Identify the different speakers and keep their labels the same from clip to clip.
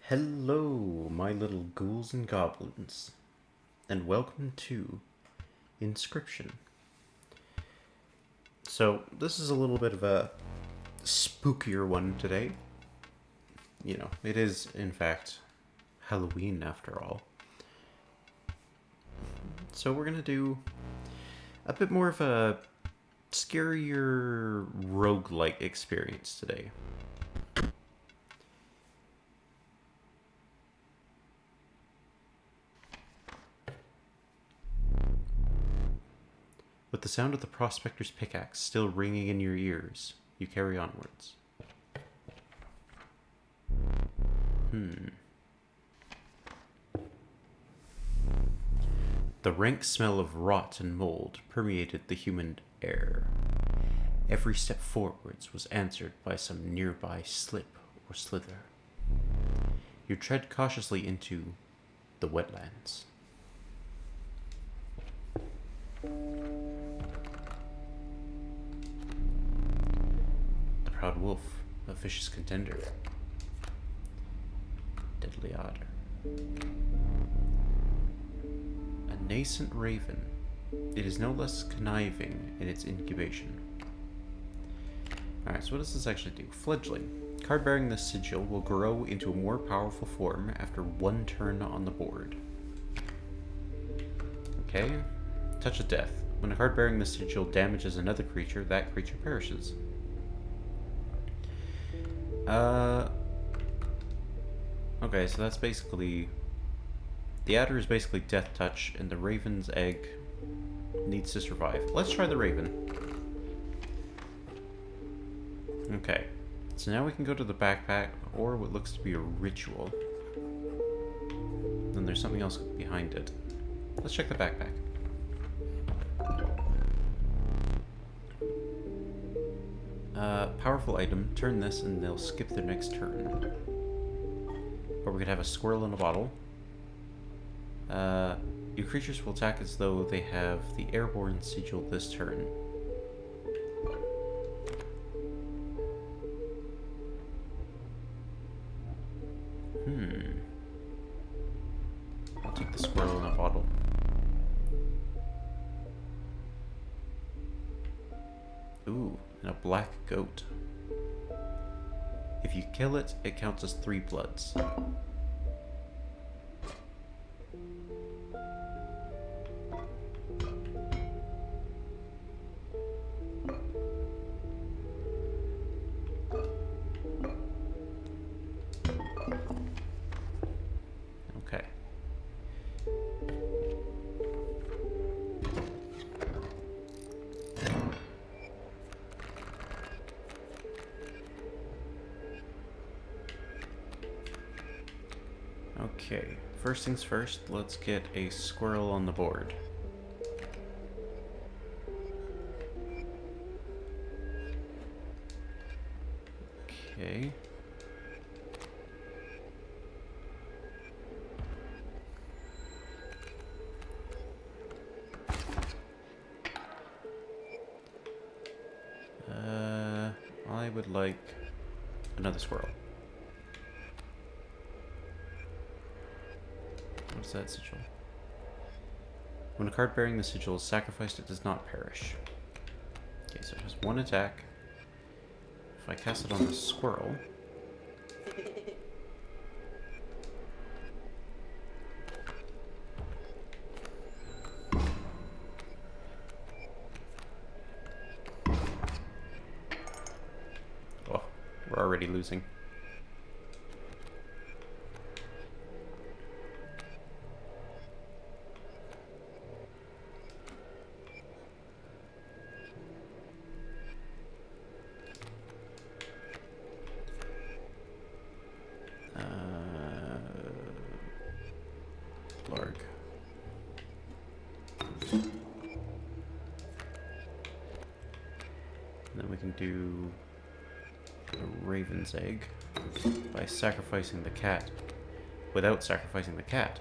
Speaker 1: Hello, my little ghouls and goblins, and welcome to Inscryption. So, this is a little bit of a spookier one today. You know, it is, in fact, Halloween after all. So, we're gonna do a bit more of a scarier roguelike experience today. With the sound of the prospector's pickaxe still ringing in your ears, you carry onwards. The rank smell of rot and mold permeated the humid air. Every step forwards was answered by some nearby slip or slither. You tread cautiously into the wetlands. The proud wolf, a vicious contender. Deadly otter. A nascent raven. It is no less conniving in its incubation. Alright, so what does this actually do? Fledgling. Card bearing this sigil will grow into a more powerful form after one turn on the board. Okay. Touch of Death. When a card bearing this sigil damages another creature, that creature perishes. Okay, so that's basically... The adder is basically Death Touch, and the raven's egg needs to survive. Let's try the raven. Okay, so now we can go to the backpack, or what looks to be a ritual. Then there's something else behind it. Let's check the backpack. Powerful item. Turn this and they'll skip their next turn. Or we could have a squirrel in a bottle. Your creatures will attack as though they have the airborne sigil this turn. I'll take the squirrel in a bottle. Ooh, and a black goat. If you kill it, it counts as 3 bloods. Okay. Okay, first things first, let's get a squirrel on the board. Okay. I would like another squirrel. What's that sigil? When a card bearing the sigil is sacrificed, it does not perish. Okay, so it has 1 attack. If I cast it on the squirrel... Oh, we're already losing. Larg. And then we can do a raven's egg by sacrificing the cat without sacrificing the cat.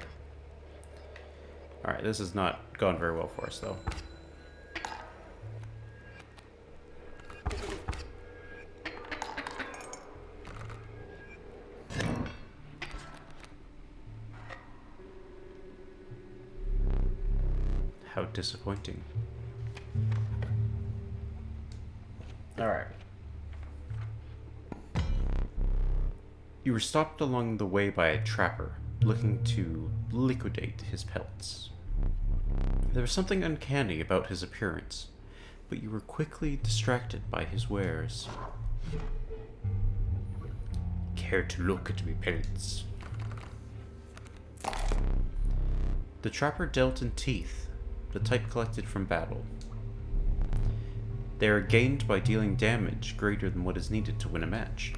Speaker 1: Alright, this has not gone very well for us though. disappointing. Alright. You were stopped along the way by a trapper, looking to liquidate his pelts. There was something uncanny about his appearance, but you were quickly distracted by his wares. Care to look at me pelts? The trapper dealt in teeth, the type collected from battle. They are gained by dealing damage greater than what is needed to win a match.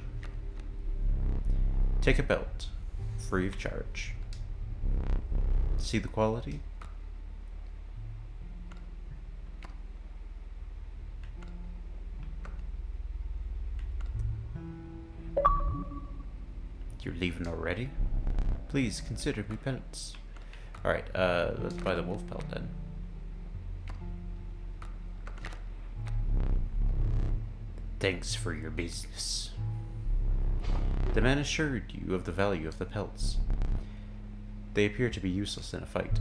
Speaker 1: Take a belt, free of charge. See the quality? You're leaving already? Please consider me pelts. Alright, let's buy the wolf pelt then. Thanks for your business. The man assured you of the value of the pelts. They appear to be useless in a fight,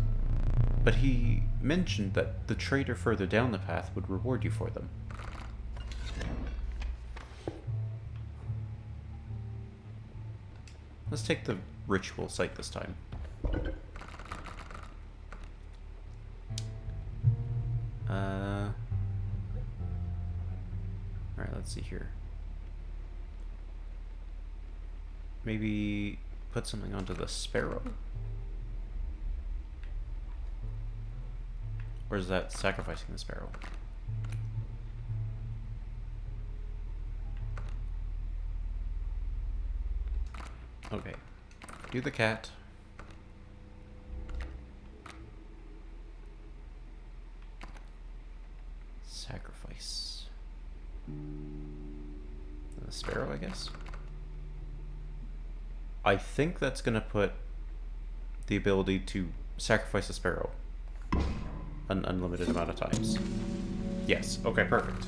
Speaker 1: but he mentioned that the trader further down the path would reward you for them. Let's take the ritual site this time. Alright, let's see here. Maybe put something onto the sparrow? Or is that sacrificing the sparrow? Okay. Do the cat. Sacrifice. The sparrow, I guess? I think that's gonna put the ability to sacrifice a sparrow an unlimited amount of times. Yes, okay, perfect.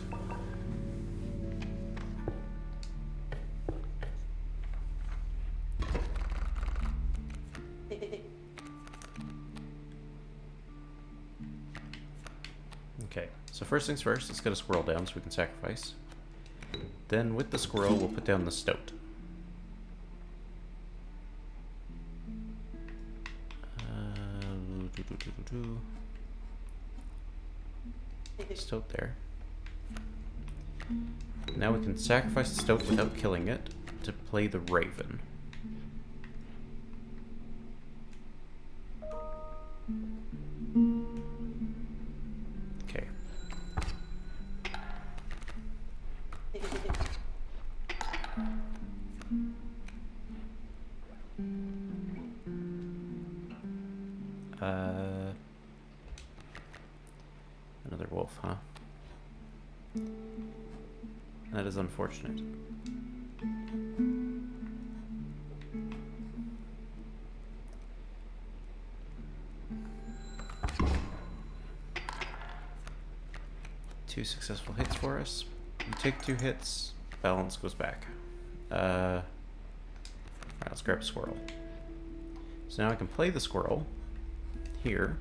Speaker 1: Okay, so first things first, let's get a squirrel down so we can sacrifice. Then with the squirrel, we'll put down the stoat. Stoat there. Now we can sacrifice the stoat without killing it to play the raven. Okay. Another wolf, huh? That is unfortunate. Two successful hits for us. We take 2 hits, balance goes back. Alright, let's grab a squirrel. So now I can play the squirrel here,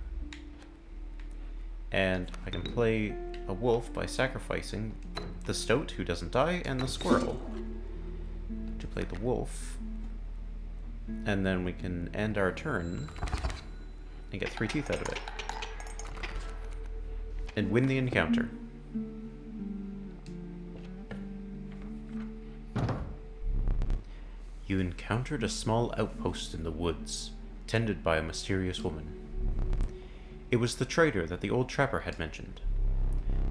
Speaker 1: and I can play a wolf by sacrificing the stoat, who doesn't die, and the squirrel to play the wolf, and then we can end our turn and get 3 teeth out of it and win the encounter. You encountered a small outpost in the woods, tended by a mysterious woman. It was the trader that the old trapper had mentioned.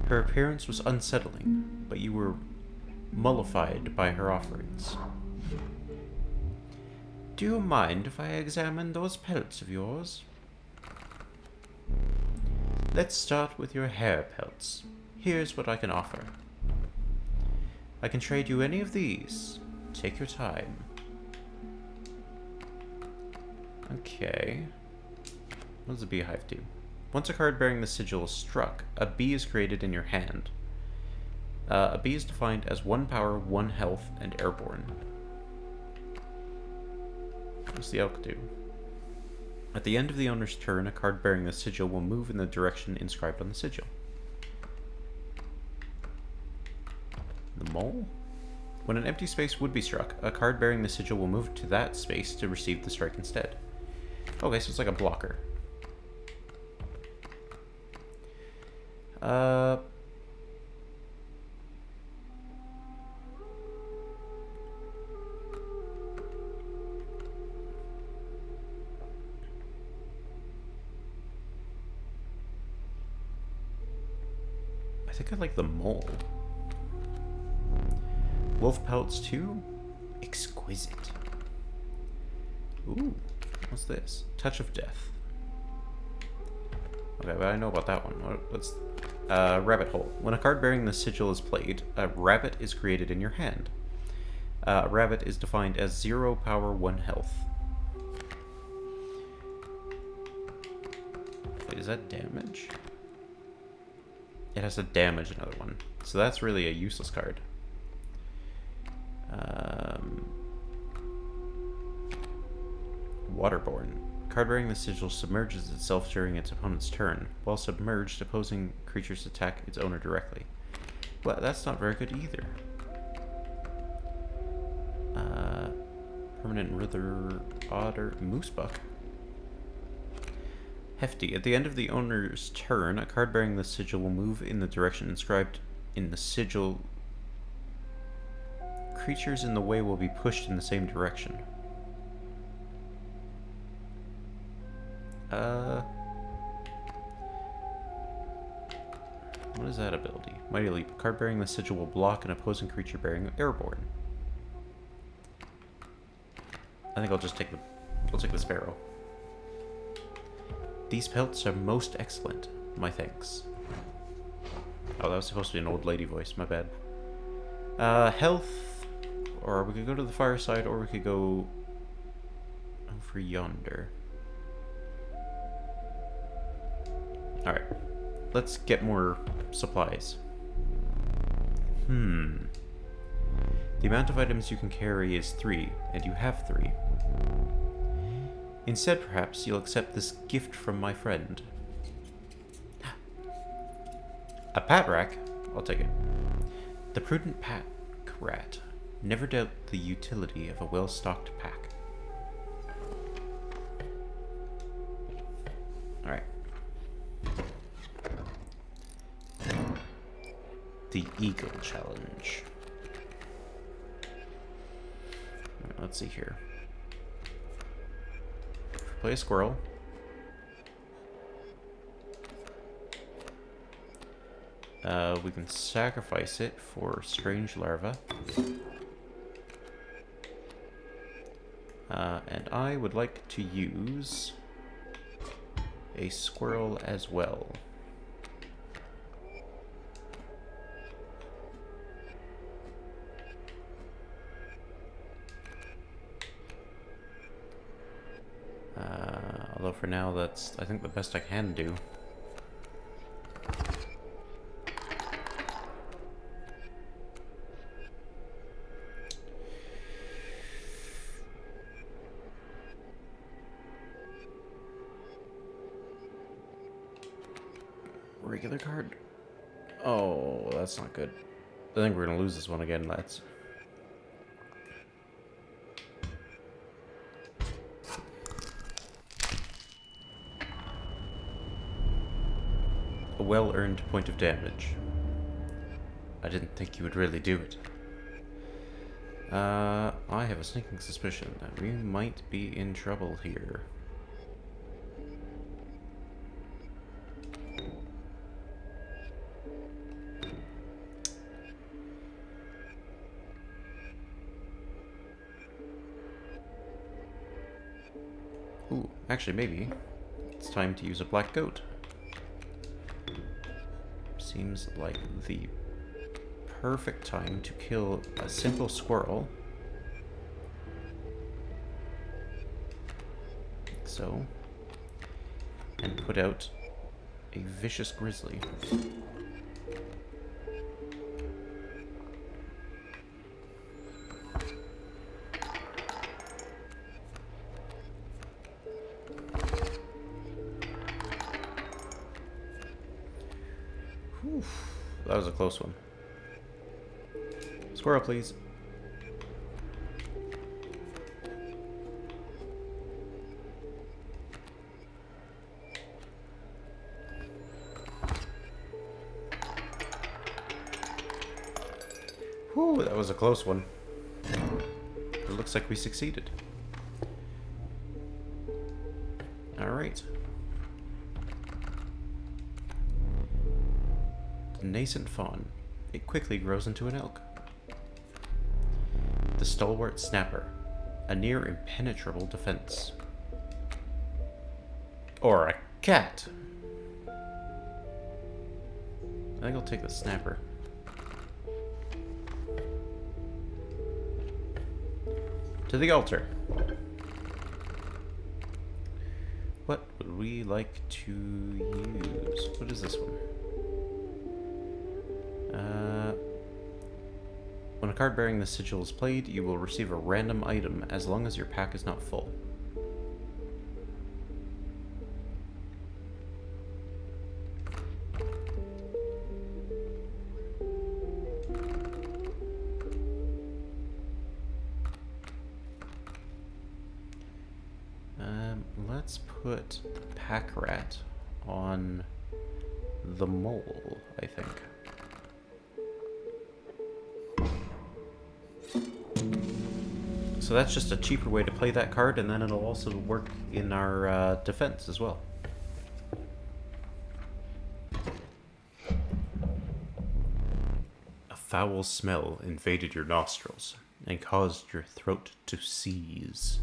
Speaker 1: Her appearance was unsettling, but you were mollified by her offerings. Do you mind if I examine those pelts of yours? Let's start with your hair pelts. Here's what I can offer. I can trade you any of these. Take your time. Okay. What does a beehive do? Once a card bearing the sigil is struck, a bee is created in your hand. A bee is defined as 1 power, 1 health, and airborne. What's the elk do? At the end of the owner's turn, a card bearing the sigil will move in the direction inscribed on the sigil. The mole? When an empty space would be struck, a card bearing the sigil will move to that space to receive the strike instead. Okay, so it's like a blocker. I think I like the mole. Wolf pelts too? Exquisite. Ooh, what's this? Touch of Death. Okay, but I know about that one. What's rabbit hole. When a card bearing the sigil is played, a rabbit is created in your hand. Rabbit is defined as 0 power, 1 health. Wait, is that damage? It has to damage another one. So that's really a useless card. Waterborne. Card bearing the sigil submerges itself during its opponent's turn. While submerged, opposing creatures attack its owner directly. Well, that's not very good either. Permanent Wither Otter Moosebuck. Hefty. At the end of the owner's turn, a card bearing the sigil will move in the direction inscribed in the sigil. Creatures in the way will be pushed in the same direction. What is that ability? Mighty Leap. A card bearing the sigil will block an opposing creature bearing Airborne. I think I'll just take the sparrow. These pelts are most excellent. My thanks. Oh, that was supposed to be an old lady voice. My bad. Health. Or we could go to the fireside, or we could go over yonder. Alright. Let's get more supplies. The amount of items you can carry is 3, and you have 3. Instead, perhaps, you'll accept this gift from my friend. A pat rack? I'll take it. The prudent pack rat. Never doubt the utility of a well-stocked pack. Alright. The Eagle Challenge. Alright, let's see here. Play a squirrel. We can sacrifice it for strange larva. And I would like to use a squirrel as well. Although for now that's, I think, the best I can do. Regular card? Oh, that's not good. I think we're gonna lose this one again, lads. A well-earned point of damage. I didn't think you would really do it. I have a sneaking suspicion that we might be in trouble here. Ooh, actually, maybe it's time to use a black goat. Seems like the perfect time to kill a simple squirrel. Like so. And put out a vicious grizzly. that was a close one. Squirrel, please. Whew, that was a close one. It looks like we succeeded. Alright. The nascent fawn. It quickly grows into an elk. The stalwart snapper. A near impenetrable defense. Or a cat. I think I'll take the snapper. To the altar. What would we like to use? What is this one? When a card bearing the sigil is played, you will receive a random item as long as your pack is not full. Let's put the pack rat on the mole, I think. So that's just a cheaper way to play that card, and then it'll also work in our defense as well. A foul smell invaded your nostrils and caused your throat to seize.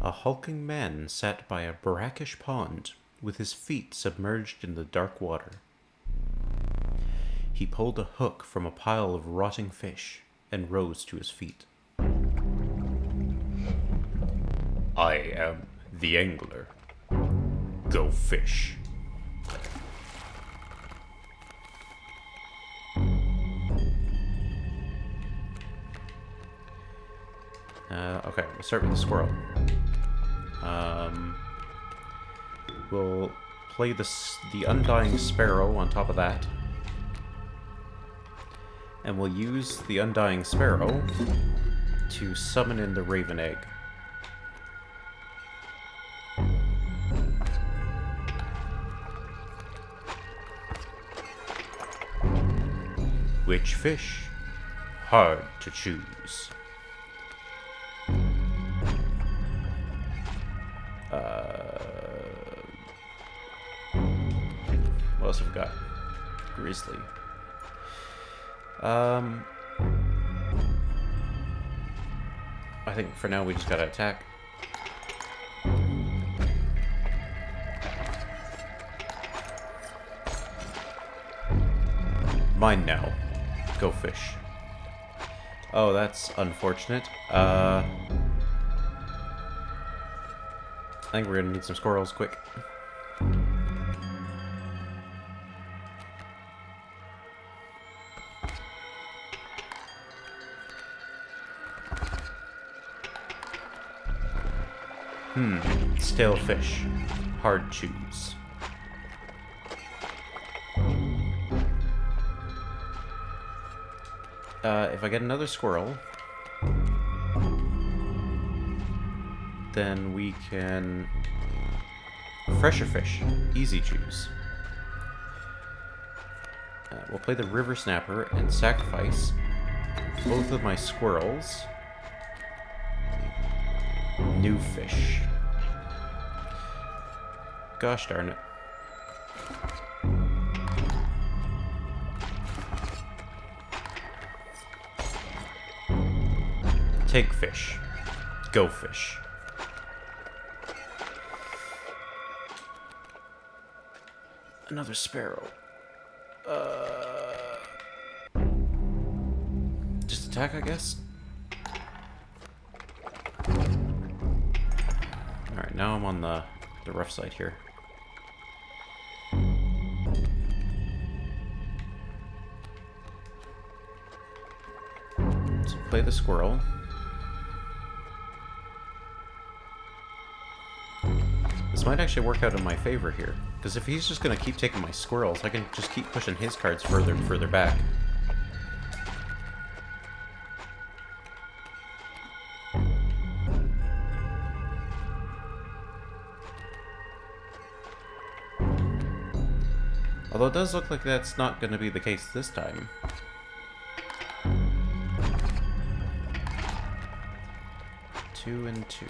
Speaker 1: A hulking man sat by a brackish pond, with his feet submerged in the dark water. He pulled a hook from a pile of rotting fish and rose to his feet. I am the angler. Go fish. Okay, we'll start with the squirrel. We'll play the Undying Sparrow on top of that. And we'll use the Undying Sparrow to summon in the Raven Egg. Which fish? Hard to choose. What else have we got? Grizzly. I think for now we just gotta attack. Mine now. Go fish. Oh, that's unfortunate. I think we're gonna need some squirrels quick. Stale fish. Hard choose. If I get another squirrel, then we can... Fresher fish. Easy choose. We'll play the river snapper and sacrifice both of my squirrels. New fish. Gosh darn it. Take fish. Go fish. Another sparrow. Just attack, I guess? Alright, now I'm on the rough side here. So play the This This might actually work out in my favor here. Because if he's just going to keep taking my squirrels, I can just keep pushing his cards further and further back. Although it does look like that's not going to be the case this time. Two and two.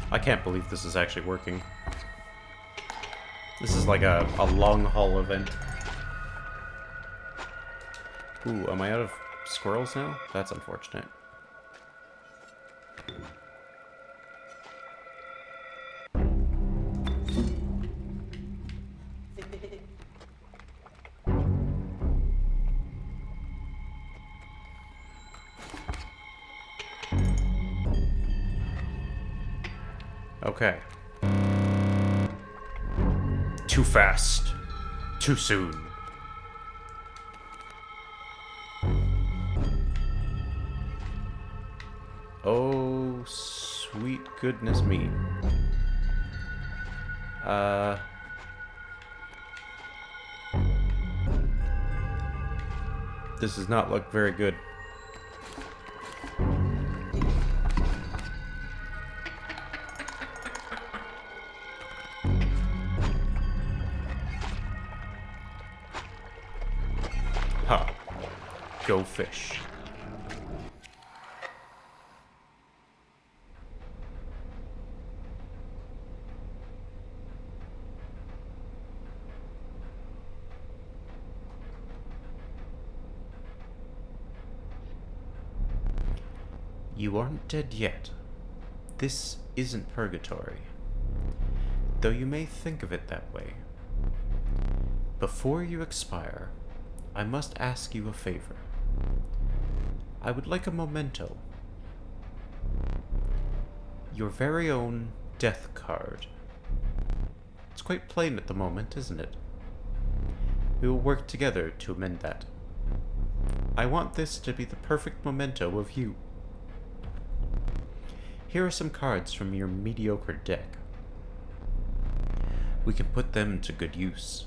Speaker 1: I can't believe this is actually working. This is like a long haul event. Ooh, am I out of squirrels now? That's unfortunate. Okay. Too fast. Too soon. Oh, sweet goodness me. This does not look very good. Huh. Go fish. You aren't dead yet. This isn't purgatory. Though you may think of it that way. Before you expire, I must ask you a favor. I would like a memento. Your very own death card. It's quite plain at the moment, isn't it? We will work together to amend that. I want this to be the perfect memento of you. Here are some cards from your mediocre deck. We can put them to good use.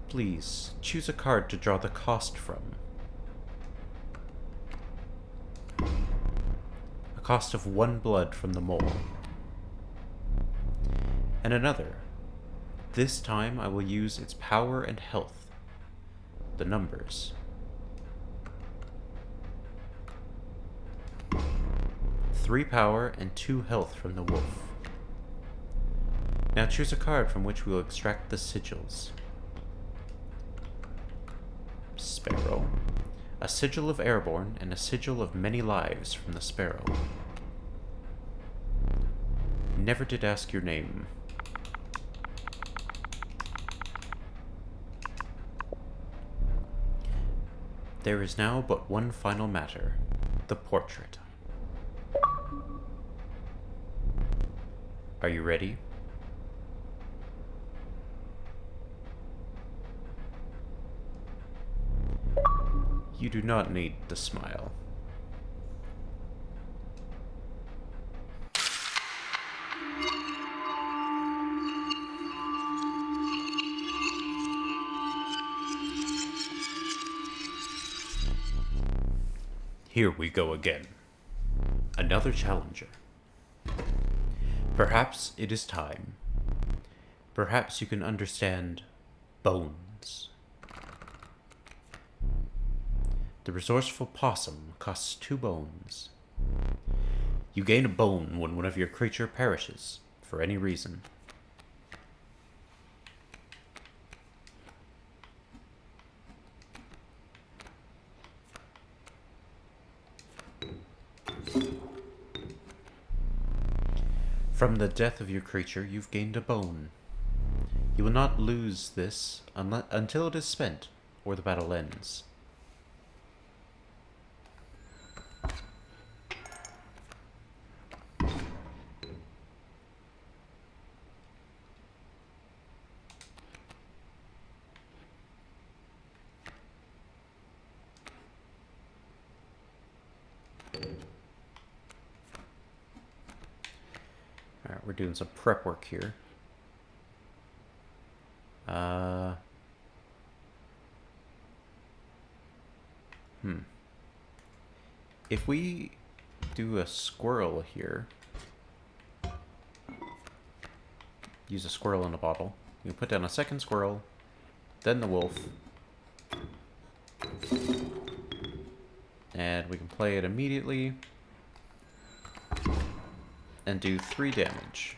Speaker 1: Please, choose a card to draw the cost from. A cost of 1 blood from the mole. And another. This time I will use its power and health. The numbers. 3 power and 2 health from the wolf. Now choose a card from which we will extract the sigils. Sparrow. A sigil of airborne and a sigil of many lives from the sparrow. Never did ask your name. There is now but one final matter. The portrait. Are you ready? You do not need to smile. Here we go again. Another challenger. Perhaps it is time. Perhaps you can understand bones. The resourceful possum costs 2 bones. You gain a bone when one of your creature perishes, for any reason. From the death of your creature, you've gained a bone. You will not lose this until it is spent, or the battle ends. Alright, we're doing some prep work here. If we do a squirrel here, use a squirrel in a bottle, you put down a second squirrel, then the wolf, and we can play it immediately and do 3 damage.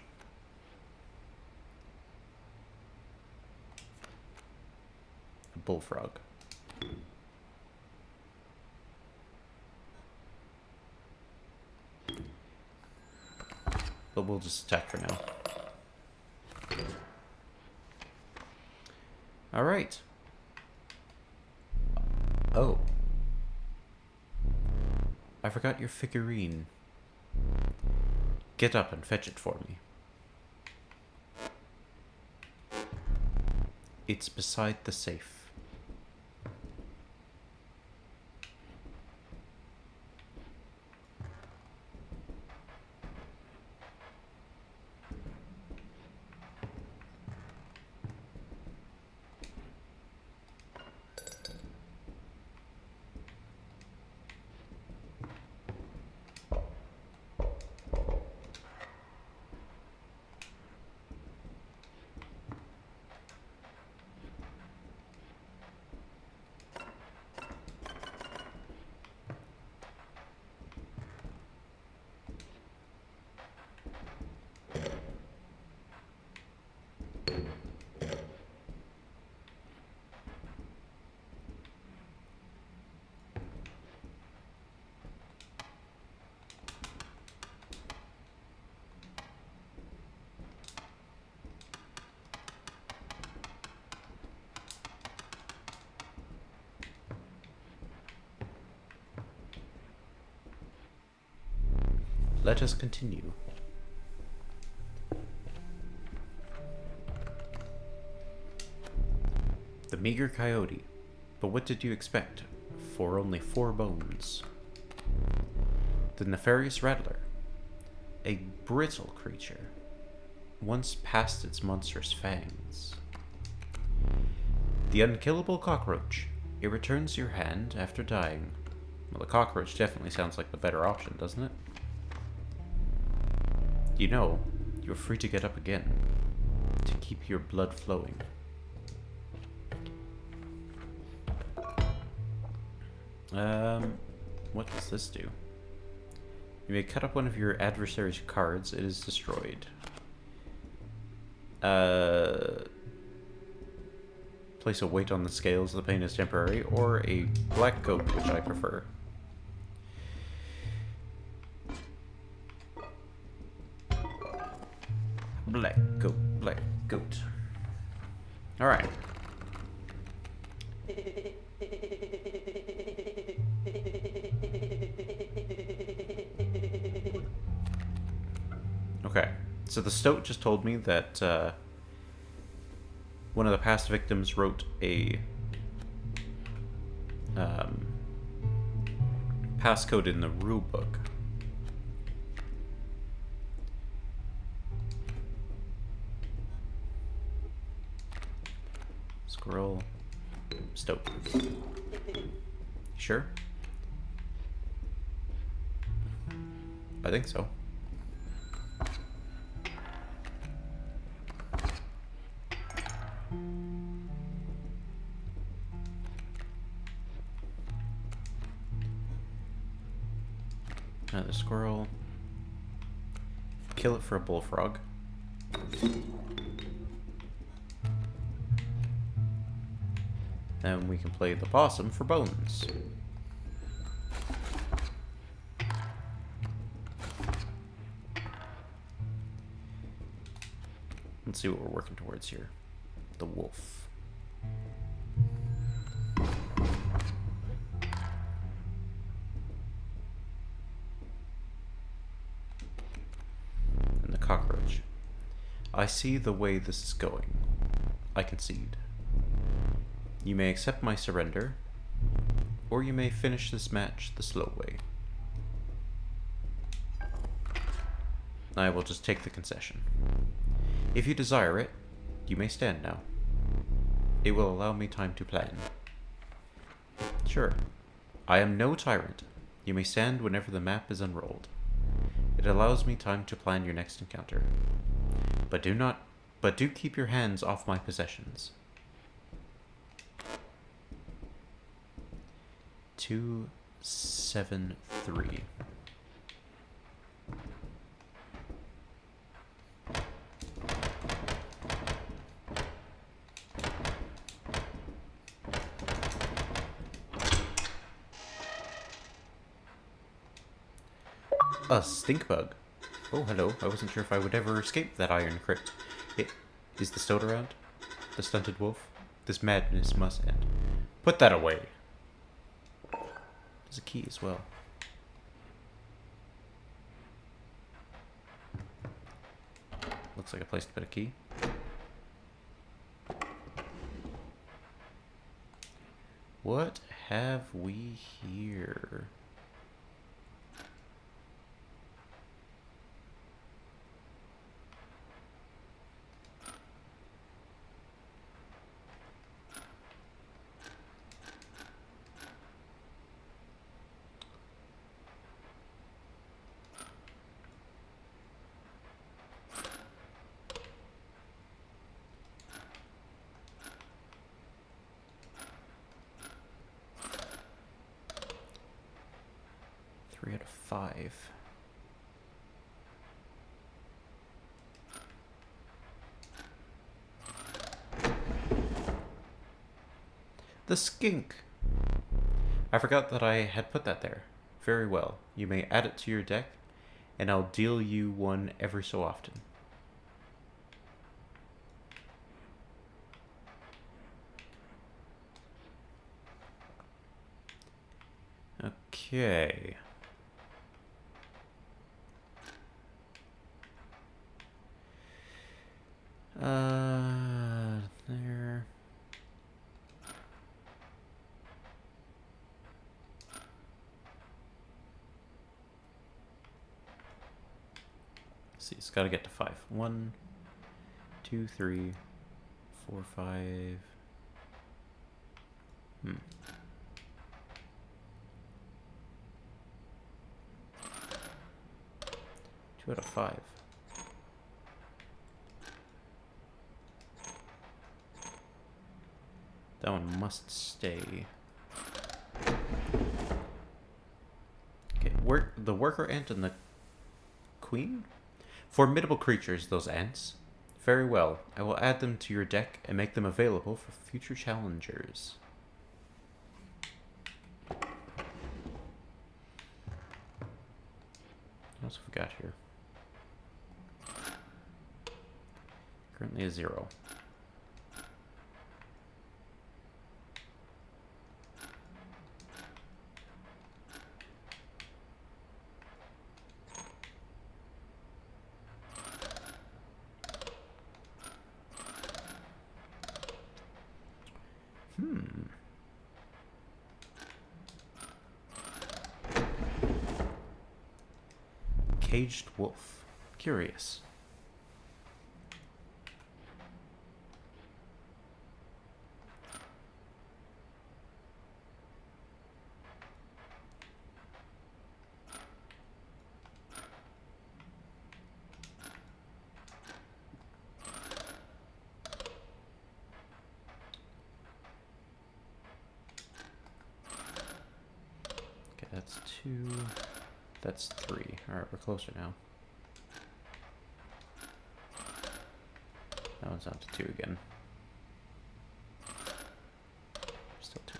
Speaker 1: A bullfrog. But we'll just attack for now. Alright. Oh. I forgot your figurine. Get up and fetch it for me. It's beside the safe. Let us continue. The meager coyote. But what did you expect? For only 4 bones. The nefarious rattler. A brittle creature. Once past its monstrous fangs. The unkillable cockroach. It returns your hand after dying. Well, the cockroach definitely sounds like the better option, doesn't it? You know, you're free to get up again, to keep your blood flowing. What does this do? You may cut up one of your adversary's cards, it is destroyed. Place a weight on the scales, the pain is temporary, or a black goat, which I prefer. Black goat, black goat. Alright. Okay, so the stoat just told me that one of the past victims wrote a passcode in the rulebook. Squirrel. Stoat. Sure? I think so. Another squirrel. Kill it for a bullfrog. Then we can play the possum for bones. Let's see what we're working towards here. The wolf. And the cockroach. I see the way this is going. I concede. You may accept my surrender, or you may finish this match the slow way. I will just take the concession. If you desire it, you may stand now. It will allow me time to plan. Sure. I am no tyrant. You may stand whenever the map is unrolled. It allows me time to plan your next encounter. But do keep your hands off my possessions. 273. A stink bug. Oh, hello. I wasn't sure if I would ever escape that iron crypt. Is the stoat around? The stunted wolf? This madness must end. Put that away. There's a key as well. Looks like a place to put a key. What have we here? Out of 5. The skink. I forgot that I had put that there. Very well. You may add it to your deck, and I'll deal you one every so often. Okay. There. Let's see, it's got to get to 5. 1, 2, 3, 4, 5. 2 out of 5. That one must stay. Okay, the worker ant and the queen? Formidable creatures, those ants. Very well. I will add them to your deck and make them available for future challengers. What else have we got here? Currently a 0. Caged wolf. Curious. 2. That's 3. Alright, we're closer now. That one's down to 2 again. Still 2.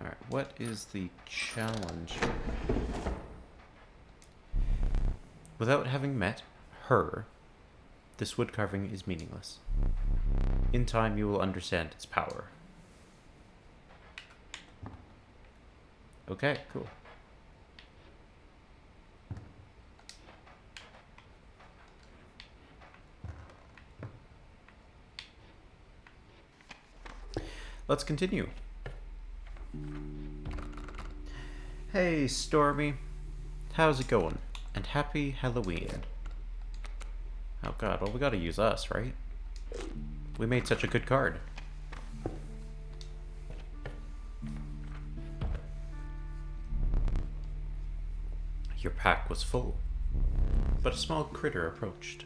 Speaker 1: Alright, what is the challenge? Without having met her, this wood carving is meaningless. In time, you will understand its power. Okay, cool. Let's continue. Hey, Stormy. How's it going? And happy Halloween. Oh god, well we gotta use us, right? We made such a good card. Your pack was full, but a small critter approached.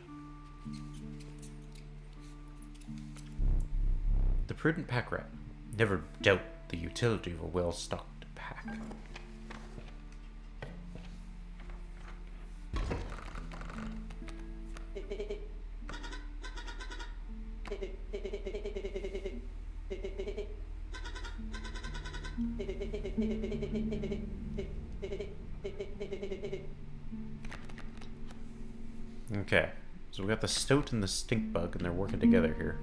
Speaker 1: The prudent pack rat never doubt the utility of a well-stocked pack. Okay, so we got the stoat and the stink bug, and they're working together here.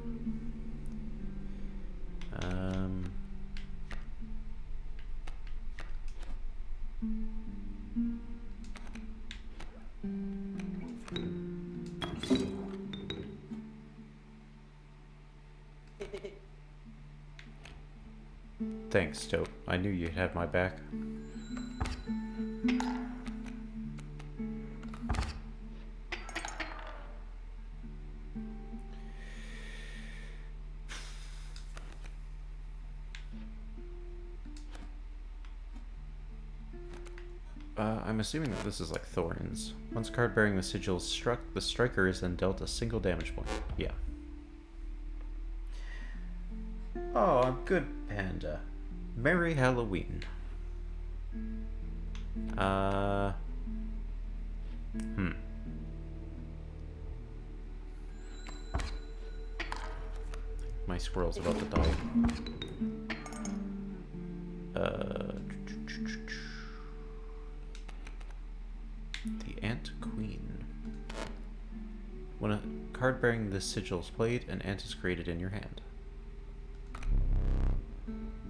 Speaker 1: Thanks, Stoat. I knew you'd have my back. I'm assuming that this is like thorns. Once a card bearing the sigil is struck, the striker is then dealt a single damage point. Yeah. Oh, I'm good, Panda. Merry Halloween. My squirrel's about to die. The Ant Queen. When a card bearing this sigil is played, an ant is created in your hand.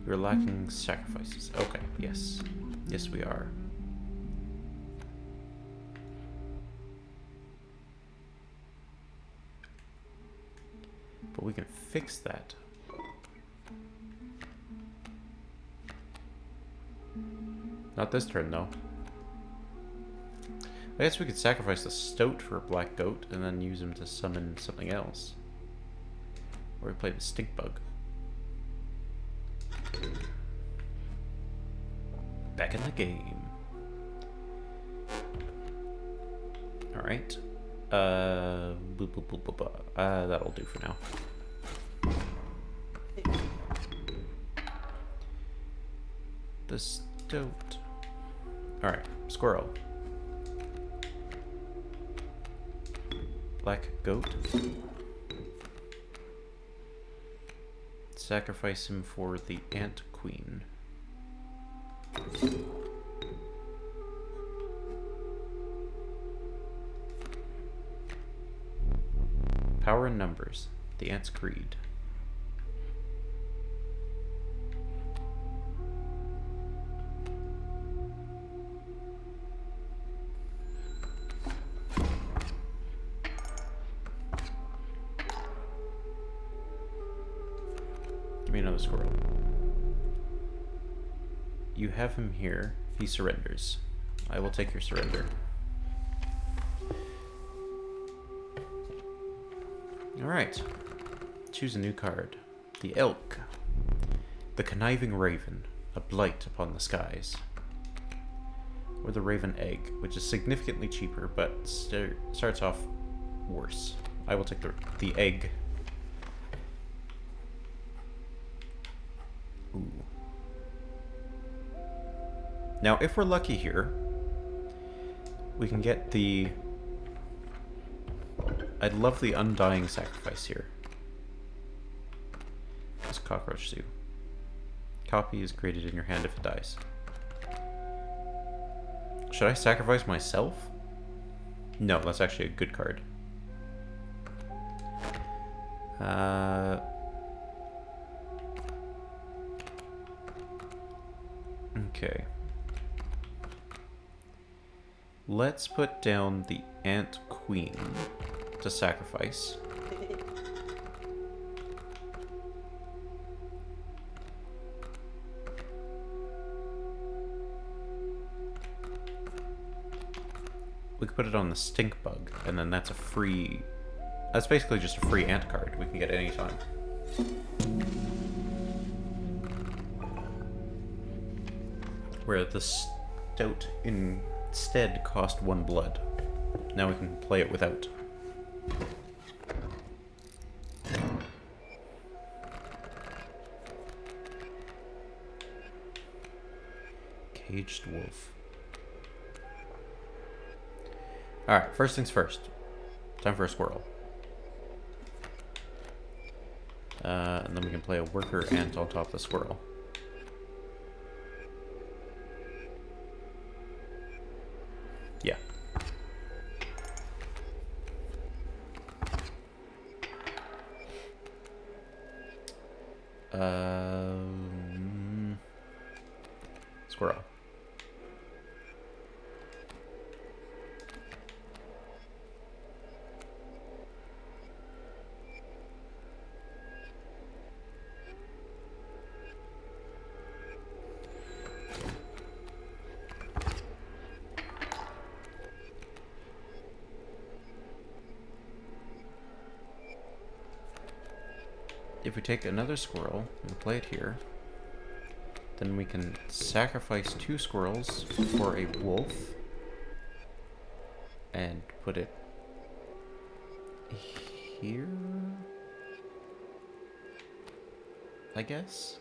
Speaker 1: You're lacking sacrifices. Okay, yes. Yes, we are. But we can fix that. Not this turn, though. I guess we could sacrifice the stoat for a black goat and then use him to summon something else. Or we play the stink bug. Back in the game. Alright. That'll do for now. The stoat. Alright, squirrel. Black goat. Sacrifice him for the Ant Queen. Power in numbers. The Ant's Creed. Give me another squirrel. You have him here. He surrenders. I will take your surrender. Alright. Choose a new card. The Elk. The Conniving Raven. A blight upon the skies. Or the Raven Egg, which is significantly cheaper, but starts off worse. I will take the egg. Ooh. Now, if we're lucky here, we can get the... I'd love the undying sacrifice here. What's cockroach do? Copy is created in your hand if it dies. Should I sacrifice myself? No, that's actually a good card. Okay. Let's put down the Ant Queen to sacrifice. We could put it on the Stink Bug, and then that's a free... That's basically just a free ant card we can get any time. Where the Stout instead cost 1 blood. Now we can play it without. Caged Wolf. Alright, first things first. Time for a squirrel. And then we can play a worker ant on top of the squirrel. Yeah. Squirrel. If we take another squirrel and play it here, then we can sacrifice 2 squirrels for a wolf and put it here, I guess?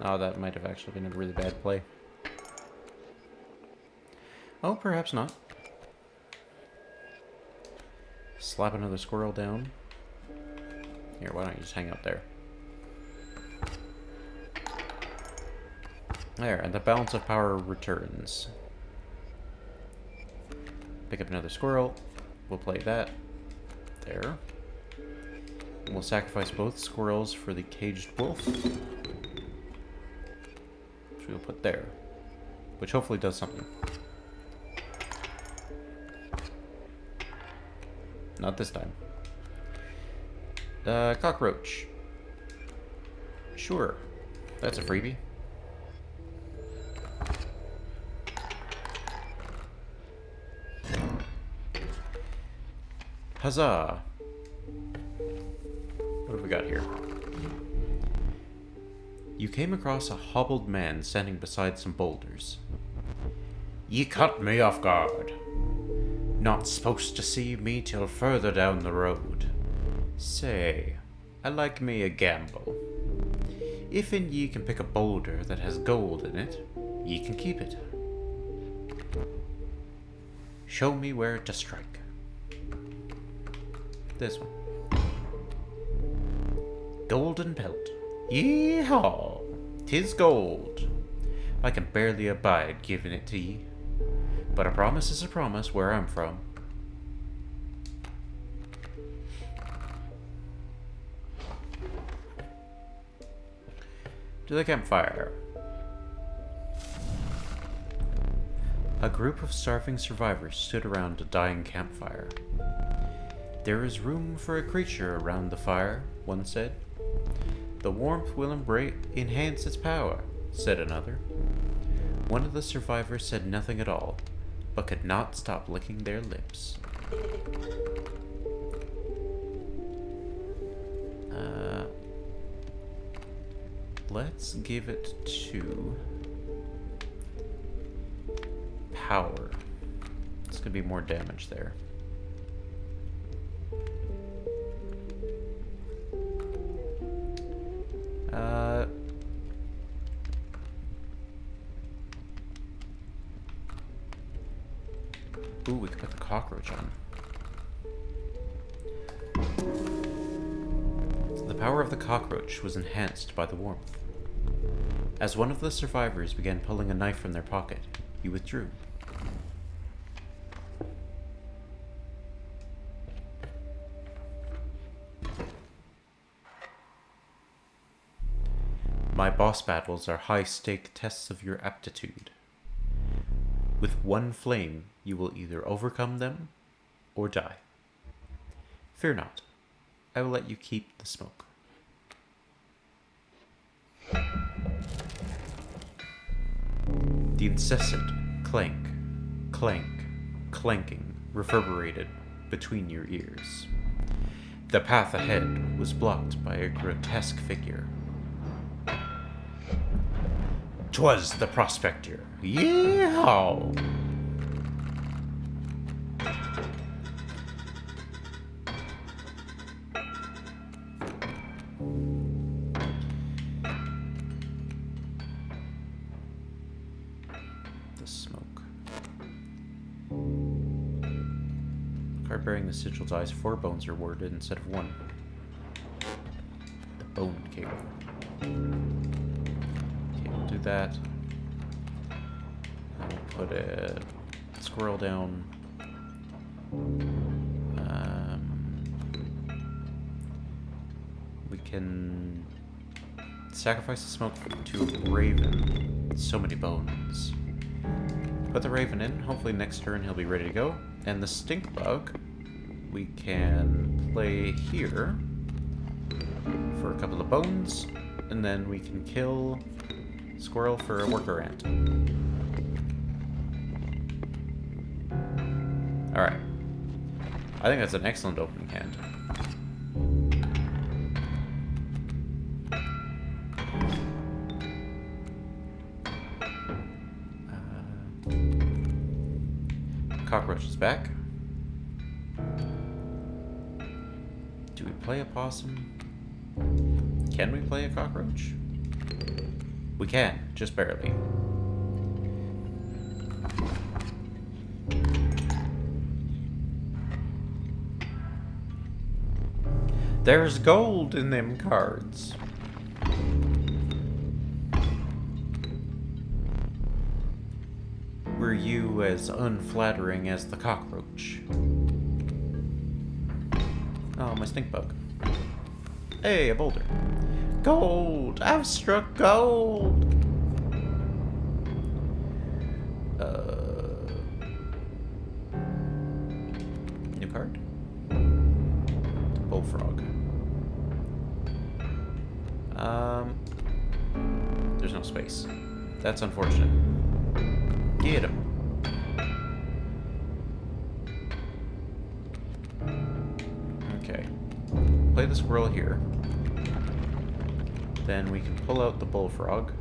Speaker 1: Oh, that might have actually been a really bad play. Oh, perhaps not. Slap another squirrel down. Here, why don't you just hang out there? There, and the balance of power returns. Pick up another squirrel. We'll play that. There. And we'll sacrifice both squirrels for the caged wolf. Which we'll put there. Which hopefully does something. Not this time. Cockroach. Sure. That's a freebie. Huzzah! What have we got here? You came across a hobbled man standing beside some boulders. Ye caught me off guard. Not supposed to see me till further down the road. Say, I like me a gamble. If and ye can pick a boulder that has gold in it, ye can keep it. Show me where to strike. This one. Golden pelt. Yee-haw! 'Tis gold. I can barely abide giving it to ye. But a promise is a promise where I'm from. To the campfire. A group of starving survivors stood around a dying campfire. There is room for a creature around the fire, one said. The warmth will enhance its power, said another. One of the survivors said nothing at all, but could not stop licking their lips. Let's give it to power. It's gonna be more damage there. Ooh, we can put the cockroach on. The power of the cockroach was enhanced by the warmth. As one of the survivors began pulling a knife from their pocket, he withdrew. My boss battles are high-stake tests of your aptitude. With one flame, you will either overcome them or die. Fear not. I will let you keep the smoke. The incessant clank, clank, clanking reverberated between your ears. The path ahead was blocked by a grotesque figure. 'Twas the prospector. Yeehaw! The smoke. Card bearing the sigil dies. 4 bones are worded instead of 1. The bone cable. Do that. And we'll put a squirrel down. We can sacrifice the smoke to a raven. So many bones. Put the raven in. Hopefully next turn he'll be ready to go. And the stink bug we can play here for a couple of bones. And then we can kill squirrel for a worker ant. Alright. I think that's an excellent opening hand. Cockroach is back. Do we play a possum? Can we play a cockroach? We can, just barely. There's gold in them cards. Were you as unflattering as the cockroach? Oh, my stink bug. Hey, a boulder. Gold! I've struck gold! New card? Bullfrog. There's no space. That's unfortunate. Get him. Okay. Play the squirrel here. Then we can pull out the bullfrog,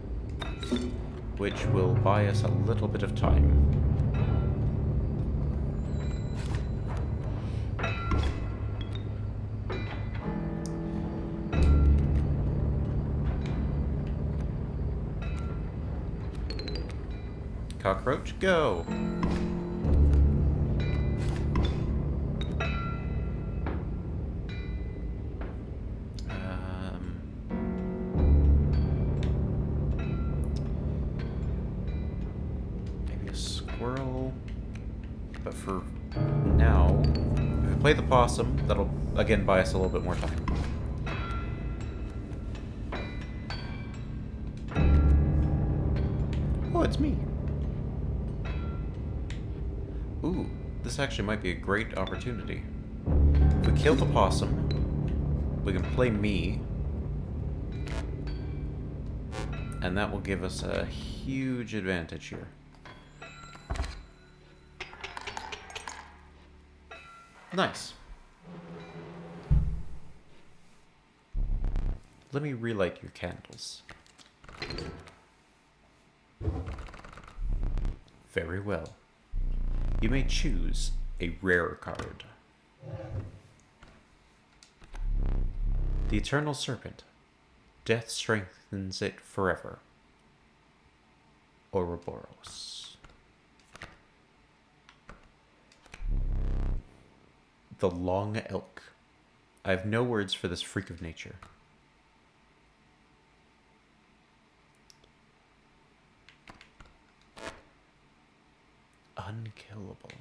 Speaker 1: which will buy us a little bit of time. Cockroach, go! Maybe a squirrel. But for now, if we play the possum, that'll again buy us a little bit more time. Oh, it's me. Ooh, this actually might be a great opportunity. If we kill the possum, we can play me, and that will give us a huge advantage here. Nice. Let me relight your candles. Very well. You may choose a rare card. The Eternal Serpent. Death strengthens it forever. Ouroboros. The long elk. I have no words for this freak of nature. Unkillable.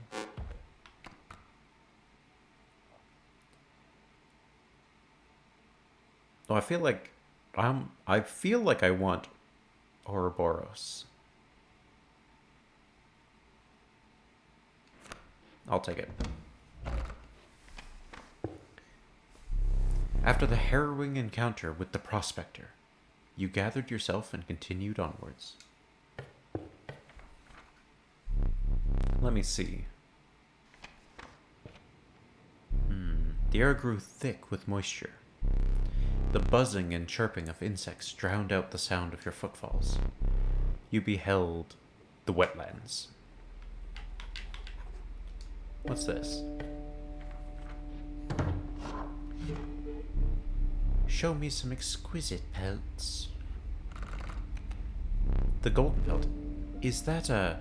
Speaker 1: Oh, I feel like I want Ouroboros. I'll take it. After the harrowing encounter with the prospector, you gathered yourself and continued onwards. Let me see. The air grew thick with moisture. The buzzing and chirping of insects drowned out the sound of your footfalls. You beheld the wetlands. What's this? Show me some exquisite pelts. The golden pelt. Is that a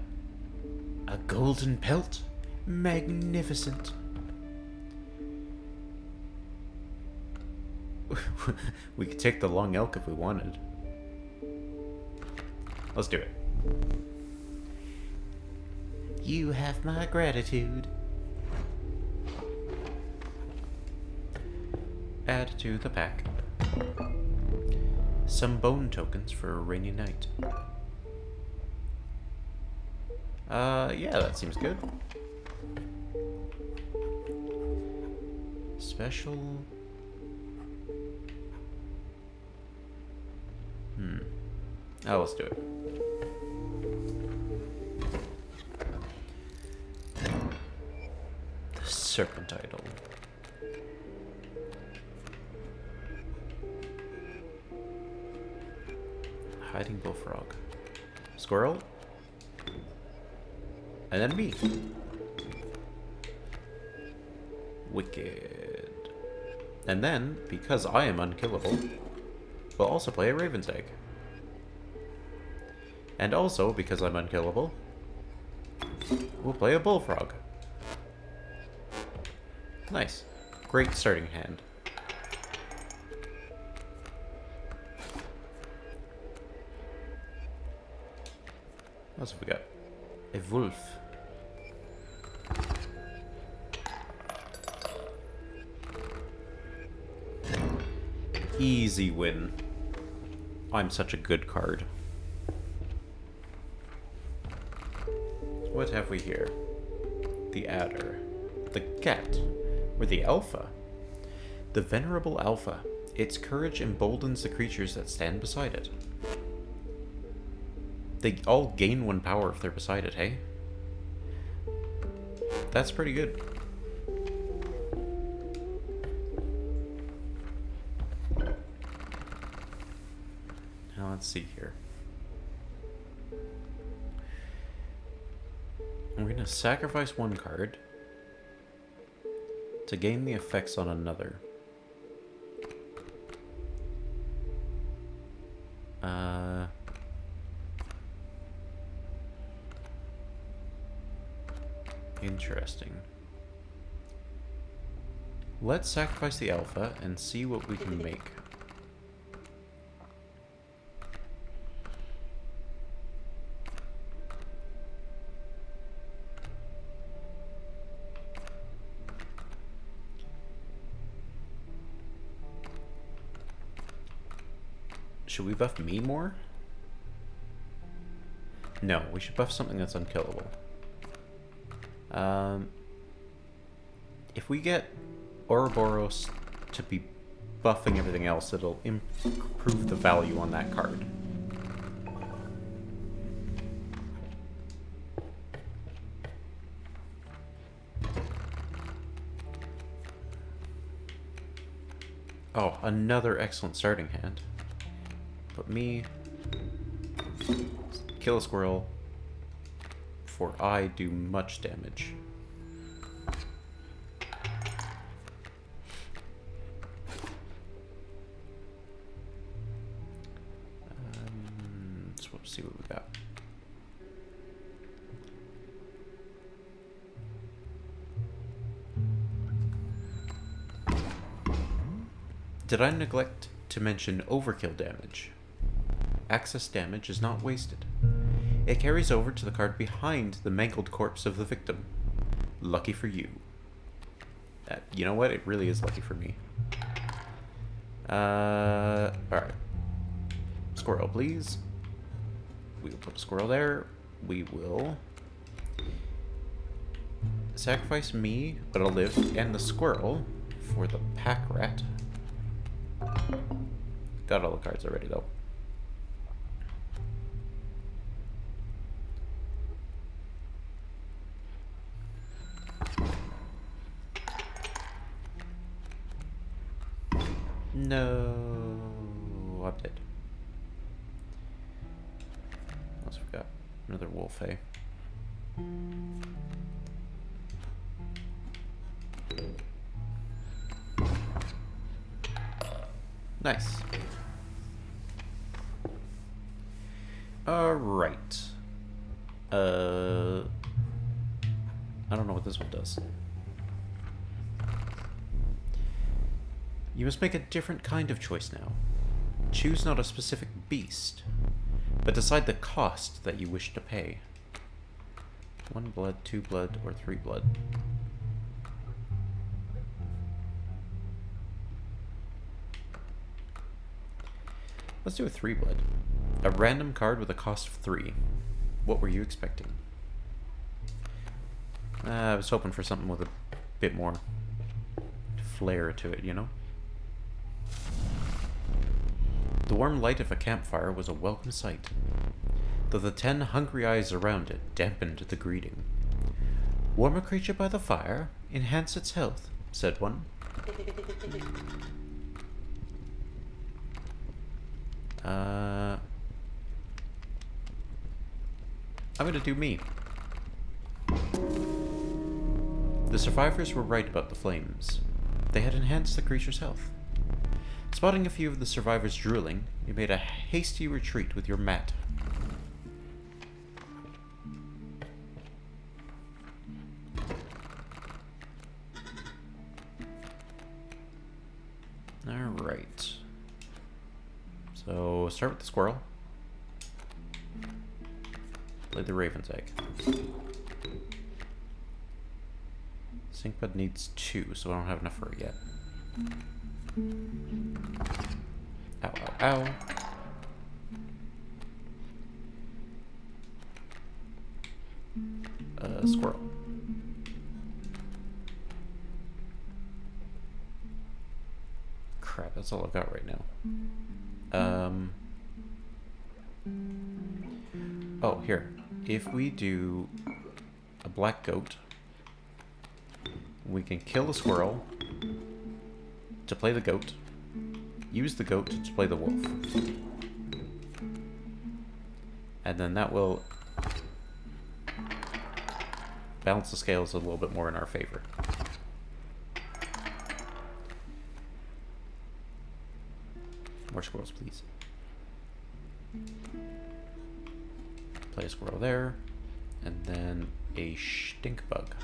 Speaker 1: golden pelt? Magnificent. We could take the long elk if we wanted. Let's do it. You have my gratitude. Add to the pack. Some bone tokens for a rainy night. Yeah, that seems good. Special. Oh, let's do it. The Serpent Idol. Hiding bullfrog. Squirrel. And then me. Wicked. And then, because I am unkillable, we'll also play a Raven's Egg. And also, because I'm unkillable, we'll play a bullfrog. Nice. Great starting hand. What else have we got? A wolf. Easy win. I'm such a good card. What have we here? The adder. The cat. Or the alpha. The venerable alpha. Its courage emboldens the creatures that stand beside it. They all gain 1 power if they're beside it, hey? That's pretty good. Now let's see here. We're going to sacrifice 1 card to gain the effects on another. Interesting. Let's sacrifice the alpha and see what we can make. Should we buff me more? No, we should buff something that's unkillable. If we get Ouroboros to be buffing everything else, it'll improve the value on that card. Oh, another excellent starting hand. Put me... Kill a squirrel, for I do much damage. Let's see what we got. Did I neglect to mention overkill damage? Access damage is not wasted. It carries over to the card behind the mangled corpse of the victim. Lucky for you. You know what? It really is lucky for me. Alright. Squirrel, please. We will put a squirrel there. We will sacrifice me, but I'll live, and the squirrel for the pack rat. Got all the cards already, though. No, I'm dead. Unless we've got another wolf, eh? Nice. Alright. I don't know what this one does. You must make a different kind of choice now. Choose not a specific beast, but decide the cost that you wish to pay. 1 blood, 2 blood, or 3 blood. Let's do a 3 blood. A random card with a cost of 3. What were you expecting? I was hoping for something with a bit more flair to it, you know? The warm light of a campfire was a welcome sight, though the 10 hungry eyes around it dampened the greeting. Warm a creature by the fire, enhance its health, said one. I'm gonna do me. The survivors were right about the flames. They had enhanced the creature's health. Spotting a few of the survivors drooling, you made a hasty retreat with your mat. Alright. So, start with the squirrel. Play the raven's egg. Sync bud needs 2, so I don't have enough for it yet. Ow, ow, ow. Squirrel. Crap, that's all I've got right now. Oh, here. If we do a black goat, we can kill the squirrel to play the goat, use the goat to play the wolf. And then that will balance the scales a little bit more in our favor. More squirrels, please. Play a squirrel there, and then a stink bug.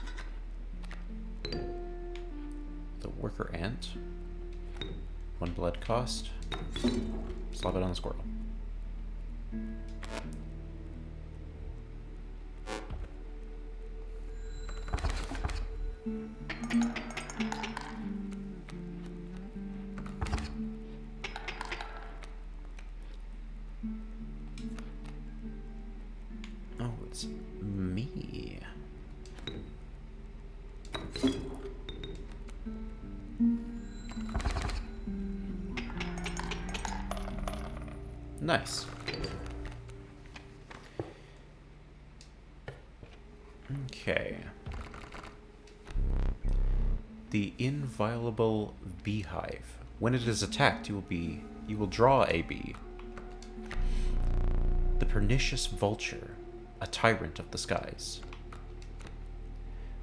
Speaker 1: The worker ant. 1 blood cost. Slap it on the squirrel. Oh, it's me. Nice. Okay. The inviolable beehive. When it is attacked, you will draw a bee. The pernicious vulture, a tyrant of the skies.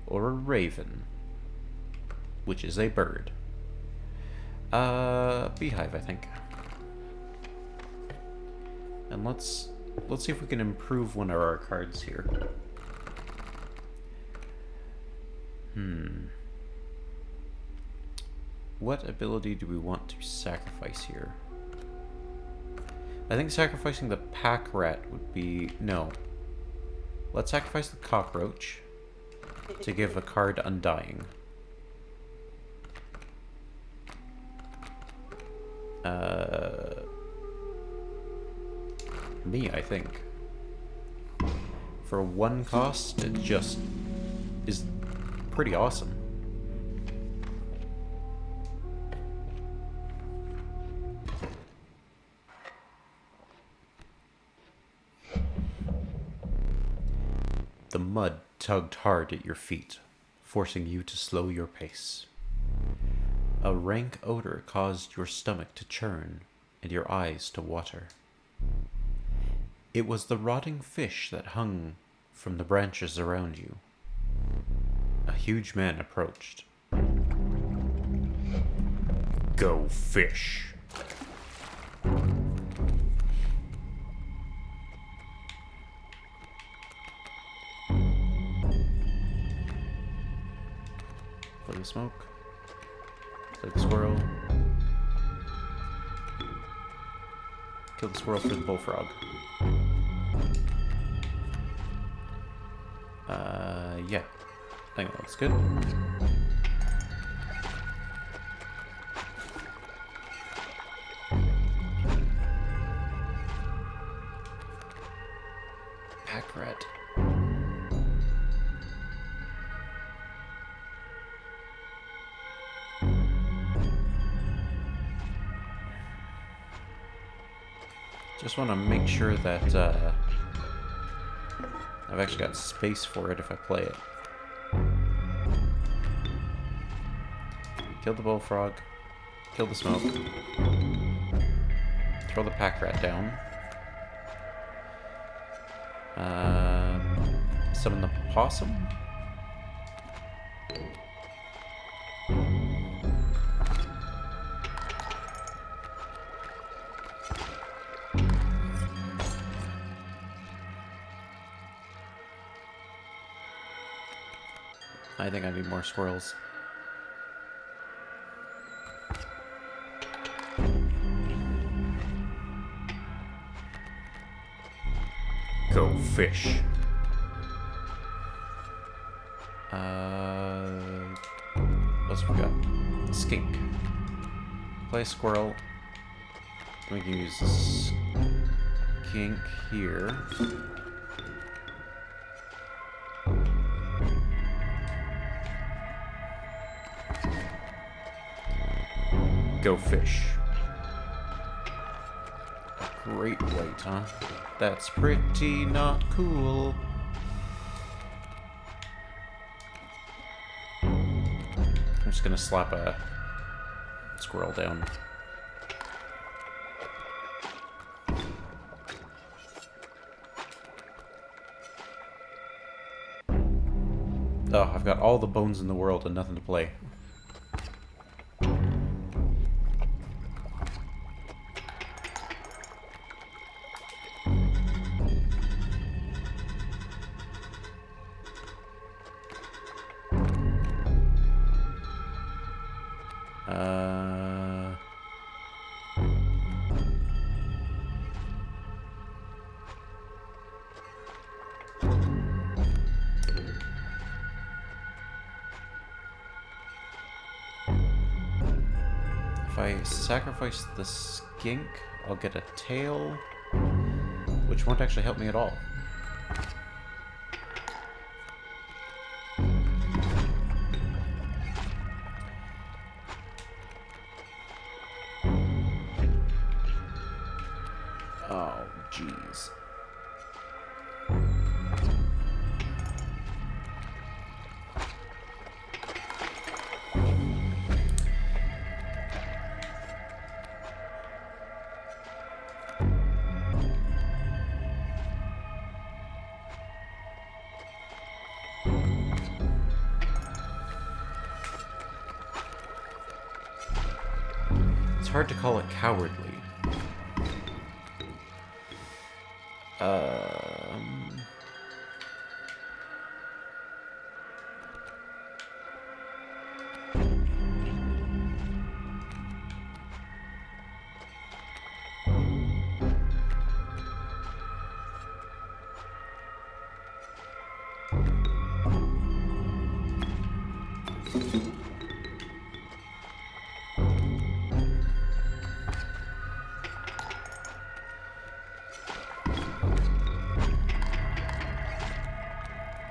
Speaker 1: Or a raven, which is a bird. Beehive, I think. And let's see if we can improve one of our cards here. What ability do we want to sacrifice here? I think sacrificing the pack rat would be... No. Let's sacrifice the cockroach to give a card Undying. Me, I think. For 1 cost, it just is pretty awesome. The mud tugged hard at your feet, forcing you to slow your pace. A rank odor caused your stomach to churn and your eyes to water. It was the rotting fish that hung from the branches around you. A huge man approached. Go fish. Play the smoke. Play the squirrel. Kill the squirrel for the bullfrog. Yeah. I think that looks good. Pack rat. Just want to make sure that I've actually got space for it if I play it. Kill the bullfrog. Kill the smoke. Throw the pack rat down. Summon the possum. I think I need more squirrels. Go fish. What else we got? Skink. Play a squirrel. We can use the skink here. Go fish. A great white, huh? That's pretty not cool. I'm just gonna slap a squirrel down. Oh, I've got all the bones in the world and nothing to play. If I sacrifice the skink, I'll get a tail, which won't actually help me at all. Oh, jeez. It's hard to call it cowardly.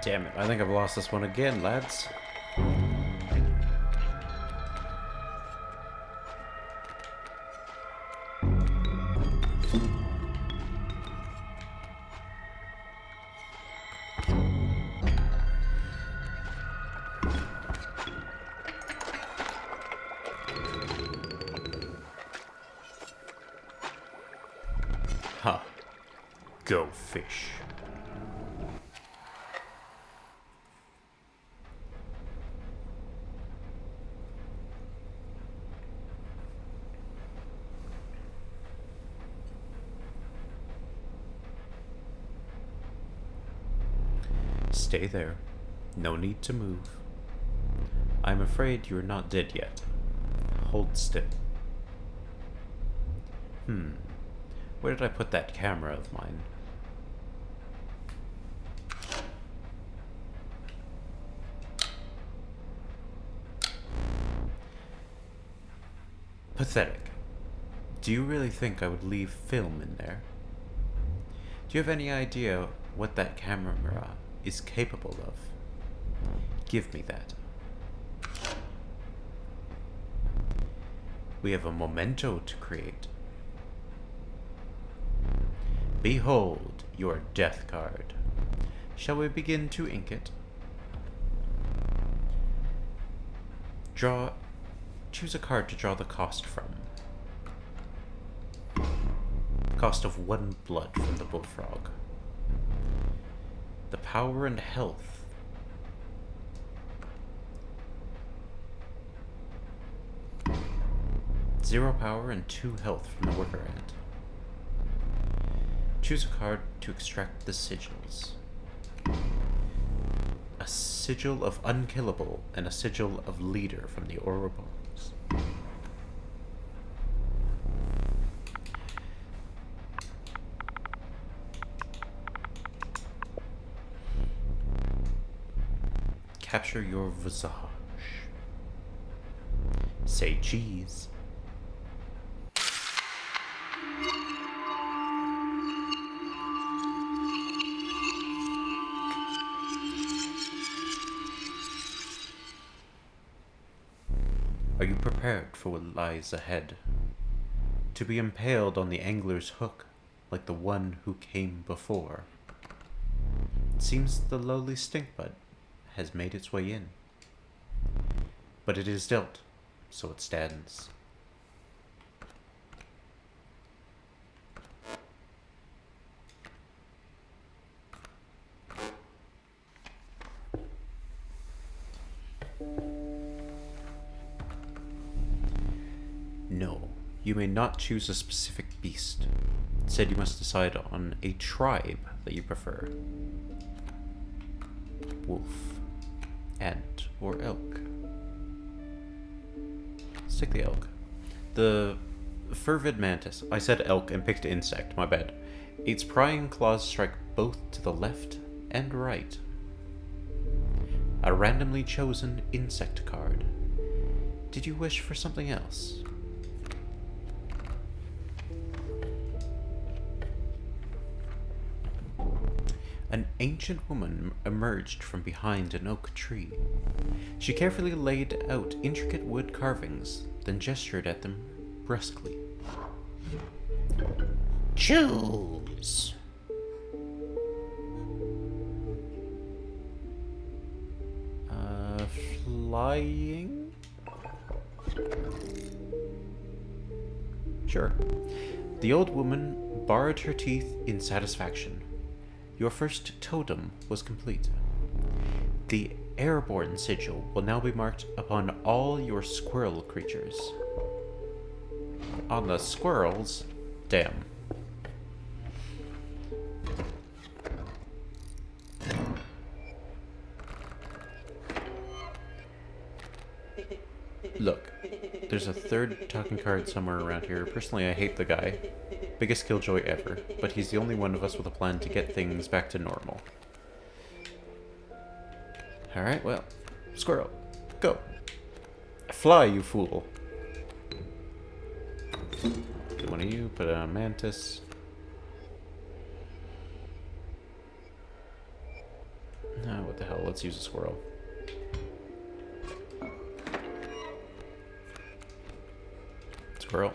Speaker 1: Damn it, I think I've lost this one again, lads. Ha. Go fish. Stay there. No need to move. I'm afraid you're not dead yet. Hold still. Where did I put that camera of mine? Pathetic. Do you really think I would leave film in there? Do you have any idea what that camera is capable of? Give me that. We have a memento to create. Behold your death card. Shall we begin to ink it? Choose a card to draw the cost from. Cost of 1 blood from the bullfrog. The power and health. Zero power and 2 health from the worker ant. Choose a card to extract the sigils. A sigil of unkillable and a sigil of leader from the Ouroboros. Capture your visage. Say cheese. Are you prepared for what lies ahead? To be impaled on the angler's hook, like the one who came before. It seems the lowly stinkbutt has made its way in. But it is dealt, so it stands. No, you may not choose a specific beast. Instead, you must decide on a tribe that you prefer. Wolf, ant, or elk. Let's take the elk. The fervid mantis. I said elk and picked insect, my bad. Its prying claws strike both to the left and right. A randomly chosen insect card. Did you wish for something else? An ancient woman emerged from behind an oak tree. She carefully laid out intricate wood carvings, then gestured at them brusquely. Choose! Flying? Sure. The old woman bared her teeth in satisfaction. Your first totem was complete. The airborne sigil will now be marked upon all your squirrel creatures. On the squirrels? Damn. Look, there's a third talking card somewhere around here. Personally, I hate the guy. Biggest killjoy ever, but he's the only one of us with a plan to get things back to normal. Alright, well, squirrel, go. Fly, you fool. Get one of you, put it on mantis. Oh, what the let's use a squirrel. Squirrel.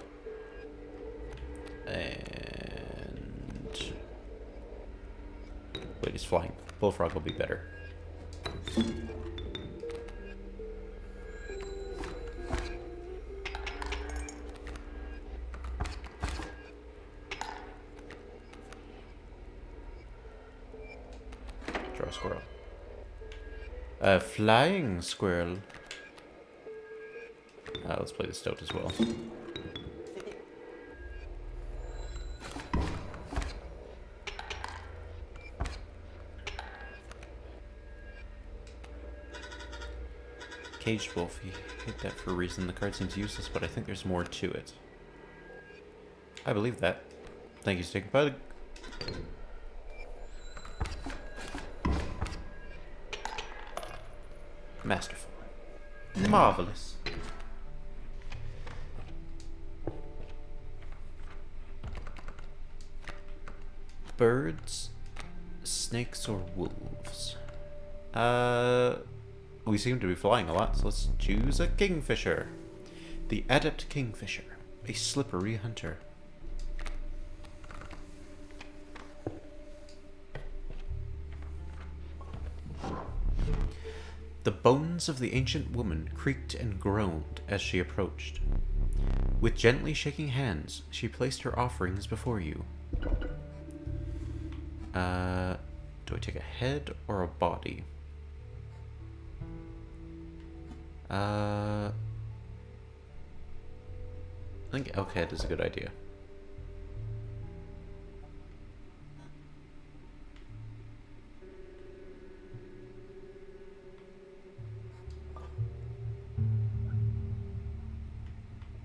Speaker 1: And... wait, he's flying. Bullfrog will be better. Draw a squirrel. A flying squirrel. Let's play the stoat as well. Caged wolf, you hit that for a reason. The card seems useless, but I think there's more to it. I believe that. Thank you, Stick Bug. Masterful. Marvelous. Birds, snakes, or wolves? We seem to be flying a lot, so let's choose a kingfisher. The adept kingfisher, a slippery hunter. The bones of the ancient woman creaked and groaned as she approached. With gently shaking hands, she placed her offerings before you. Do I take a head or a body? I think elk head is a good idea.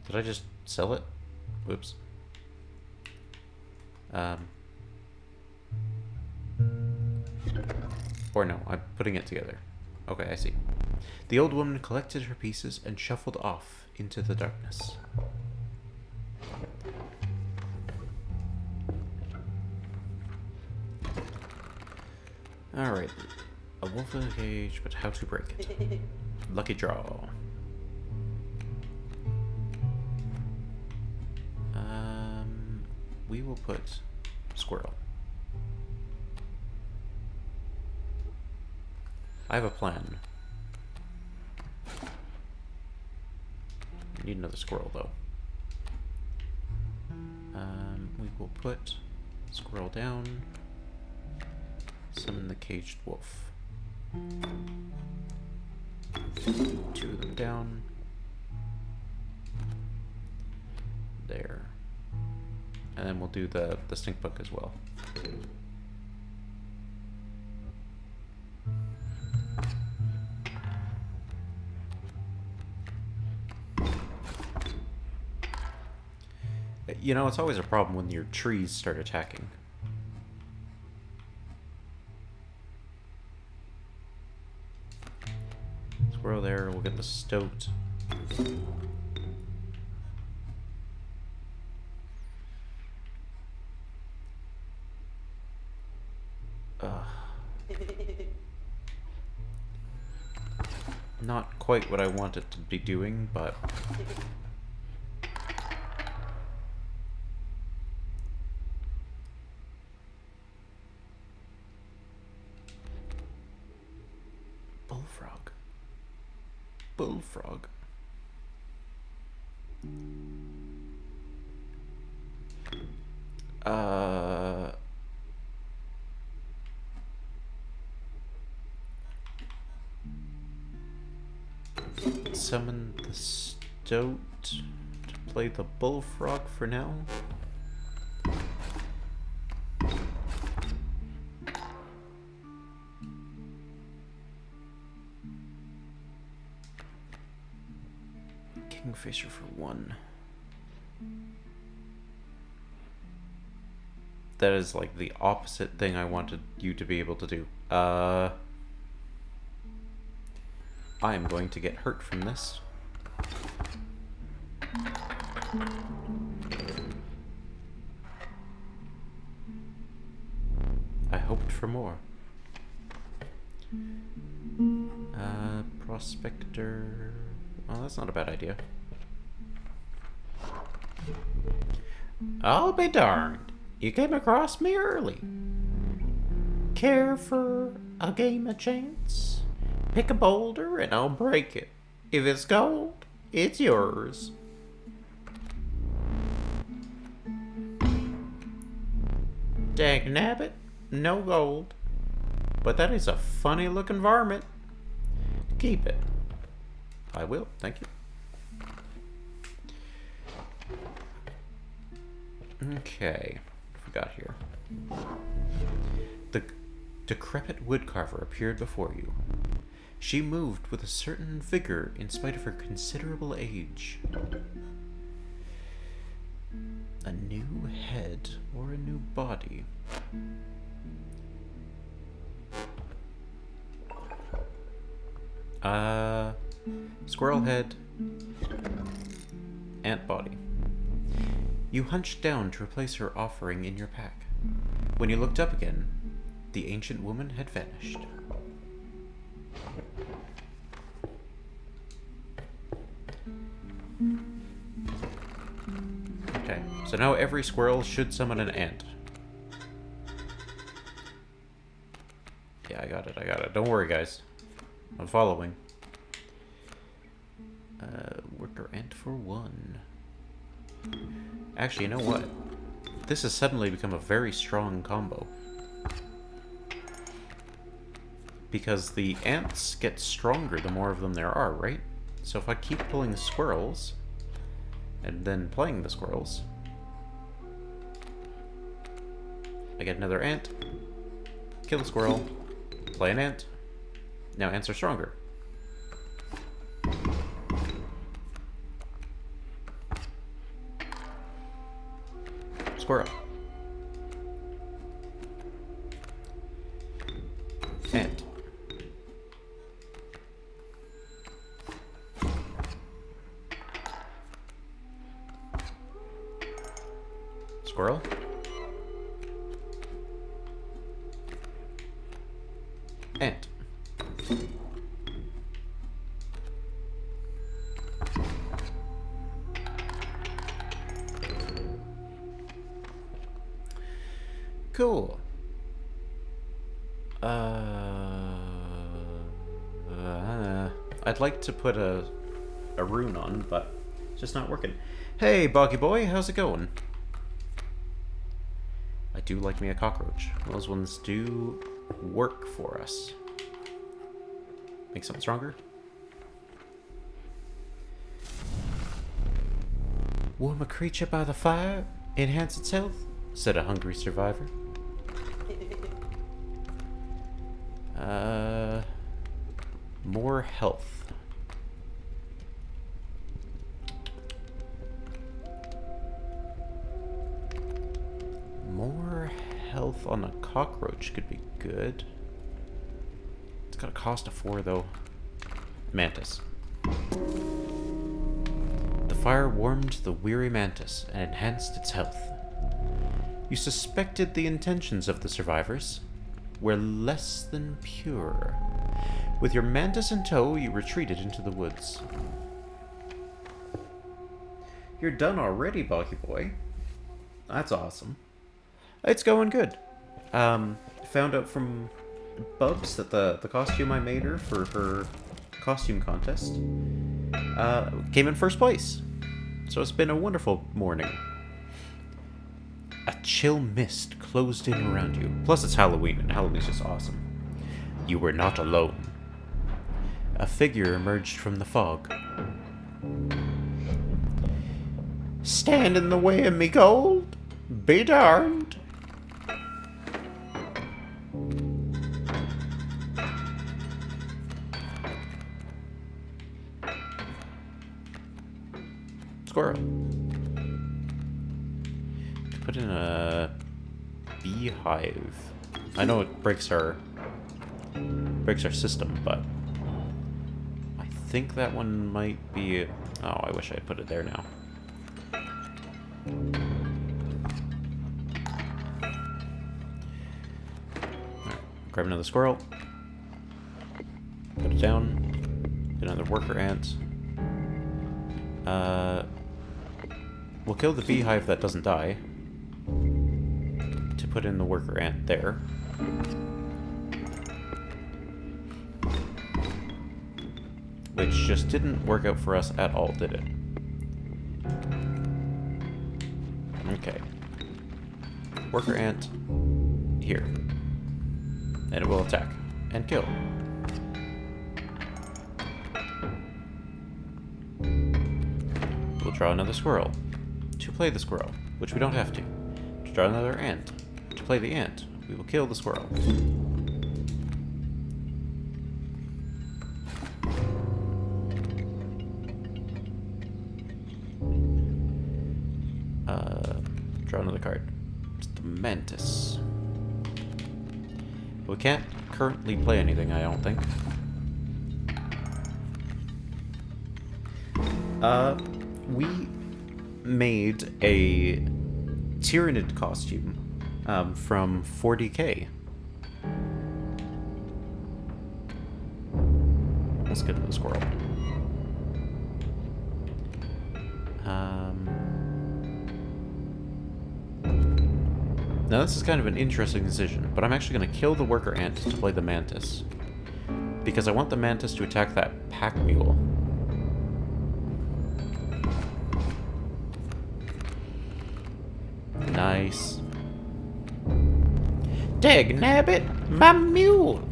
Speaker 1: Did I just sell it? Whoops. Or no, I'm putting it together. Okay, I see. The old woman collected her pieces and shuffled off into the darkness. Alright. A wolf in a cage, but how to break it? Lucky draw. We will put squirrel. I have a plan. Need another squirrel though. We will put squirrel down. Summon the caged wolf. 2 of them down. There. And then we'll do the stink bug as well. You know, it's always a problem when your trees start attacking. Squirrel there, we'll get the stoat. Not quite what I want it to be doing, but... Bullfrog. Bullfrog. Summon the stoat to play the bullfrog for now. Kingfisher for 1. That is like the opposite thing I wanted you to be able to do. I am going to get hurt from this. I hoped for more. Prospector. Oh, that's not a bad idea. I'll be darned. You came across me early. Care for a game of chance? Pick a boulder and I'll break it. If it's gold, it's yours. Dang nabbit, no gold. But that is a funny looking varmint. Keep it. I will, thank you. Okay, what we got here? The decrepit woodcarver appeared before you. She moved with a certain vigor in spite of her considerable age. A new head or a new body? Squirrel head, ant body. You hunched down to replace her offering in your pack. When you looked up again, the ancient woman had vanished. Okay, so now every squirrel should summon an ant. Yeah, I got it. Don't worry, guys. I'm following. Worker ant for one. Actually, you know what? This has suddenly become a very strong combo. Because the ants get stronger the more of them there are, right? So if I keep pulling the squirrels, and then playing the squirrels, I get another ant, kill the squirrel, play an ant. Now ants are stronger. Squirrel. Ant. Squirrel. Ant. Cool. I'd like to put a rune on, but it's just not working. Hey, Boggy Boy, how's it going? I do like me a cockroach. Those ones do work for us. Make something stronger. Warm a creature by the fire, enhance its health, said a hungry survivor. More health. More health on a cockroach could be good. It's got a cost of 4 though. Mantis. The fire warmed the weary mantis and enhanced its health. You suspected the intentions of the survivors were less than pure. With your mantis in tow, you retreated into the woods. You're done already, Boggy Boy. That's awesome. It's going good. Found out from Bubs that the costume I made her for her costume contest came in first place. So it's been a wonderful morning. A chill mist closed in around you. Plus it's Halloween, and Halloween's just awesome. You were not alone. A figure emerged from the fog. Stand in the way of me gold? Be darned. Squirrel. Put in a beehive. I know it breaks our system, but I think that one might be. Oh, I wish I had put it there now. Alright, grab another squirrel. Put it down. Get another worker ant. We'll kill the beehive that doesn't die. To put in the worker ant there. Which just didn't work out for us at all, did it? Okay. Worker ant here. And it will attack. And kill. We'll draw another squirrel. To play the squirrel, which we don't have to. To draw another ant. To play the ant, we will kill the squirrel. Draw another card. It's the mantis. We can't currently play anything, I don't think. We made a Tyrannid costume from 40k. Let's get to the squirrel. Now this is kind of an interesting decision, but I'm actually going to kill the worker ant to play the mantis. Because I want the mantis to attack that pack mule. Nice. Dag nabbit, my mule!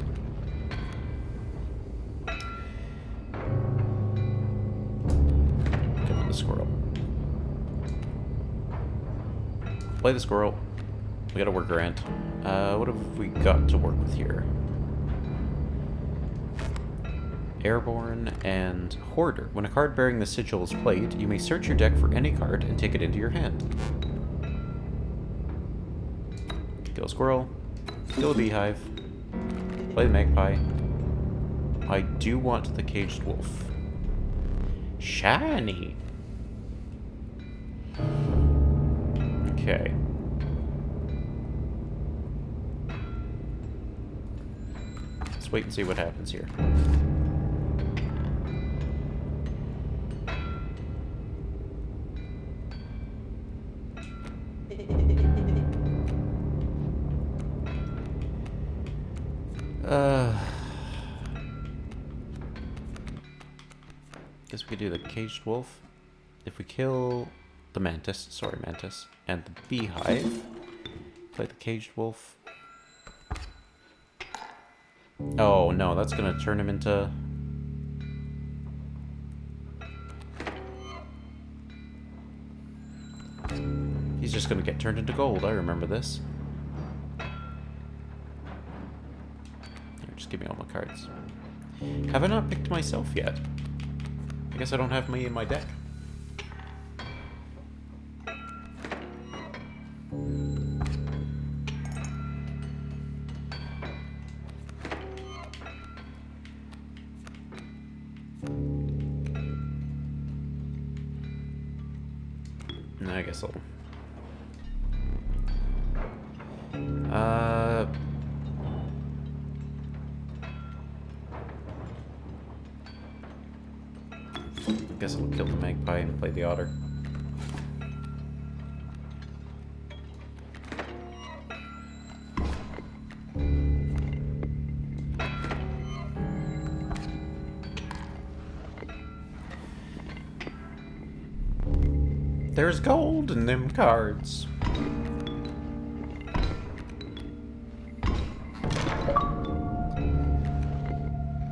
Speaker 1: Come on, the squirrel. Play the squirrel. We got a worker ant. What have we got to work with here? Airborne and Hoarder. When a card bearing the sigil is played, you may search your deck for any card and take it into your hand. Kill a squirrel. Kill a beehive. Play the magpie. I do want the caged wolf. Shiny! Okay. Let's wait and see what happens here. Guess we could do the caged wolf. If we kill the mantis, and the beehive, play the caged wolf. Oh no, that's gonna turn him into... He's just gonna get turned into gold, I remember this. Just give me all my cards. Have I not picked myself yet? I guess I don't have me in my deck. No, I guess I'll... Guess I'll kill the magpie and play the otter. There's gold in them cards.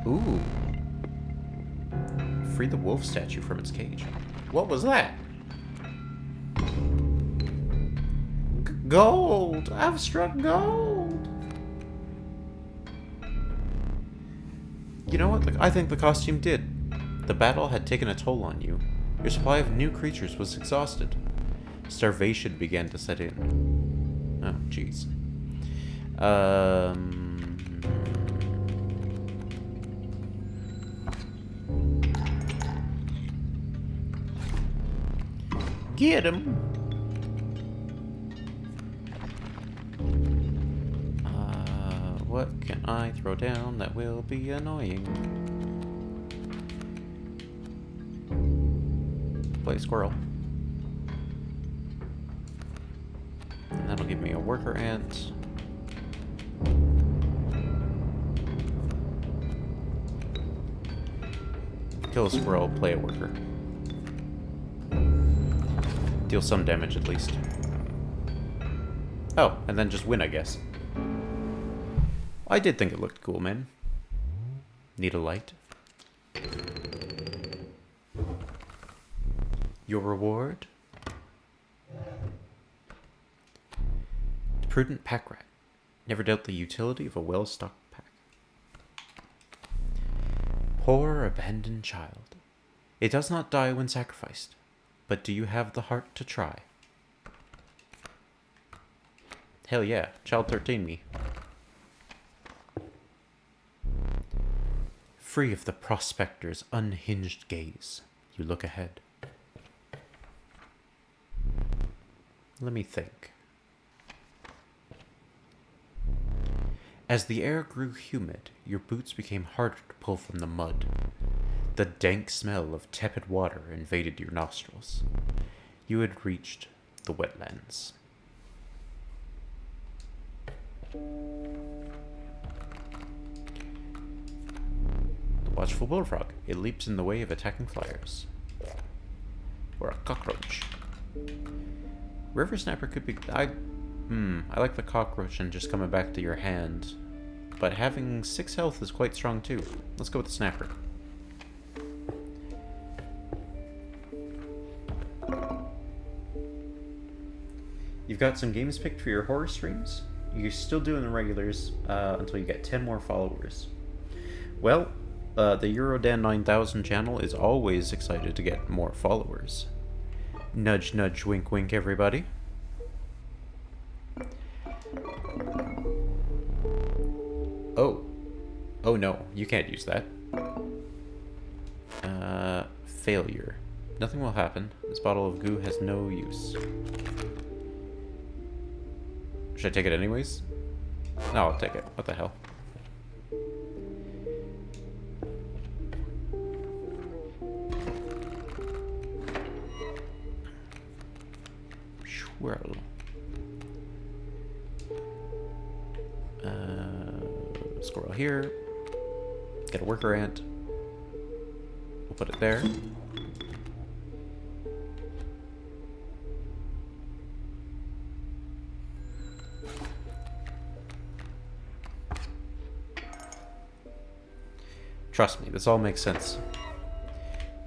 Speaker 1: Ooh. Free the wolf statue from its cage. What was that? Gold! I've struck gold! You know what? I think the costume did. The battle had taken a toll on you. Your supply of new creatures was exhausted. Starvation began to set in. Oh, jeez. Get him! What can I throw down that will be annoying? play squirrel. And that'll give me a worker ant. Kill a squirrel, play a worker. Deal some damage at least. Oh, and then just win, I guess. I did think it looked cool, man. Need a light? Your reward? The prudent pack rat. Never doubt the utility of a well-stocked pack. Poor abandoned child. It does not die when sacrificed, but do you have the heart to try? Hell yeah, child 13 me. Free of the prospector's unhinged gaze, you look ahead. Let me think. As the air grew humid, your boots became harder to pull from the mud. The dank smell of tepid water invaded your nostrils. You had reached the wetlands. The watchful bullfrog. It leaps in the way of attacking flyers. Or a cockroach. River snapper could be... I like the cockroach and just coming back to your hand. But having 6 health is quite strong too. Let's go with the snapper. You've got some games picked for your horror streams. You're still doing the regulars until you get 10 more followers. Well, the Eurodan 9000 channel is always excited to get more followers. Nudge, nudge, wink, wink, everybody. Oh. Oh no, you can't use that. Failure. Nothing will happen. This bottle of goo has no use. Should I take it anyways? No, I'll take it. What the hell? Swirl. Squirrel here. Get a worker ant. We'll put it there. Trust me, this all makes sense.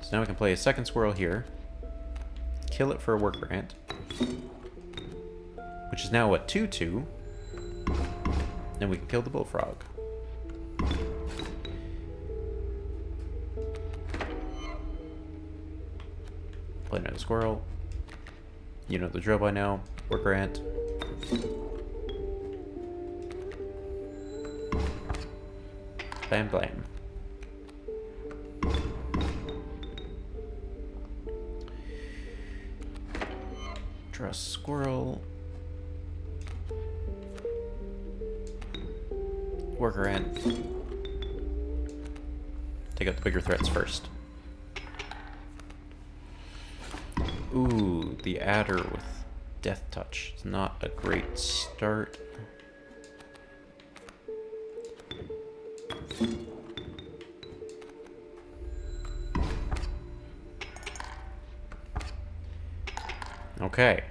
Speaker 1: So now we can play a second squirrel here. Kill it for a worker ant. Which is now a 2-2. Then we can kill the bullfrog. Play another squirrel. You know the drill by now. Worker ant. Bam blam. Draw a squirrel. Worker ant. Take out the bigger threats first. Ooh, the adder with death touch. It's not a great start. Okay.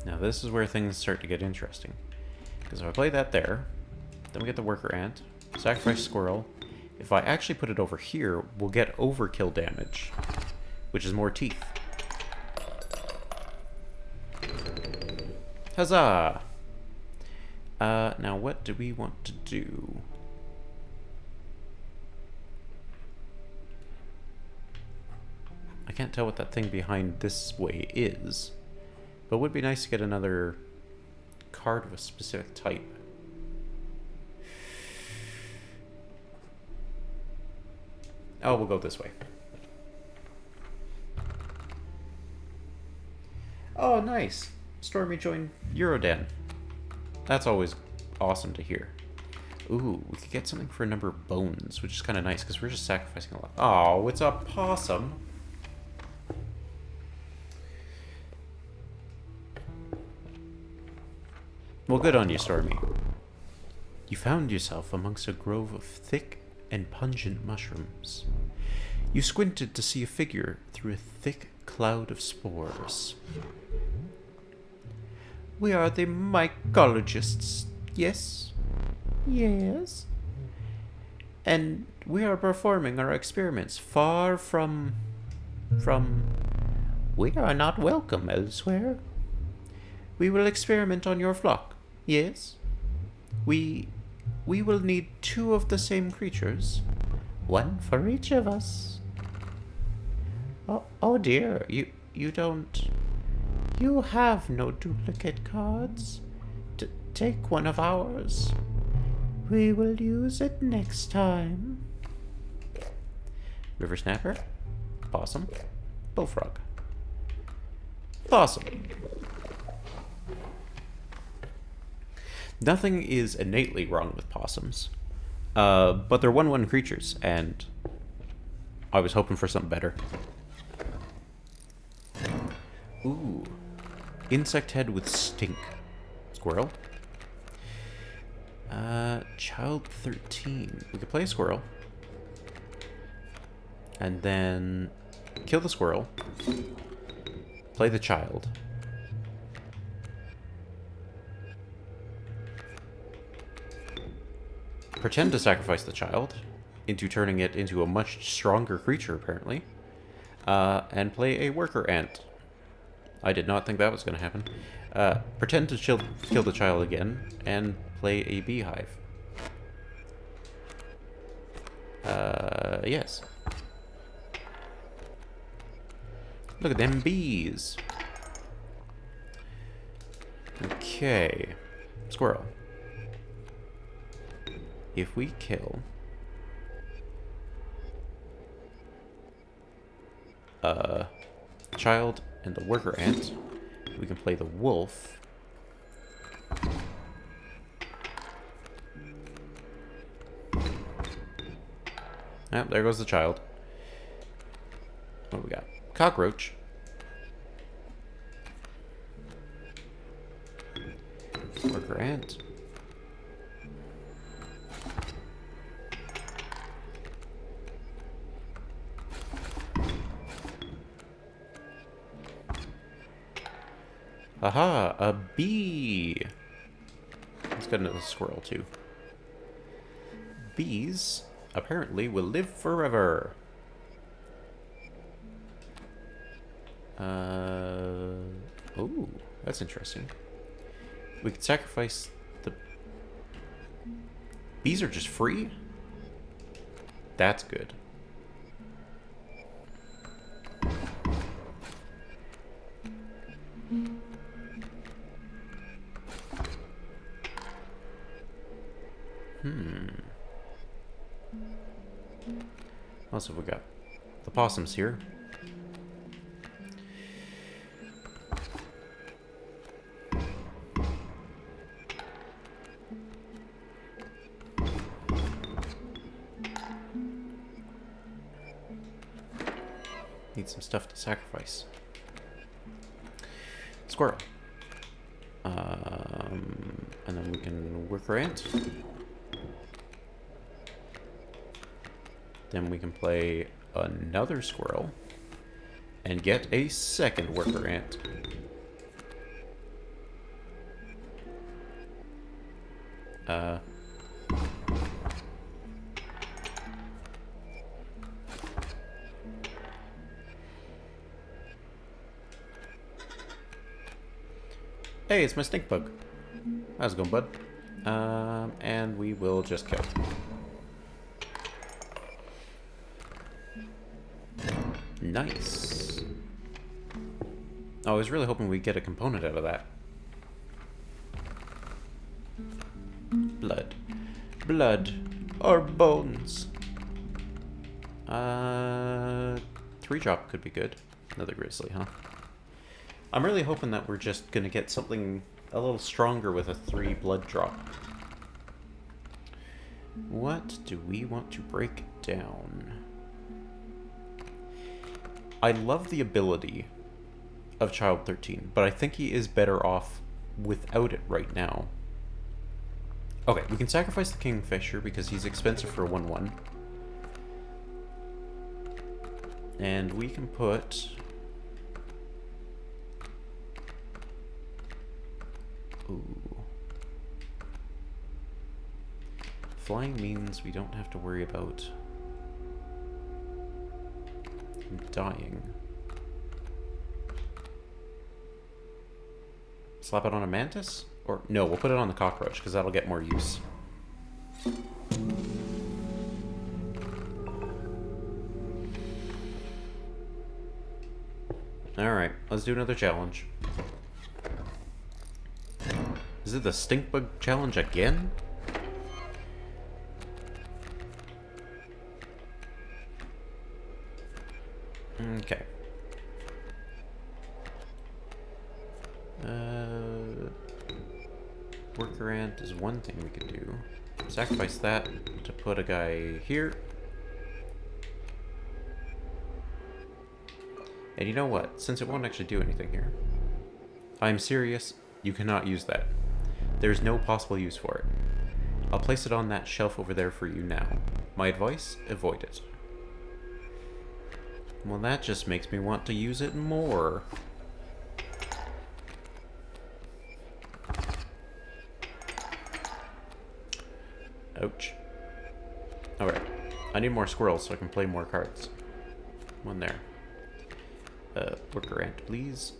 Speaker 1: Now this is where things start to get interesting. Because if I play that there, then we get the worker ant, sacrifice squirrel. If I actually put it over here, we'll get overkill damage, which is more teeth. Huzzah! Now what do we want to do? I can't tell what that thing behind this way is, but it would be nice to get another card of a specific type. Oh, we'll go this way. Oh, nice. Stormy joined Euroden. That's always awesome to hear. Ooh, we could get something for a number of bones, which is kind of nice, because we're just sacrificing a lot. Oh, it's a possum. Well, good on you, Stormy. You found yourself amongst a grove of thick and pungent mushrooms. You squinted to see a figure through a thick cloud of spores. We are the mycologists, yes? Yes. And we are performing our experiments far from... We are not welcome elsewhere. We will experiment on your flock, yes? We will need 2 of the same creatures. 1 for each of us. Oh dear, you don't... You have no duplicate cards. Take one of ours. We will use it next time. River snapper, possum, bullfrog. Possum. Nothing is innately wrong with possums. But they're 1/1 creatures, and I was hoping for something better. Ooh. Insect head with stink. Squirrel. Child 13. We could play a squirrel. And then kill the squirrel. Play the child. Pretend to sacrifice the child into turning it into a much stronger creature, apparently. And play a worker ant. I did not think that was going to happen. Pretend to kill the child again and play a beehive. Yes. Look at them bees. Okay. Squirrel. If we kill... child and the worker ant, we can play the wolf. Ah, there goes the child. What do we got? Cockroach. Worker ant. Aha, a bee. Let's get another squirrel too. Bees apparently will live forever. Oh, that's interesting. We could sacrifice the... Bees are just free? That's good. What else have we got? The possums here. Need some stuff to sacrifice. Squirrel. And then we can work our ant. Then we can play another squirrel and get a second worker ant. Hey, it's my stink bug. How's it going, bud? And we will just kill. Nice. Oh, I was really hoping we'd get a component out of that. Blood. Blood. Or bones. 3-drop could be good. Another grizzly, huh? I'm really hoping that we're just gonna get something a little stronger with a 3 blood drop. What do we want to break down? I love the ability of Child 13, but I think he is better off without it right now. Okay, we can sacrifice the Kingfisher because he's expensive for a 1/1. And we can put... Ooh. Flying means we don't have to worry about him dying. Slap it on a mantis? Or no, we'll put it on the cockroach because that'll get more use. Alright, let's do another challenge. Is it the stink bug challenge again? Okay. Worker ant is one thing we could do. Sacrifice that to put a guy here. And you know what? Since it won't actually do anything here. I'm serious, you cannot use that. There's no possible use for it. I'll place it on that shelf over there for you now. My advice, avoid it. Well, that just makes me want to use it more. Ouch. Alright. I need more squirrels so I can play more cards. One there. Worker ant, please.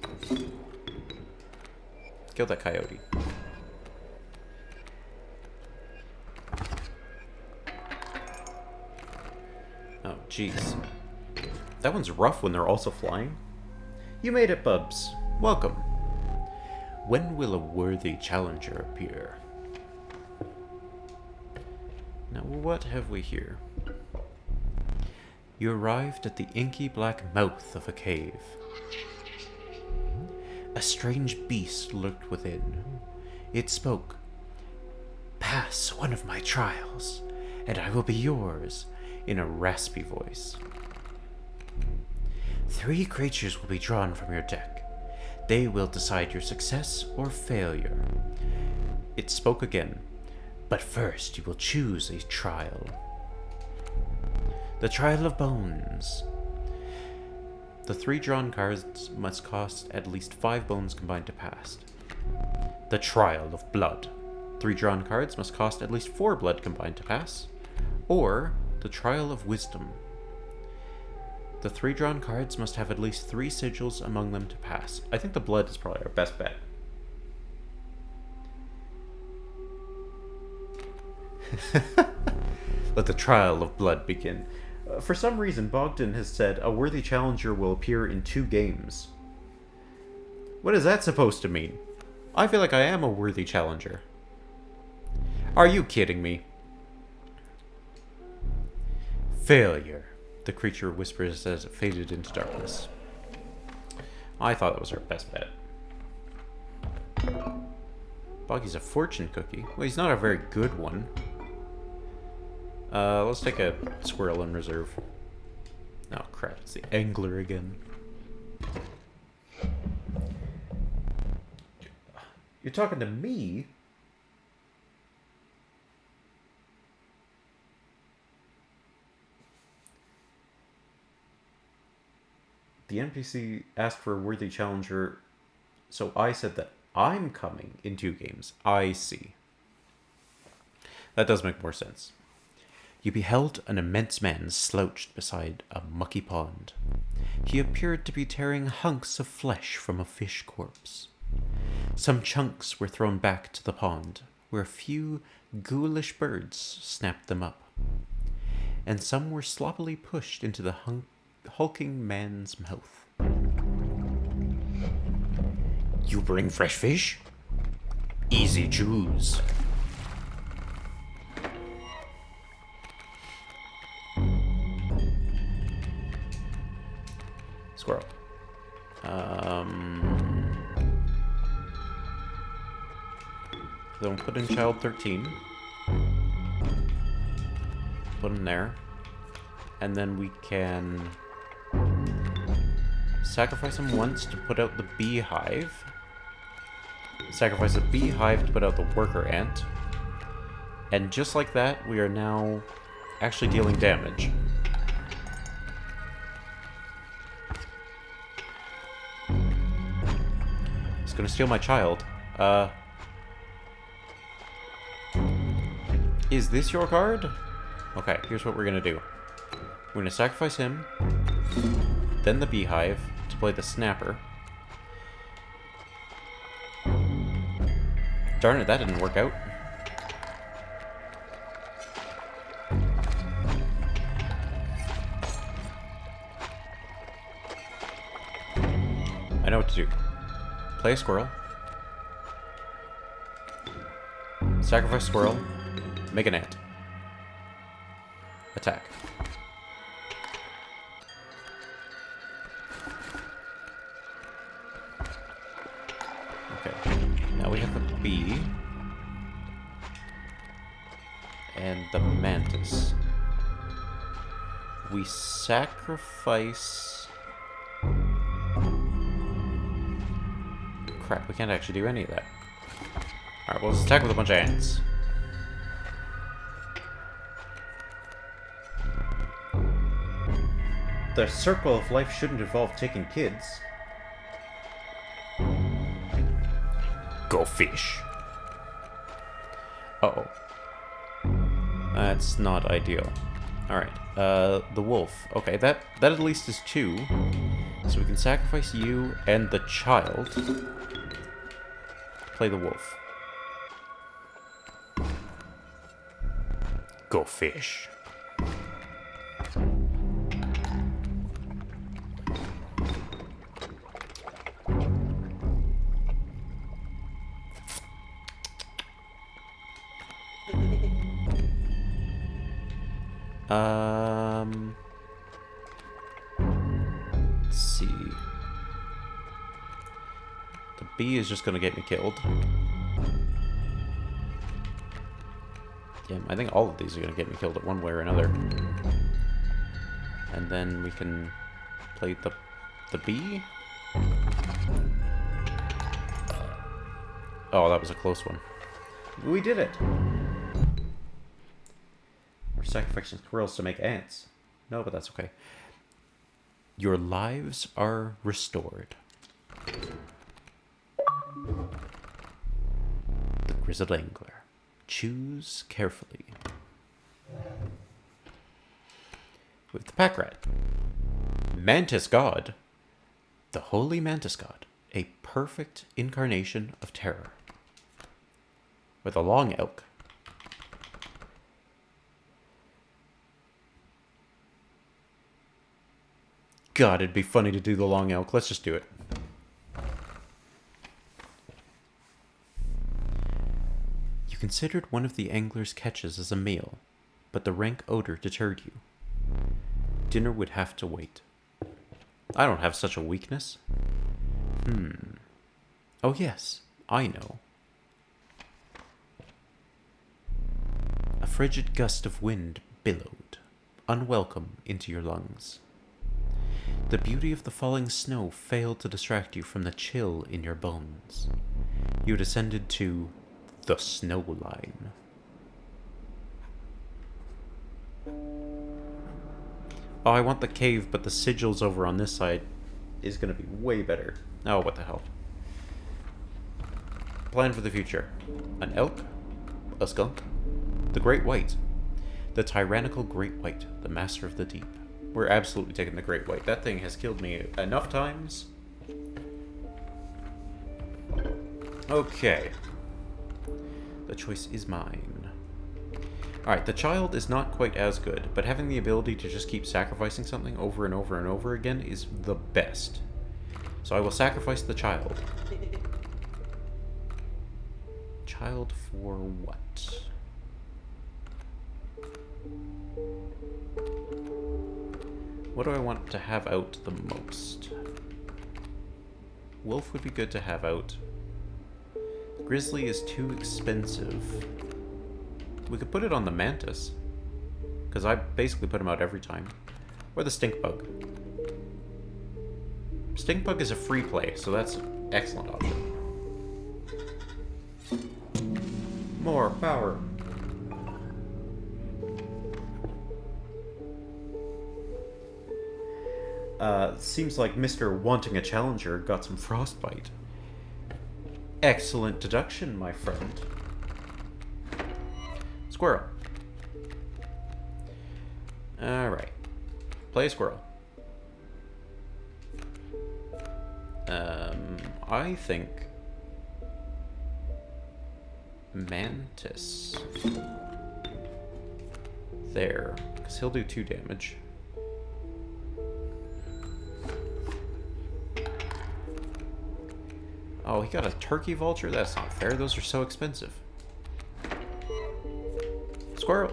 Speaker 1: Kill that coyote. Oh, jeez. That one's rough when they're also flying. You made it, Bubs. Welcome. When will a worthy challenger appear? Now, what have we here? You arrived at the inky black mouth of a cave. A strange beast lurked within. It spoke. Pass one of my trials, and I will be yours, in a raspy voice. 3 creatures will be drawn from your deck. They will decide your success or failure. It spoke again. But first you will choose a trial. The Trial of Bones. The 3 drawn cards must cost at least 5 bones combined to pass. The Trial of Blood. 3 drawn cards must cost at least 4 blood combined to pass. Or the Trial of Wisdom. The 3 drawn cards must have at least 3 sigils among them to pass. I think the blood is probably our best bet. Let the Trial of Blood begin. For some reason, Bogdan has said a worthy challenger will appear in 2 games. What is that supposed to mean? I feel like I am a worthy challenger. Are you kidding me? Failure, the creature whispers as it faded into darkness. I thought that was our best bet. Boggy's a fortune cookie. Well, he's not a very good one. Let's take a squirrel in reserve. Oh crap, it's the angler again. You're talking to me? The NPC asked for a worthy challenger, so I said that I'm coming in 2 games. I see. That does make more sense. You beheld an immense man slouched beside a mucky pond. He appeared to be tearing hunks of flesh from a fish corpse. Some chunks were thrown back to the pond, where a few ghoulish birds snapped them up. And some were sloppily pushed into the hulking man's mouth. You bring fresh fish? Easy choose. Squirrel. Then we'll put in child 13. put him there. And then we can sacrifice him once to put out the beehive. Sacrifice the beehive to put out the worker ant. And just like that, we are now actually dealing damage. He's gonna steal my child. Is this your card? Okay, here's what we're gonna do. We're gonna sacrifice him, then the beehive to play the snapper. Darn it, that didn't work out. I know what to do. Play a squirrel. Sacrifice squirrel. Make an ant. Attack. Okay. Now we have the bee. And the mantis. We sacrifice... Crap, we can't actually do any of that. Alright, well, let's attack with a bunch of ants. The circle of life shouldn't involve taking kids. Go fish. Uh-oh. That's not ideal. Alright, the wolf. Okay, that at least is 2. So we can sacrifice you and the child. Play the wolf. Go fish. Let's see. The bee is just gonna get me killed. Yeah, I think all of these are gonna get me killed at one way or another. And then we can play the bee. Oh, that was a close one. We did it! We're sacrificing squirrels to make ants. No, but that's okay. Your lives are restored. The Grizzled Angler. Choose carefully. With the pack rat. Mantis God. The Holy Mantis God. A perfect incarnation of terror. With a long elk. God, it'd be funny to do the long elk. Let's just do it. You considered one of the angler's catches as a meal, but the rank odor deterred you. Dinner would have to wait. I don't have such a weakness. Oh yes, I know. A frigid gust of wind billowed, unwelcome, into your lungs. The beauty of the falling snow failed to distract you from the chill in your bones. You descended to the snow line. Oh, I want the cave, but the sigils over on this side is going to be way better. Oh, what the hell. Plan for the future. An elk, a skunk, the great white, the tyrannical great white, the master of the deep. We're absolutely taking the great white. That thing has killed me enough times. Okay. The choice is mine. Alright, the child is not quite as good, but having the ability to just keep sacrificing something over and over and over again is the best. So I will sacrifice the child. Child for what? What do I want to have out the most? Wolf would be good to have out. Grizzly is too expensive. We could put it on the mantis. because I basically put him out every time. Or the stink bug. Stink bug is a free play, so that's an excellent option. More power. Seems like Mr. Wanting a Challenger got some frostbite. Excellent deduction, my friend. Squirrel. Alright. Play a squirrel. I think... Mantis. There. Because he'll do 2 damage. Oh, he got a turkey vulture? That's not fair. Those are so expensive. Squirrel.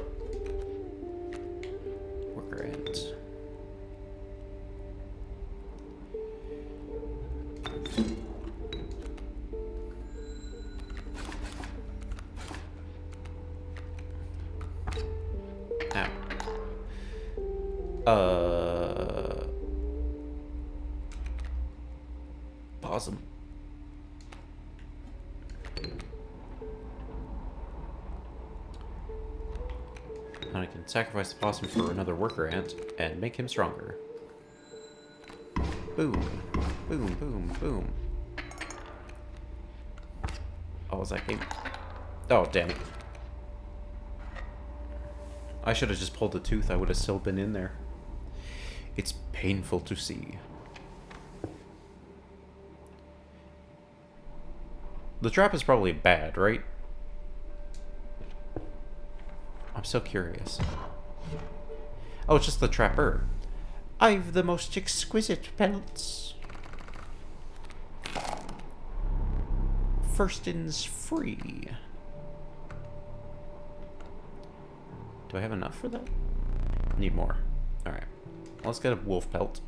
Speaker 1: Worker ants. Ow. Possum. And I can sacrifice the possum for another worker ant and make him stronger. Boom. Boom, boom, boom. Oh, was that game? Oh, damn it. I should have just pulled the tooth. I would have still been in there. It's painful to see. The trap is probably bad, right? I'm so curious. Oh, it's just the trapper. I've the most exquisite pelts. First in's free. Do I have enough for that? Need more. Alright. Let's get a wolf pelt.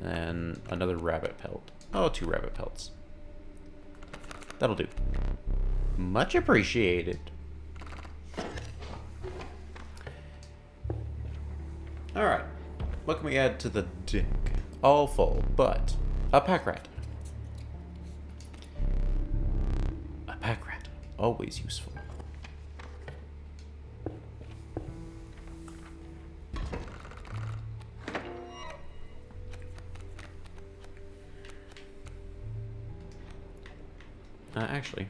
Speaker 1: And another rabbit pelt. Oh, 2 rabbit pelts. That'll do. Much appreciated. Alright. What can we add to the deck? All full, but a pack rat. A pack rat. Always useful. Actually,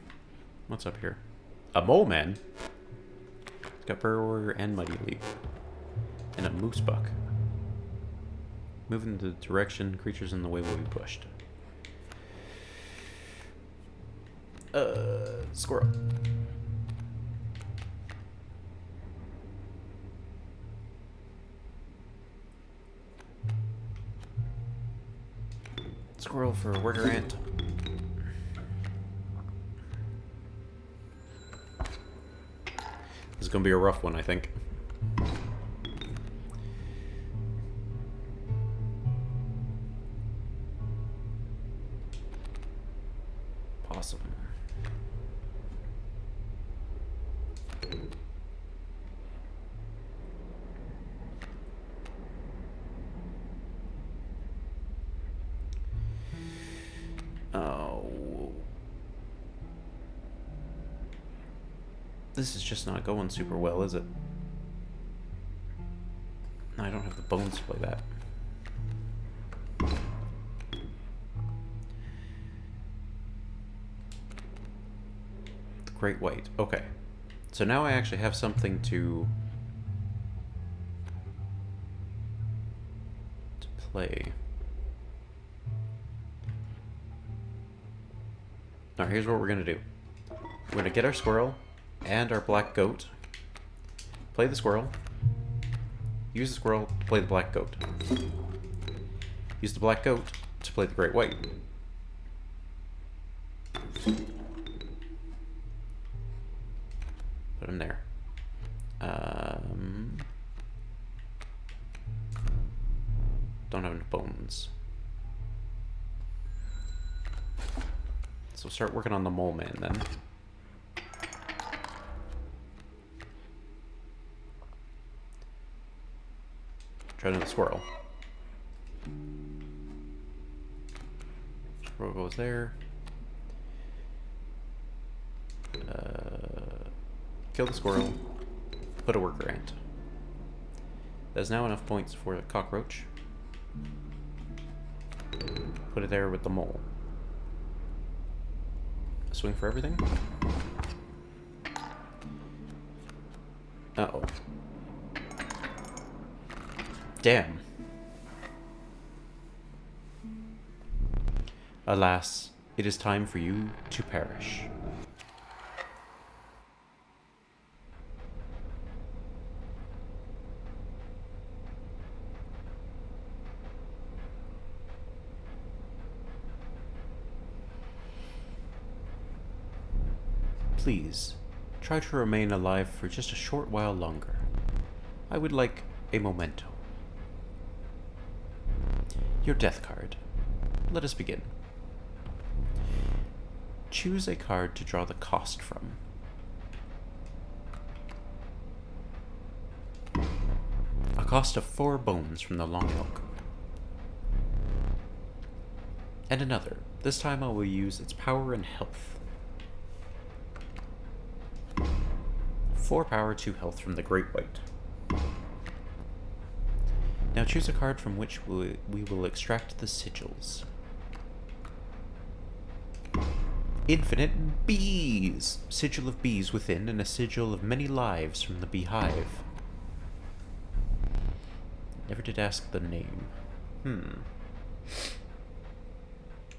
Speaker 1: what's up here? A mole man. It's got burrower and muddy leap. And a moose buck. Moving in the direction creatures in the way will be pushed. Squirrel. Squirrel for a worker ant. This is gonna be a rough one, I think. Possum. Oh. This is just not going super well, is it? I don't have the bones to play that. The Great White. Okay. So now I actually have something to play. Now here's what we're gonna do. We're gonna get our squirrel and our black goat. Play the squirrel. Use the squirrel to play the black goat. Use the black goat to play the Great White. Put him there. Don't have enough bones. So start working on the mole man then. Try another squirrel. Squirrel goes there. Kill the squirrel. Put a worker ant. There's now enough points for a cockroach. Put it there with the mole. Swing for everything. Uh-oh. Damn. Alas, it is time for you to perish. Please, try to remain alive for just a short while longer. I would like a memento. Your death card. Let us begin. Choose a card to draw the cost from. A cost of 4 bones from the long elk. And another. This time I will use its power and health. 4 power, 2 health from the Great White. Now choose a card from which we will extract the sigils. Infinite bees! Sigil of bees within, and a sigil of many lives from the beehive. Never did ask the name.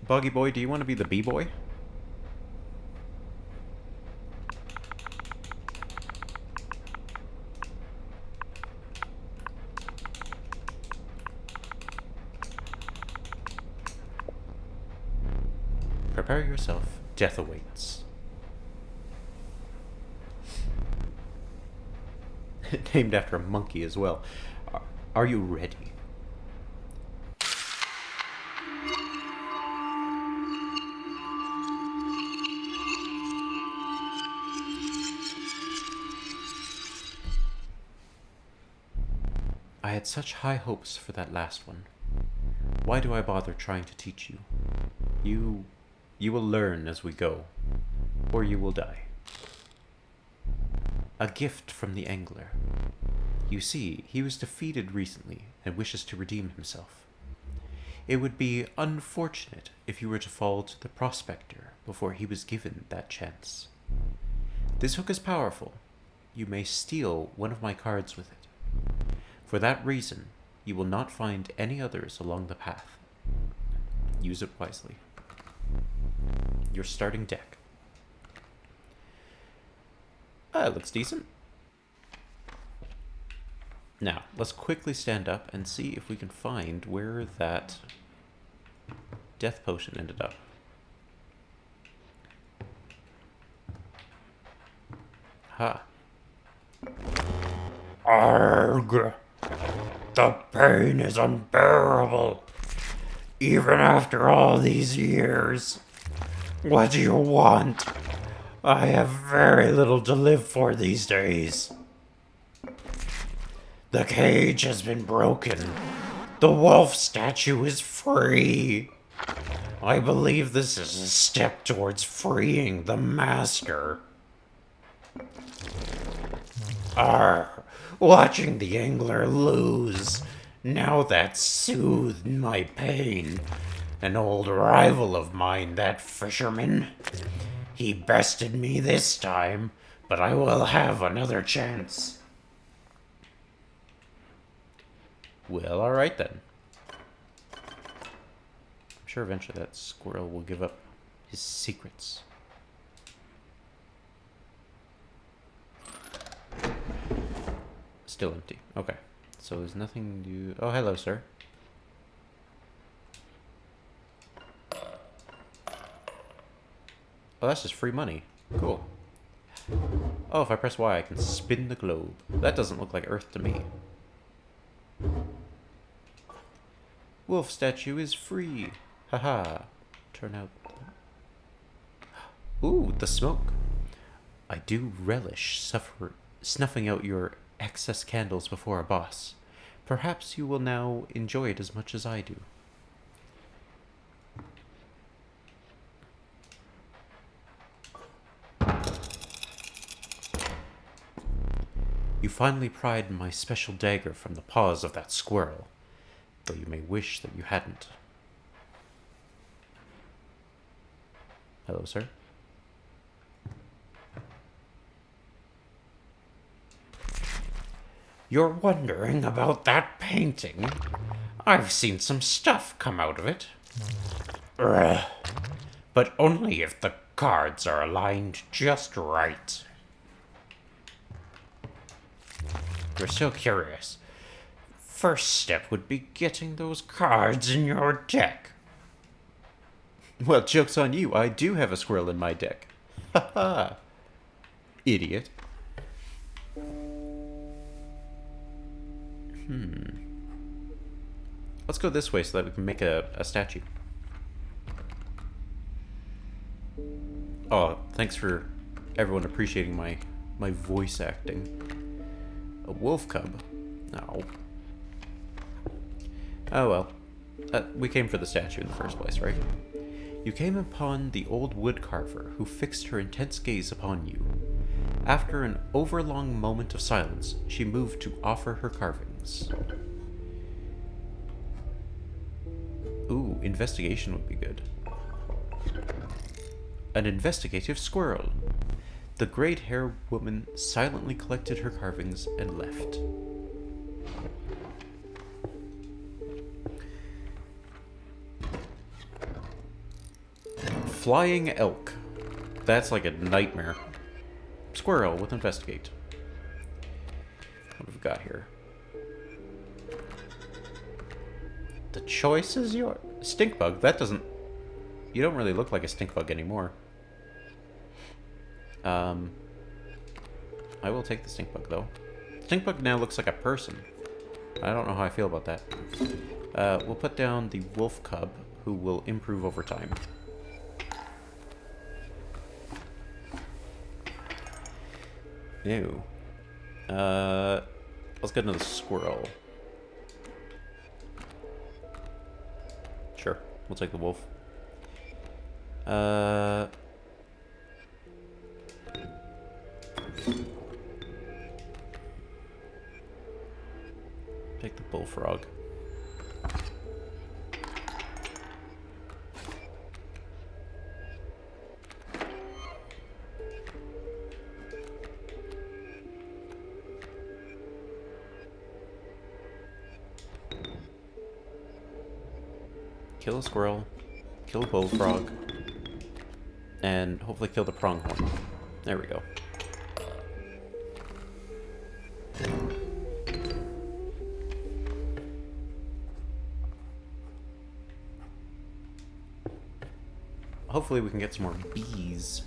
Speaker 1: Boggy boy, do you want to be the bee boy? Prepare yourself. Death awaits. Named after a monkey as well. Are you ready? I had such high hopes for that last one. Why do I bother trying to teach you? You will learn as we go, or you will die. A gift from the angler. You see, he was defeated recently and wishes to redeem himself. It would be unfortunate if you were to fall to the prospector before he was given that chance. This hook is powerful. You may steal one of my cards with it. For that reason, you will not find any others along the path. Use it wisely. Your starting deck. It looks decent. Now, let's quickly stand up and see if we can find where that death potion ended up. Ha. Arg! The pain is unbearable. Even after all these years. What do you want? I have very little to live for these days. The cage has been broken. The wolf statue is free. I believe this is a step towards freeing the master. Watching the angler lose. Now that soothed my pain. An old rival of mine, that fisherman. He bested me this time, but I will have another chance. Well, alright then. I'm sure eventually that squirrel will give up his secrets. Still empty. Okay. So there's nothing new. Oh, hello, sir. Oh, that's just free money. Cool. Oh, if I press Y, I can spin the globe. That doesn't look like Earth to me. Wolf statue is free. Haha. Turn out. Ooh, the smoke. I do relish snuffing out your excess candles before a boss. Perhaps you will now enjoy it as much as I do. You finally pried my special dagger from the paws of that squirrel, though you may wish that you hadn't. Hello, sir. You're wondering about that painting? I've seen some stuff come out of it. But only if the cards are aligned just right. You're so curious. First step would be getting those cards in your deck. Well, joke's on you. I do have a squirrel in my deck. Ha ha. Idiot. Let's go this way so that we can make a statue. Oh, thanks for everyone appreciating my voice acting. A wolf cub? No. Oh well. We came for the statue in the first place, right? You came upon the old wood carver who fixed her intense gaze upon you. After an overlong moment of silence, she moved to offer her carvings. Ooh, investigation would be good. An investigative squirrel. The great-haired woman silently collected her carvings and left. Flying elk. That's like a nightmare. Squirrel with investigate. What have we got here? The choice is yours. Stink bug. That doesn't... You don't really look like a stink bug anymore. I will take the stink bug though. Stink bug now looks like a person. I don't know how I feel about that. We'll put down the wolf cub, who will improve over time. Ew. Let's get another squirrel. Sure, we'll take the wolf. Take the bullfrog. Kill a squirrel, kill a bullfrog, and hopefully kill the pronghorn. There we go. Hopefully we can get some more bees.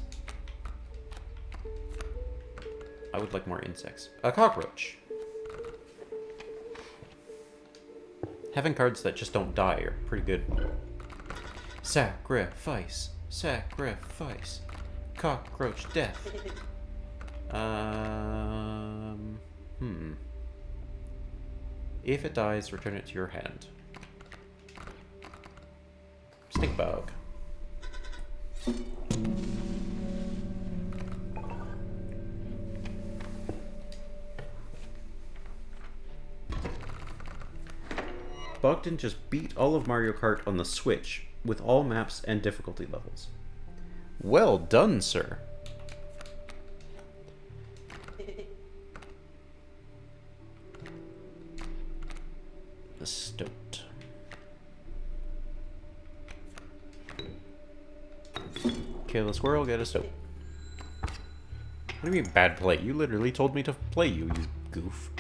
Speaker 1: I would like more insects. A cockroach. Having cards that just don't die are pretty good. Sacrifice. Sacrifice. Cockroach death. If it dies, return it to your hand. Stink bug. Bogdan just beat all of Mario Kart on the Switch, with all maps and difficulty levels. Well done, sir. The stoat. Kill a squirrel, get a stoat. What do you mean bad play? You literally told me to play you, you goof.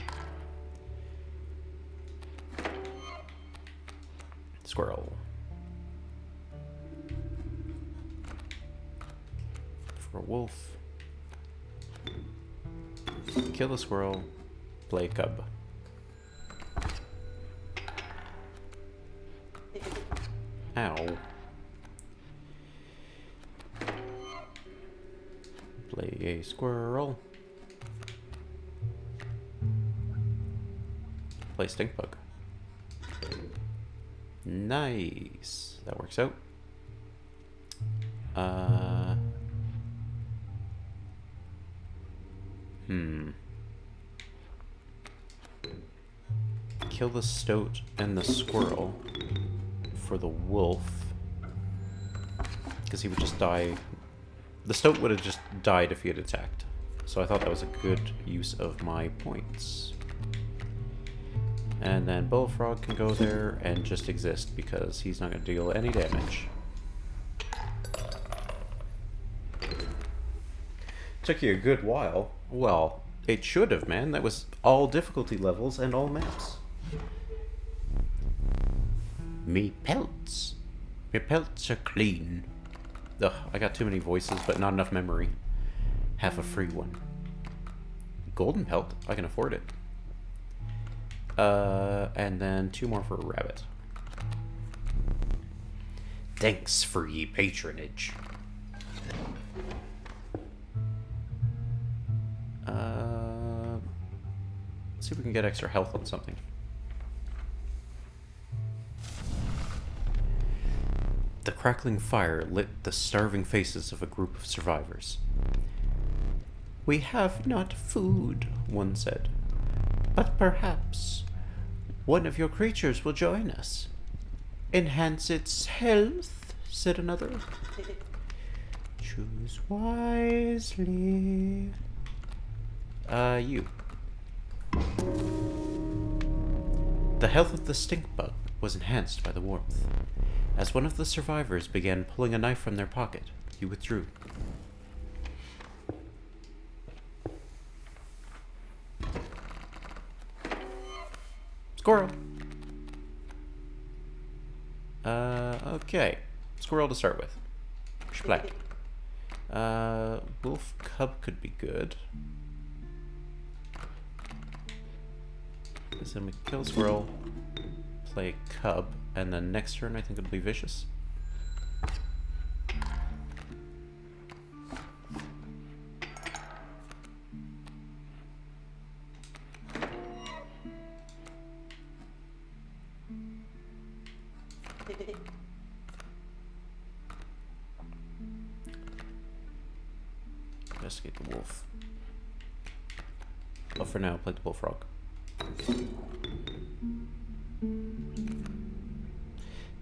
Speaker 1: Squirrel. For a wolf. Kill a squirrel. Play cub. Ow. Play a squirrel. play Stink Bug. Nice. That works out. Kill the stoat and the squirrel for the wolf. Because he would just die. The stoat would have just died if he had attacked. So I thought that was a good use of my points. And then Bullfrog can go there and just exist because he's not going to deal any damage. Took you a good while. Well, it should have, man. That was all difficulty levels and all maps. Me pelts. Your pelts are clean. Ugh, I got too many voices, but not enough memory. Have a free one. Golden pelt. I can afford it. And then 2 more for a rabbit. Thanks for ye patronage. Let's see if we can get extra health on something. The crackling fire lit the starving faces of a group of survivors. We have not food, one said. But perhaps one of your creatures will join us. Enhance its health, said another. Choose wisely. You. The health of the stink bug was enhanced by the warmth. As one of the survivors began pulling a knife from their pocket, he withdrew. Squirrel! Okay. Squirrel to start with. Splack. Wolf cub could be good. Because then we kill squirrel, play cub, and then next turn I think it'll be vicious. Investigate the wolf. But for now, play the bullfrog.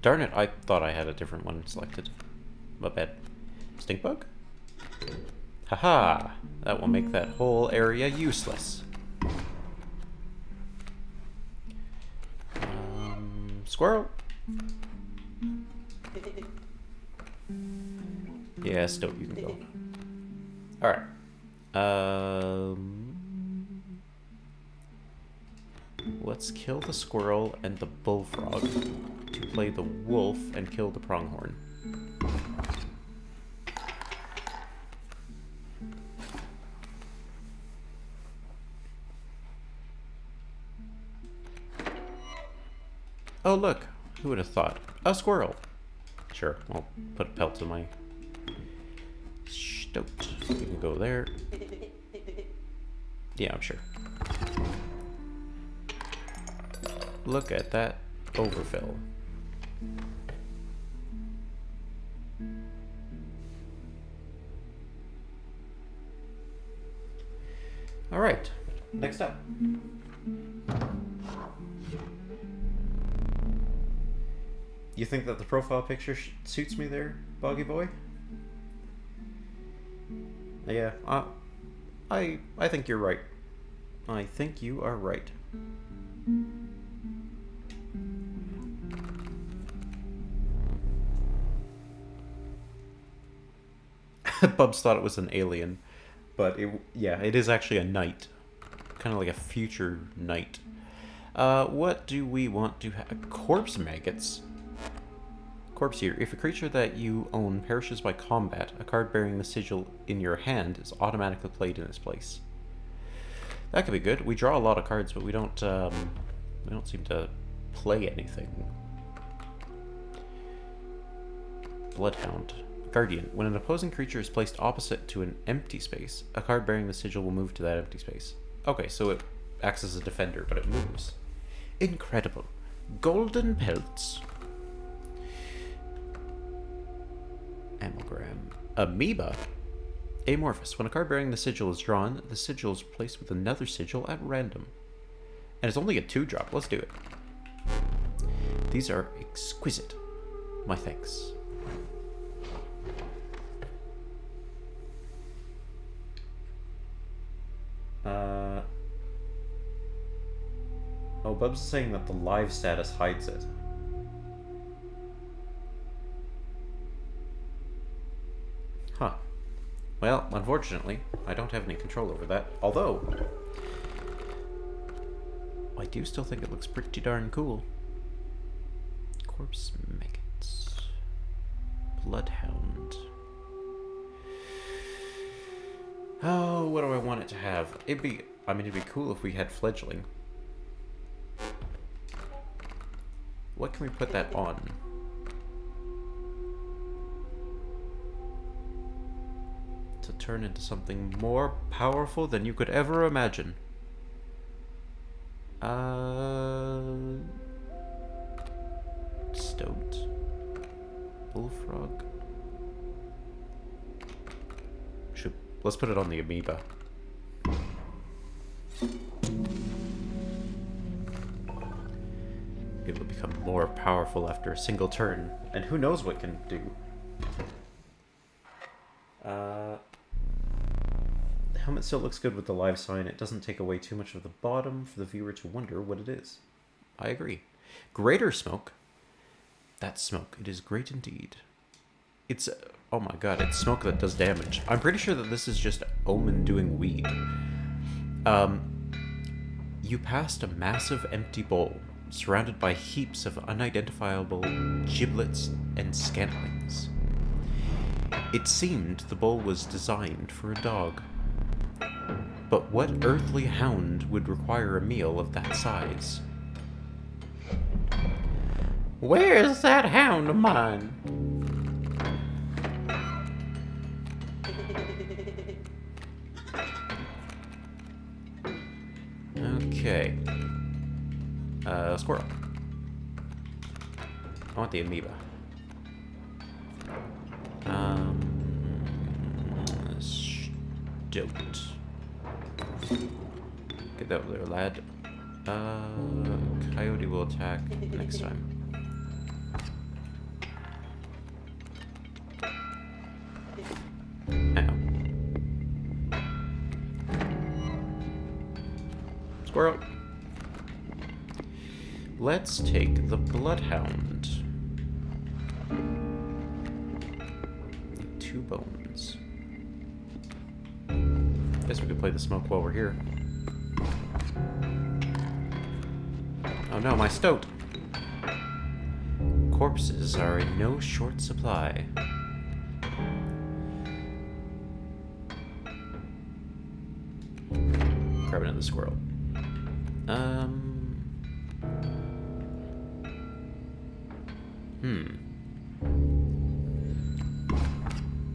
Speaker 1: Darn it, I thought I had a different one selected. My bad. Stink bug? Haha! That will make that whole area useless. Squirrel? Yeah, Stoat, you can go. Alright. Let's kill the squirrel and the bullfrog to play the wolf and kill the pronghorn. Oh look, who would have thought? A squirrel. Sure, I'll put a pelt in my stoat. You can go there. Yeah, I'm sure. Look at that overfill. All right, next up. You think that the profile picture suits me there, Boggy Boy? Yeah, I think you're right. I think you are right. Bubs thought it was an alien, but it is actually a knight. Kind of like a future knight. What do we want to have? Corpse maggots. Corpse here. If a creature that you own perishes by combat, a card bearing the sigil in your hand is automatically played in its place. That could be good. We draw a lot of cards, but we don't seem to play anything. Bloodhound. Guardian. When an opposing creature is placed opposite to an empty space, a card bearing the sigil will move to that empty space. Okay, so it acts as a defender, but it moves. Incredible. Golden pelts. Amalgam. Amoeba. Amorphous. When a card bearing the sigil is drawn, the sigil is replaced with another sigil at random. And it's only a 2-drop. Let's do it. These are exquisite. My thanks. Oh, Bub's saying that the live status hides it. Huh. Well, unfortunately, I don't have any control over that. Although, I do still think it looks pretty darn cool. Corpse maggots. Bloodhound. Oh, what do I want it to have? It'd be cool if we had fledgling. What can we put that on? To turn into something more powerful than you could ever imagine. Stoat. Bullfrog. Let's put it on the amoeba. It will become more powerful after a single turn, and who knows what it can do. The helmet still looks good with the live sign. It doesn't take away too much of the bottom for the viewer to wonder what it is. I agree. Greater smoke. That smoke. It is great indeed. It's... oh my god, it's smoke that does damage. I'm pretty sure that this is just Omen doing weed. You passed a massive empty bowl, surrounded by heaps of unidentifiable giblets and scantlings. It seemed the bowl was designed for a dog. But what earthly hound would require a meal of that size? Where's that hound of mine? Okay. Squirrel. I want the amoeba. Stoat. Get that over there, lad. Coyote will attack next time. Ow. Squirrel. Let's take the Bloodhound. 2 bones. Guess we could play the smoke while we're here. Oh no, my stoat! Corpses are in no short supply. Grab another squirrel.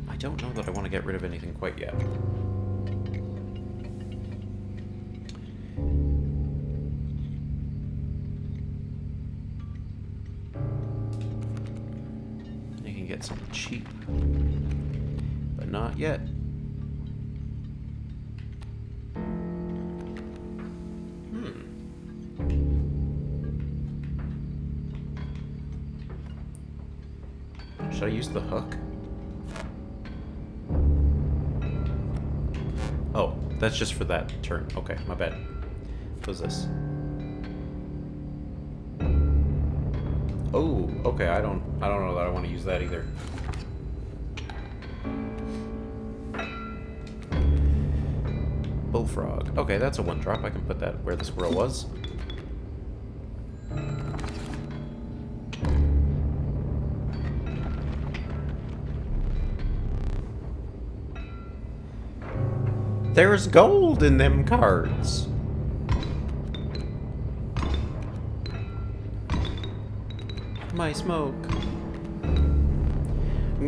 Speaker 1: I don't know that I want to get rid of anything quite yet. You can get something cheap, but not yet. Should I use the hook? Oh, that's just for that turn. Okay, my bad. What is this? Oh, okay. I don't know that I want to use that either. Bullfrog. Okay, that's a 1-drop. I can put that where the squirrel was. There's gold in them cards. My smoke.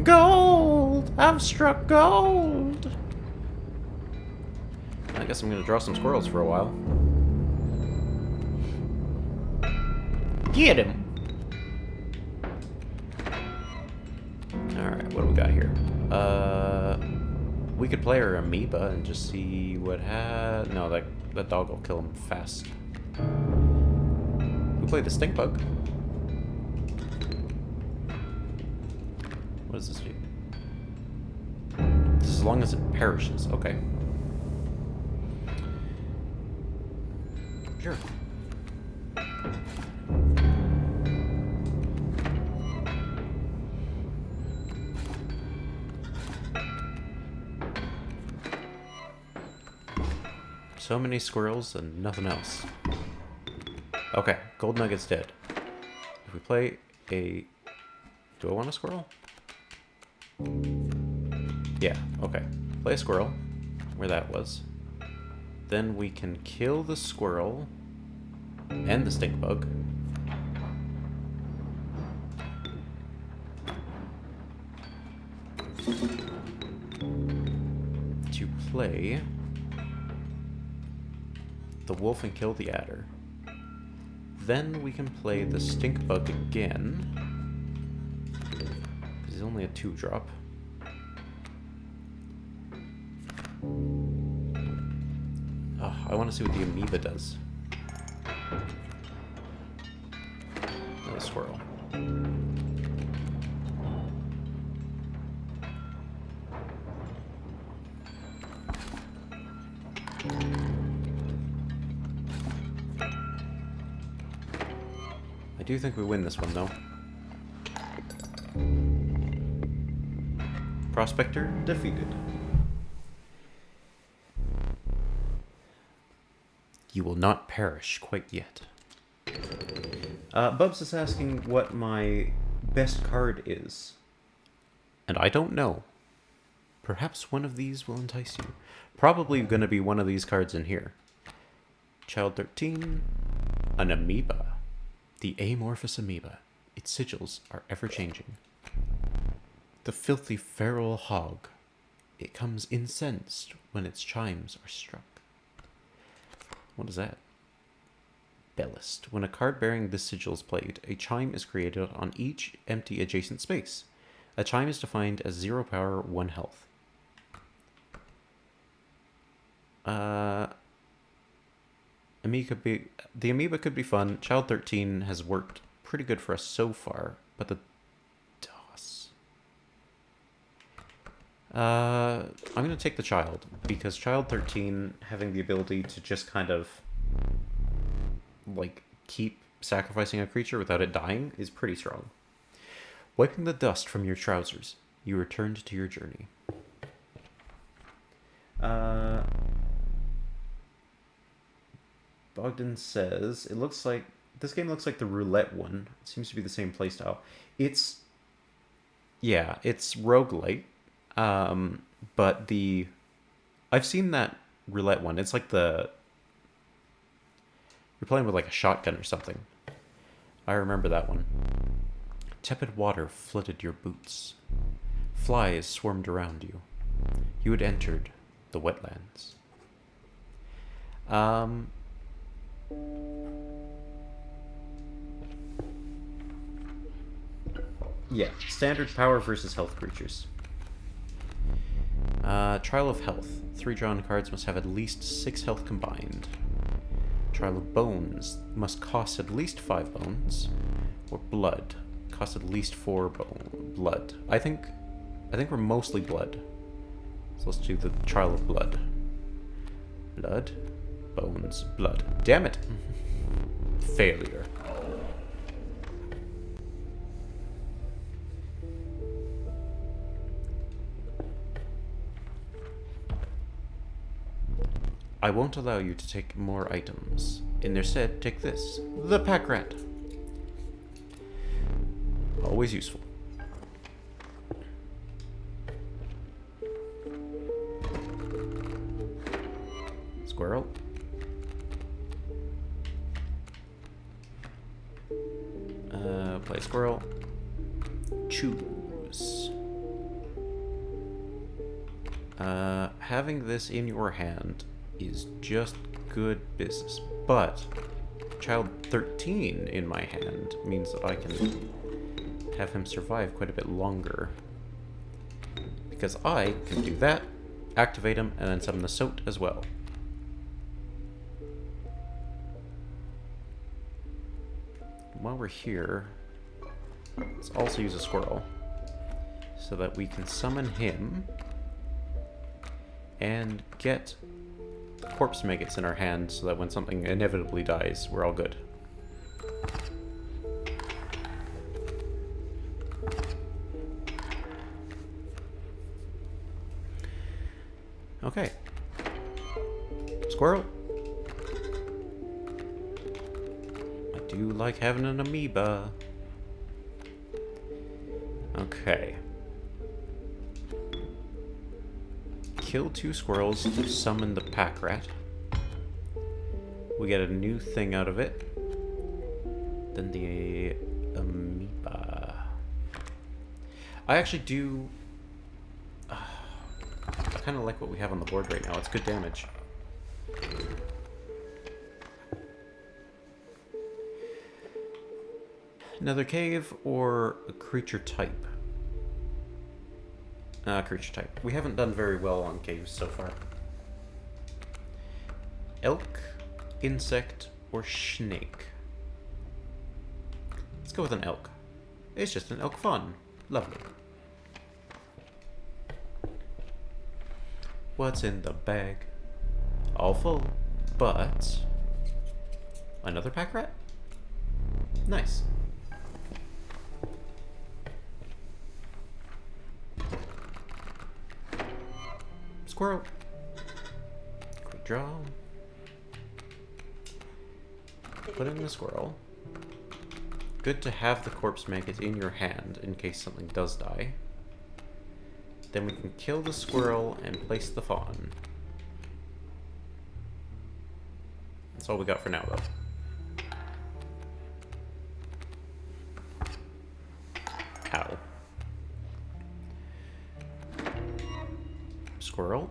Speaker 1: Gold! I've struck gold! I guess I'm gonna draw some squirrels for a while. Get him! Alright, what do we got here? We could play our amoeba and just see what no, that dog will kill him fast. We play the stink bug. What does this do? As long as it perishes, okay. Sure. So many squirrels and nothing else. Okay, gold nugget's dead. If we play a... Do I want a squirrel? Yeah, okay. Play a squirrel, where that was. Then we can kill the squirrel and the stink bug. To play the wolf and kill the adder. Then we can play the stink bug again. Because he's only a 2-drop. Oh, I want to see what the amoeba does. Another squirrel. I do think we win this one, though. Prospector defeated. You will not perish quite yet. Bubs is asking what my best card is. And I don't know. Perhaps one of these will entice you. Probably going to be one of these cards in here. Child 13. An amoeba. The amorphous amoeba. Its sigils are ever-changing. The filthy feral hog. It comes incensed when its chimes are struck. What is that? Bellist. When a card bearing this sigil is played, a chime is created on each empty adjacent space. A chime is defined as 0 power, 1 health. The amoeba could be fun. Child 13 has worked pretty good for us so far, but the DOS. I'm going to take the child, because child 13 having the ability to just kind of like keep sacrificing a creature without it dying is pretty strong. Wiping the dust from your trousers, you returned to your journey. Bogdan says, it looks like, this game looks like the roulette one. It seems to be the same playstyle. It's roguelite. But I've seen that roulette one. It's like you're playing with like a shotgun or something. I remember that one. Tepid water flooded your boots. Flies swarmed around you. You had entered the wetlands. Yeah, standard power versus health creatures. Trial of Health. 3 drawn cards must have at least 6 health combined. Trial of Bones must cost at least 5 bones. Or Blood. Cost at least 4 blood. I think we're mostly blood. So let's do the Trial of Blood. Blood. Bones. Blood. Damn it! Failure. I won't allow you to take more items. In their stead, take this. The pack rat. Always useful. Squirrel. Play squirrel. Choose. Having this in your hand is just good business, but child 13 in my hand means that I can have him survive quite a bit longer. Because I can do that, activate him, and then summon the Soat as well. While we're here, let's also use a squirrel so that we can summon him and get corpse maggots in our hand so that when something inevitably dies, we're all good. Okay. Squirrel. I do like having an amoeba. Okay. Kill 2 squirrels to summon the pack rat. We get a new thing out of it. Then the amoeba. I actually do... I kind of like what we have on the board right now. It's good damage. Another cave or a creature type? Creature type. We haven't done very well on caves so far. Elk, insect, or snake? Let's go with an elk. It's just an elk fun. Lovely. What's in the bag? All full, but... Another pack rat? Nice. Squirrel. Quick draw. Put in the squirrel. Good to have the corpse maggot in your hand in case something does die. Then we can kill the squirrel and place the fawn. That's all we got for now, though. Ow. Squirrel.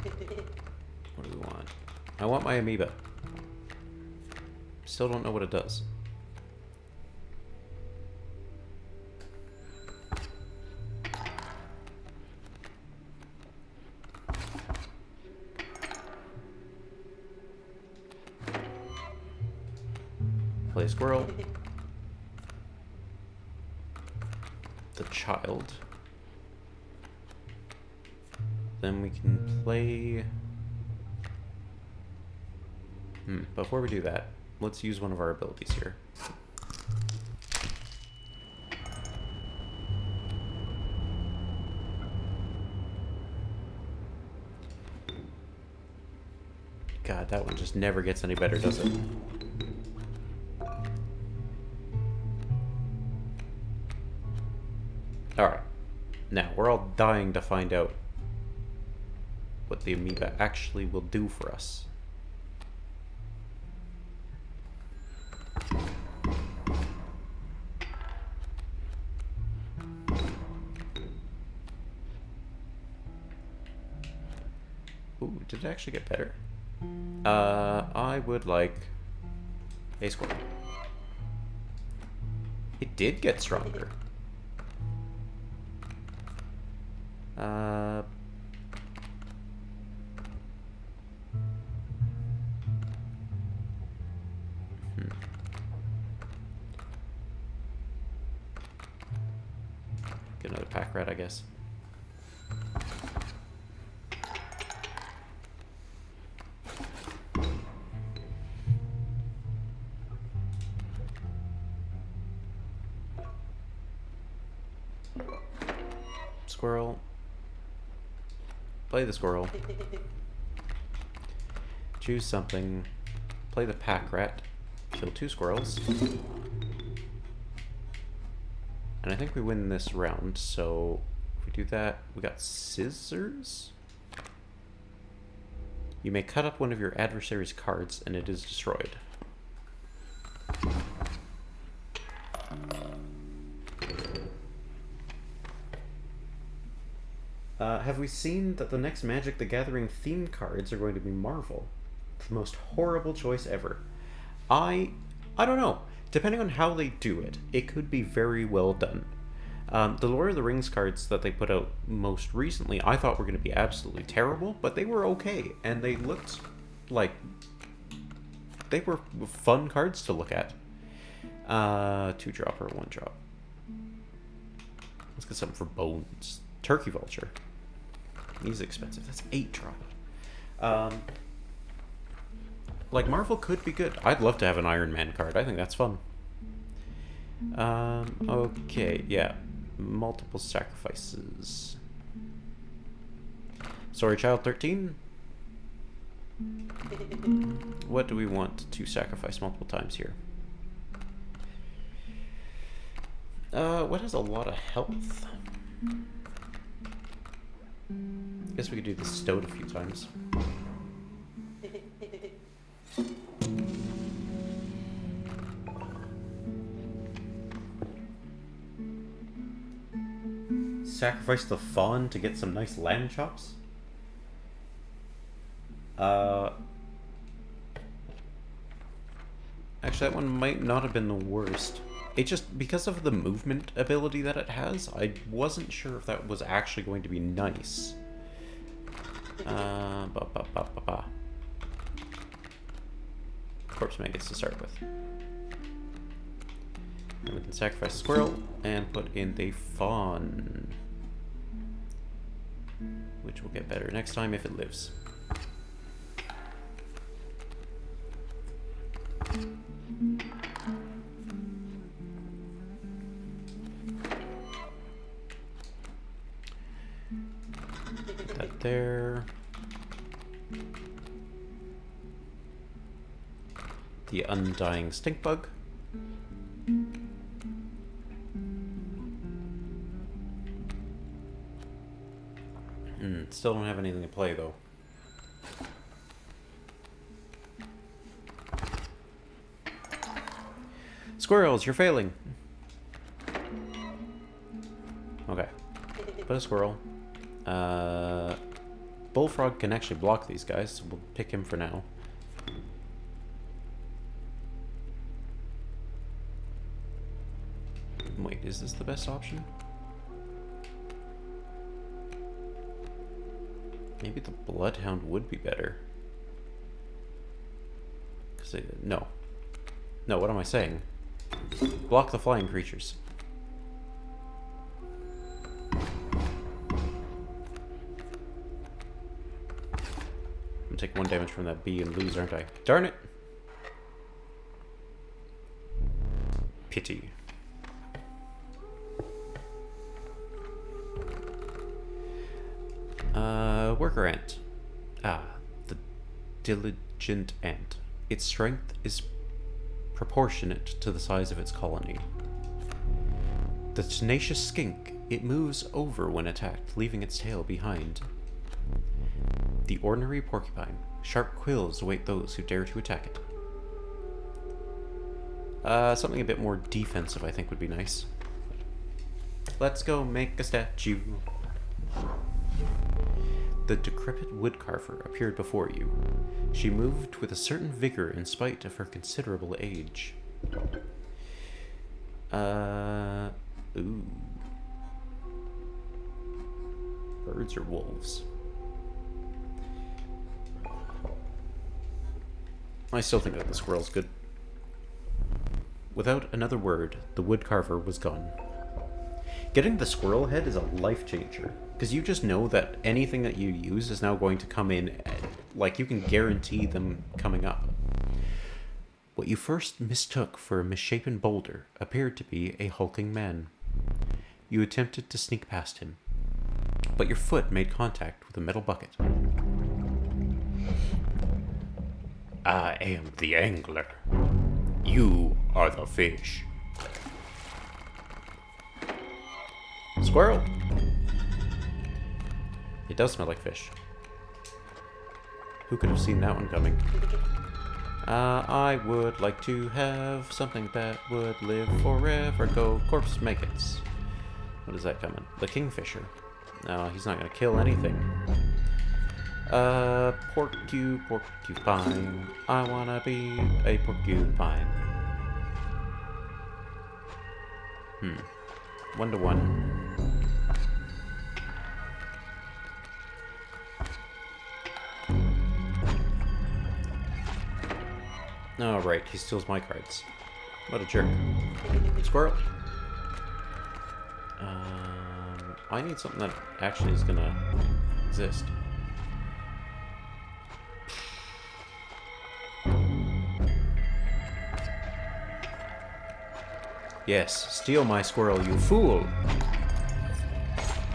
Speaker 1: What do we want? I want my amoeba. Still don't know what it does. Play squirrel. The child. Then we can play... Before we do that, let's use one of our abilities here. God, that one just never gets any better, does it? Alright. Now, we're all dying to find out what the amoeba actually will do for us. Ooh, did it actually get better? I would like a squirrel. It did get stronger. Get another pack rat, I guess. Squirrel. Play the squirrel. Choose something. Play the pack rat. Kill 2 squirrels. And I think we win this round, so if we do that, we got scissors. You may cut up one of your adversary's cards and it is destroyed. Have we seen that the next Magic the Gathering themed cards are going to be Marvel? The most horrible choice ever. I I don't know. Depending on how they do it, it could be very well done. The Lord of the Rings cards that they put out most recently, I thought were going to be absolutely terrible, but they were okay, and they looked like they were fun cards to look at. 2-drop or 1-drop. Let's get something for bones. Turkey Vulture. He's expensive. That's 8-drop. Like, Marvel could be good. I'd love to have an Iron Man card. I think that's fun. Okay, yeah. Multiple sacrifices. Sorry, Child 13. What do we want to sacrifice multiple times here? What has a lot of health? I guess we could do the Stowed a few times. Sacrifice the fawn to get some nice lamb chops? Actually, that one might not have been the worst. It just, because of the movement ability that it has, I wasn't sure if that was actually going to be nice. Corpse maggots to start with. And we can sacrifice a squirrel and put in the fawn, which will get better next time if it lives. Put that there. The undying stink bug. Still don't have anything to play though. Squirrels, you're failing. Okay. Put a squirrel. Bullfrog can actually block these guys, so we'll pick him for now. Wait, is this the best option? Maybe the Bloodhound would be better. No. No, what am I saying? Block the flying creatures. I'm gonna take 1 damage from that bee and lose, aren't I? Darn it! Pity. Worker ant. The diligent ant. Its strength is proportionate to the size of its colony. The tenacious skink. It moves over when attacked, leaving its tail behind. The ordinary porcupine. Sharp quills await those who dare to attack it. Something a bit more defensive, I think, would be nice. Let's go make a statue. The decrepit woodcarver appeared before you. She moved with a certain vigor in spite of her considerable age. Ooh. Birds or wolves? I still think that the squirrel's good. Without another word, the woodcarver was gone. Getting the squirrel head is a life changer, because you just know that anything that you use is now going to come in, like you can guarantee them coming up. What you first mistook for a misshapen boulder appeared to be a hulking man. You attempted to sneak past him, but your foot made contact with a metal bucket. I am the angler. You are the fish. Squirrel! It does smell like fish. Who could have seen that one coming? I would like to have something that would live forever. Go corpse maggots. What is that coming? The kingfisher. No, he's not gonna kill anything. Porcupine. I wanna be a porcupine. 1-to-1. Oh, right. He steals my cards. What a jerk. Squirrel. I need something that actually is gonna exist. Yes, steal my squirrel, you fool!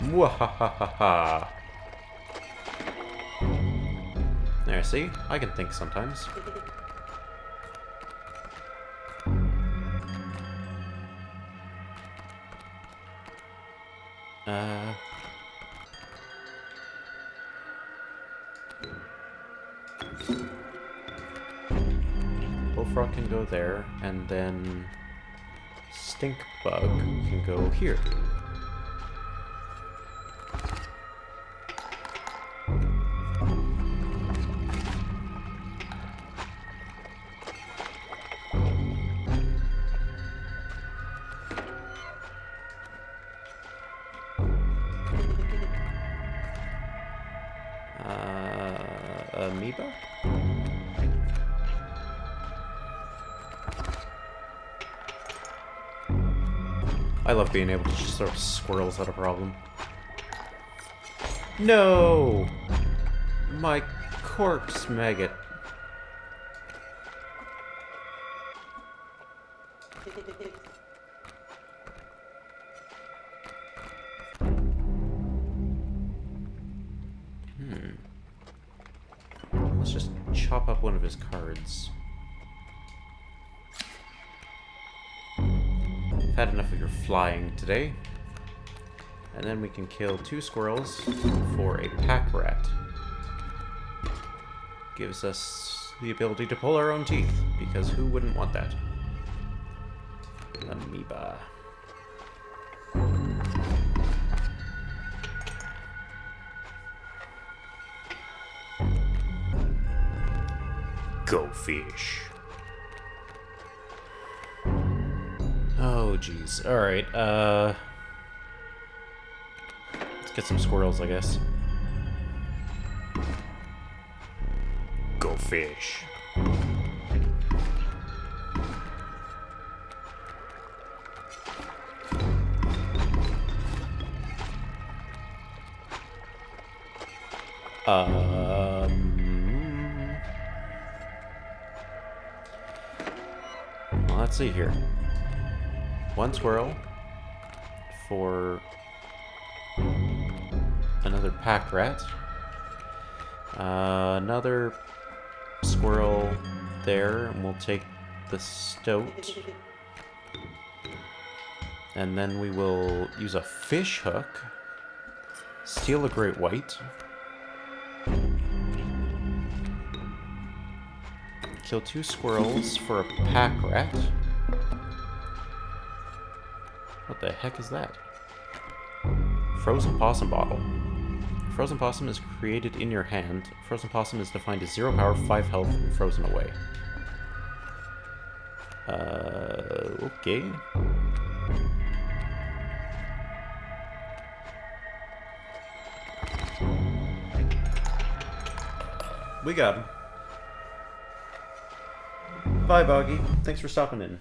Speaker 1: Mwahahaha! There, see? I can think sometimes. Bullfrog can go there, and then Stink Bug can go here. Amoeba? I love being able to just throw squirrels at a problem. No! My corpse maggot. Let's just chop up one of his cards. I've had enough of your flying today. And then we can kill 2 squirrels for a pack rat. Gives us the ability to pull our own teeth, because who wouldn't want that? Amoeba. Go fish. Oh, jeez. Alright, let's get some squirrels, I guess. Go fish. Well, let's see here. 1 squirrel for another pack rat. Another squirrel there, and we'll take the stoat. And then we will use a fish hook, steal a great white, kill 2 squirrels for a pack rat. What the heck is that? Frozen possum bottle. Frozen possum is created in your hand. Frozen possum is defined as 0 power, 5 health, and frozen away. Okay. We got him. Bye, Boggy. Thanks for stopping in.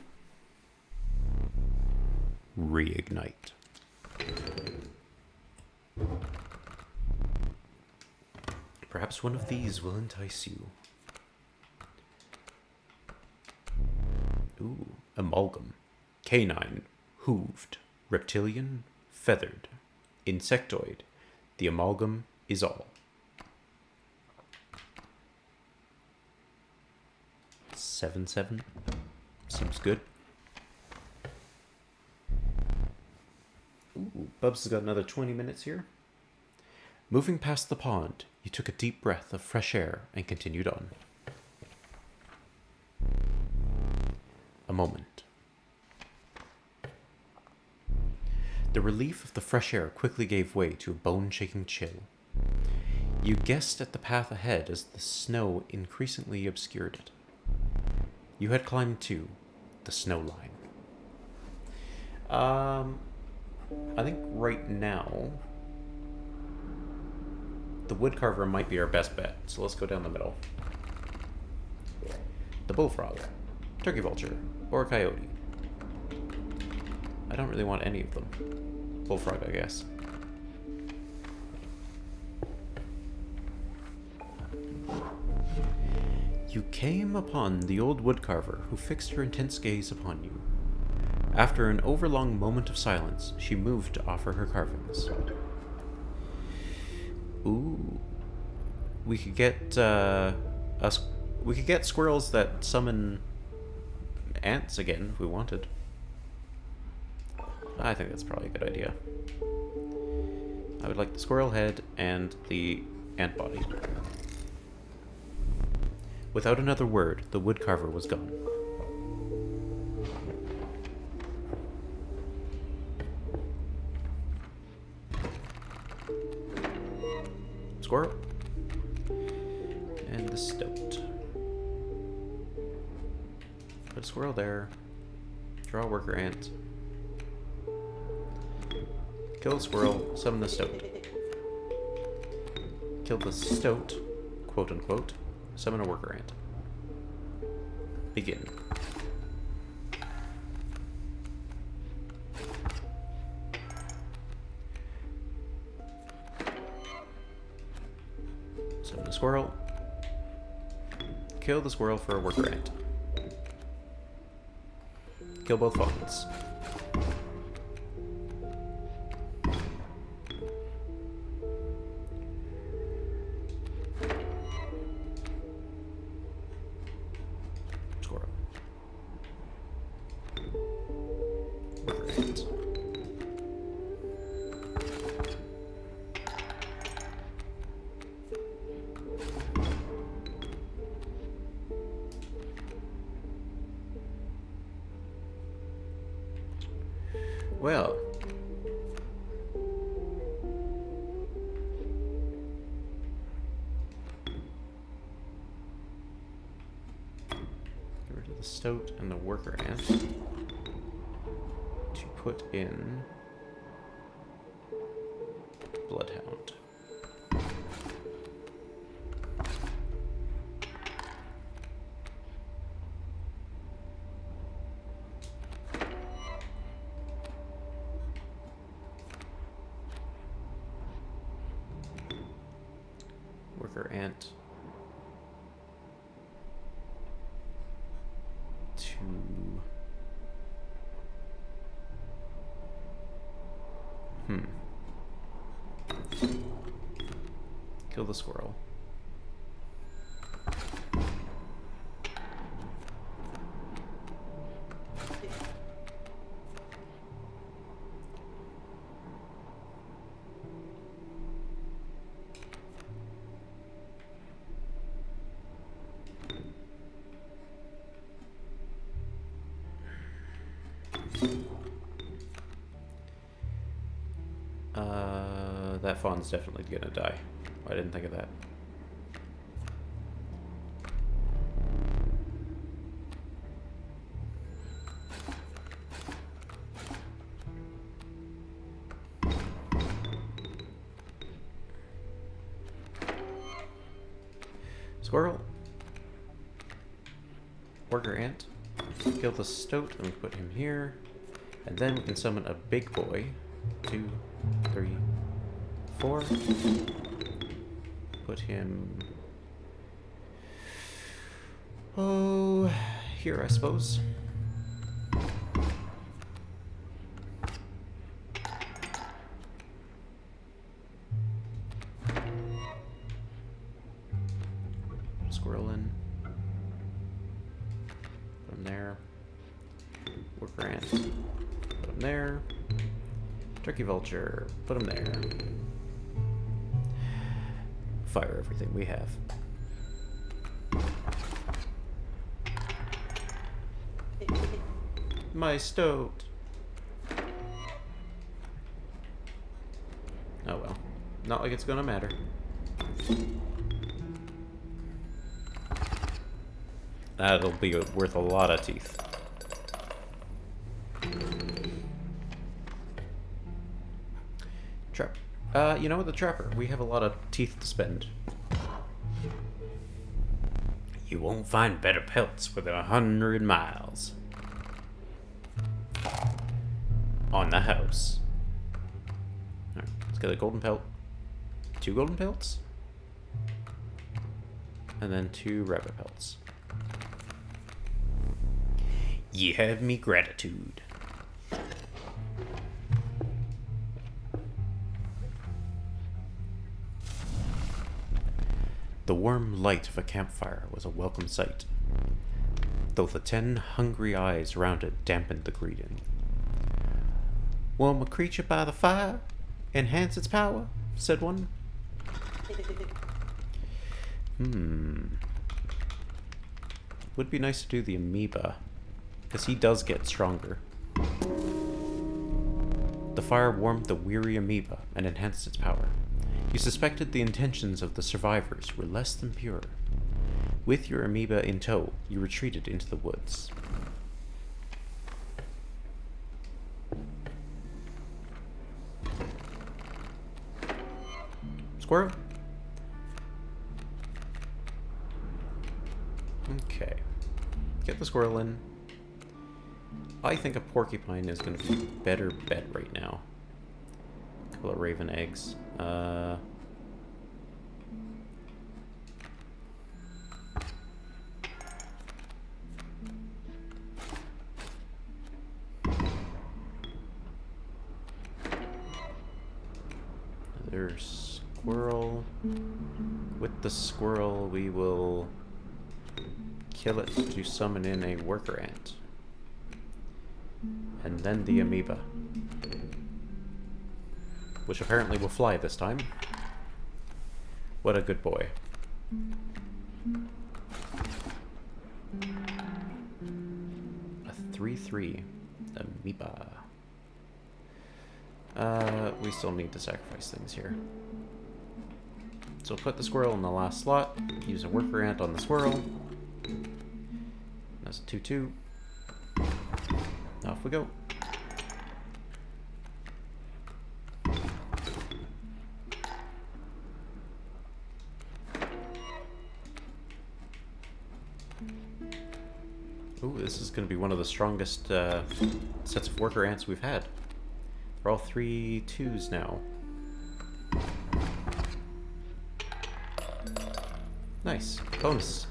Speaker 1: Reignite. Perhaps one of these will entice you. Ooh, amalgam. Canine, hooved, reptilian, feathered, insectoid. The amalgam is all. 7/7. Seems good. Ooh, Bubs has got another 20 minutes here. Moving past the pond, you took a deep breath of fresh air and continued on. A moment. The relief of the fresh air quickly gave way to a bone-shaking chill. You guessed at the path ahead as the snow increasingly obscured it. You had climbed to the snow line. I think right now the woodcarver might be our best bet. So let's go down the middle. The bullfrog, turkey vulture, or coyote. I don't really want any of them. Bullfrog, I guess. You came upon the old woodcarver who fixed her intense gaze upon you. After an overlong moment of silence, she moved to offer her carvings. Ooh. We could get, we could get squirrels that summon ants again if we wanted. I think that's probably a good idea. I would like the squirrel head and the ant body. Without another word, the woodcarver was gone. Squirrel. And the stoat. Put a squirrel there. Draw a worker ant. Kill the squirrel, summon the stoat. Kill the stoat, quote unquote, summon a worker ant. Begin. Summon the squirrel. Kill the squirrel for a worker ant. Kill both fawns. Squirrel. Worker ant. Well, get rid of the stoat and the worker ant to put in bloodhound. Worker ant to kill the squirrel. That fawn's definitely gonna die. I didn't think of that. Squirrel. Worker ant. Kill the stoat, and we put him here. And then we can summon a big boy. 2, 3, 4. Put him... oh, here I suppose. Put a squirrel in. Put him there. Worker ant. Put him there. Turkey vulture. Put him there. Fire everything we have. My stoat. Oh well. Not like it's gonna matter. That'll be worth a lot of teeth. You know what, the trapper. We have a lot of teeth to spend. You won't find better pelts within 100 miles. On the house. Alright, let's get a golden pelt. 2 golden pelts. And then 2 rabbit pelts. Ye have me gratitude. The warm light of a campfire was a welcome sight, though the 10 hungry eyes round it dampened the greeting. Warm a creature by the fire, enhance its power, said one. Would be nice to do the amoeba, because he does get stronger. The fire warmed the weary amoeba and enhanced its power. You suspected the intentions of the survivors were less than pure. With your amoeba in tow, you retreated into the woods. Squirrel? Okay. Get the squirrel in. I think a porcupine is going to be a better bet right now. A couple of raven eggs. Another squirrel. With the squirrel, we will kill it to summon in a worker ant. And then the amoeba. Which apparently will fly this time. What a good boy. A 3/3 amoeba. We still need to sacrifice things here. So put the squirrel in the last slot. Use a worker ant on the squirrel. That's a 2/2. Off we go. Ooh, this is going to be one of the strongest sets of worker ants we've had. They're all 3/2s now. Nice. Bonus.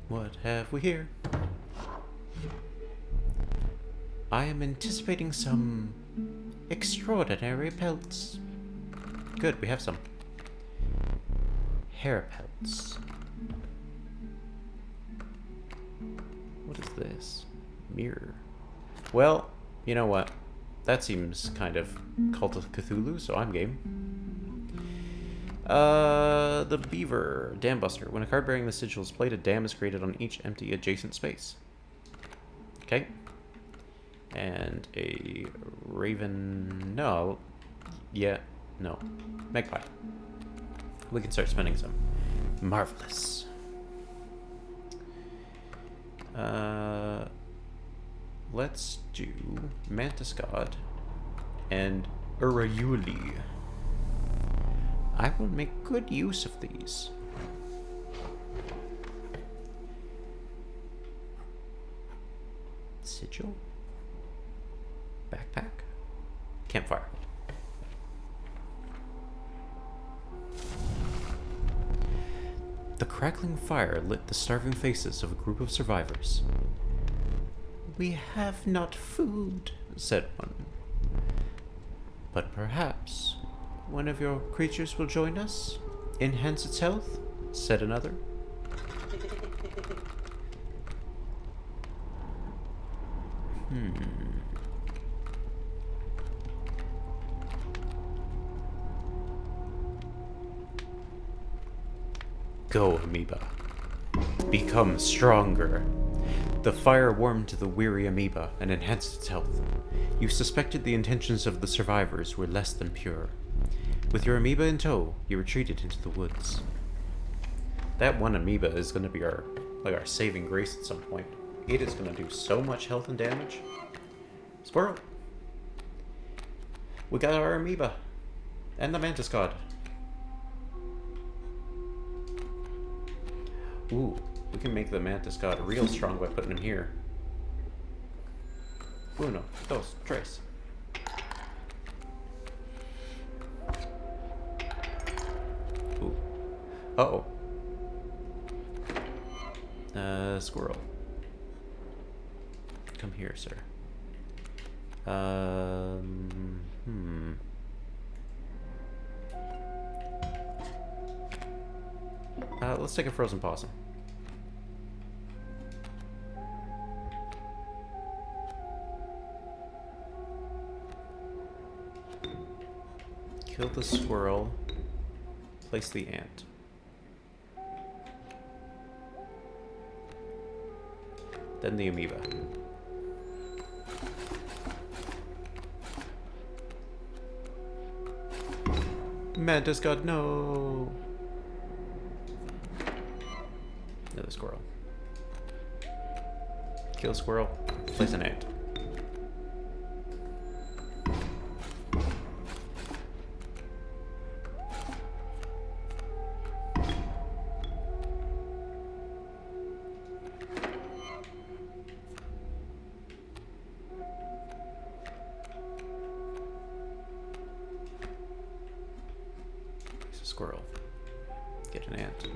Speaker 1: What have we here? I am anticipating some extraordinary pelts. Good, we have some. Hair pelts. What is this? Mirror. Well, you know what? That seems kind of Cult of Cthulhu, so I'm game. The Beaver. Dam Buster. When a card bearing the sigil is played, a dam is created on each empty adjacent space. Okay. And a Raven... No. Yeah. No. Magpie. We can start spending some. Marvelous. Let's do Mantis God and Urayuli. I will make good use of these. Sigil? Backpack? Campfire. The crackling fire lit the starving faces of a group of survivors. We have not food, said one. But perhaps one of your creatures will join us? Enhance its health, said another. Go, amoeba. Become stronger. The fire warmed the weary amoeba and enhanced its health. You suspected the intentions of the survivors were less than pure. With your amoeba in tow, you retreated into the woods. That one amoeba is going to be our saving grace at some point. It is going to do so much health and damage. Squirrel. We got our amoeba. And the mantis god. Ooh, we can make the mantis god real strong by putting him here. Uno, dos, tres. Ooh. Uh-oh. Squirrel. Come here, sir. Let's take a frozen possum. Kill the squirrel. Place the ant. Then the amoeba. Mantis god, no! Another squirrel. Kill a squirrel. Place an ant. Squirrel. Get an ant.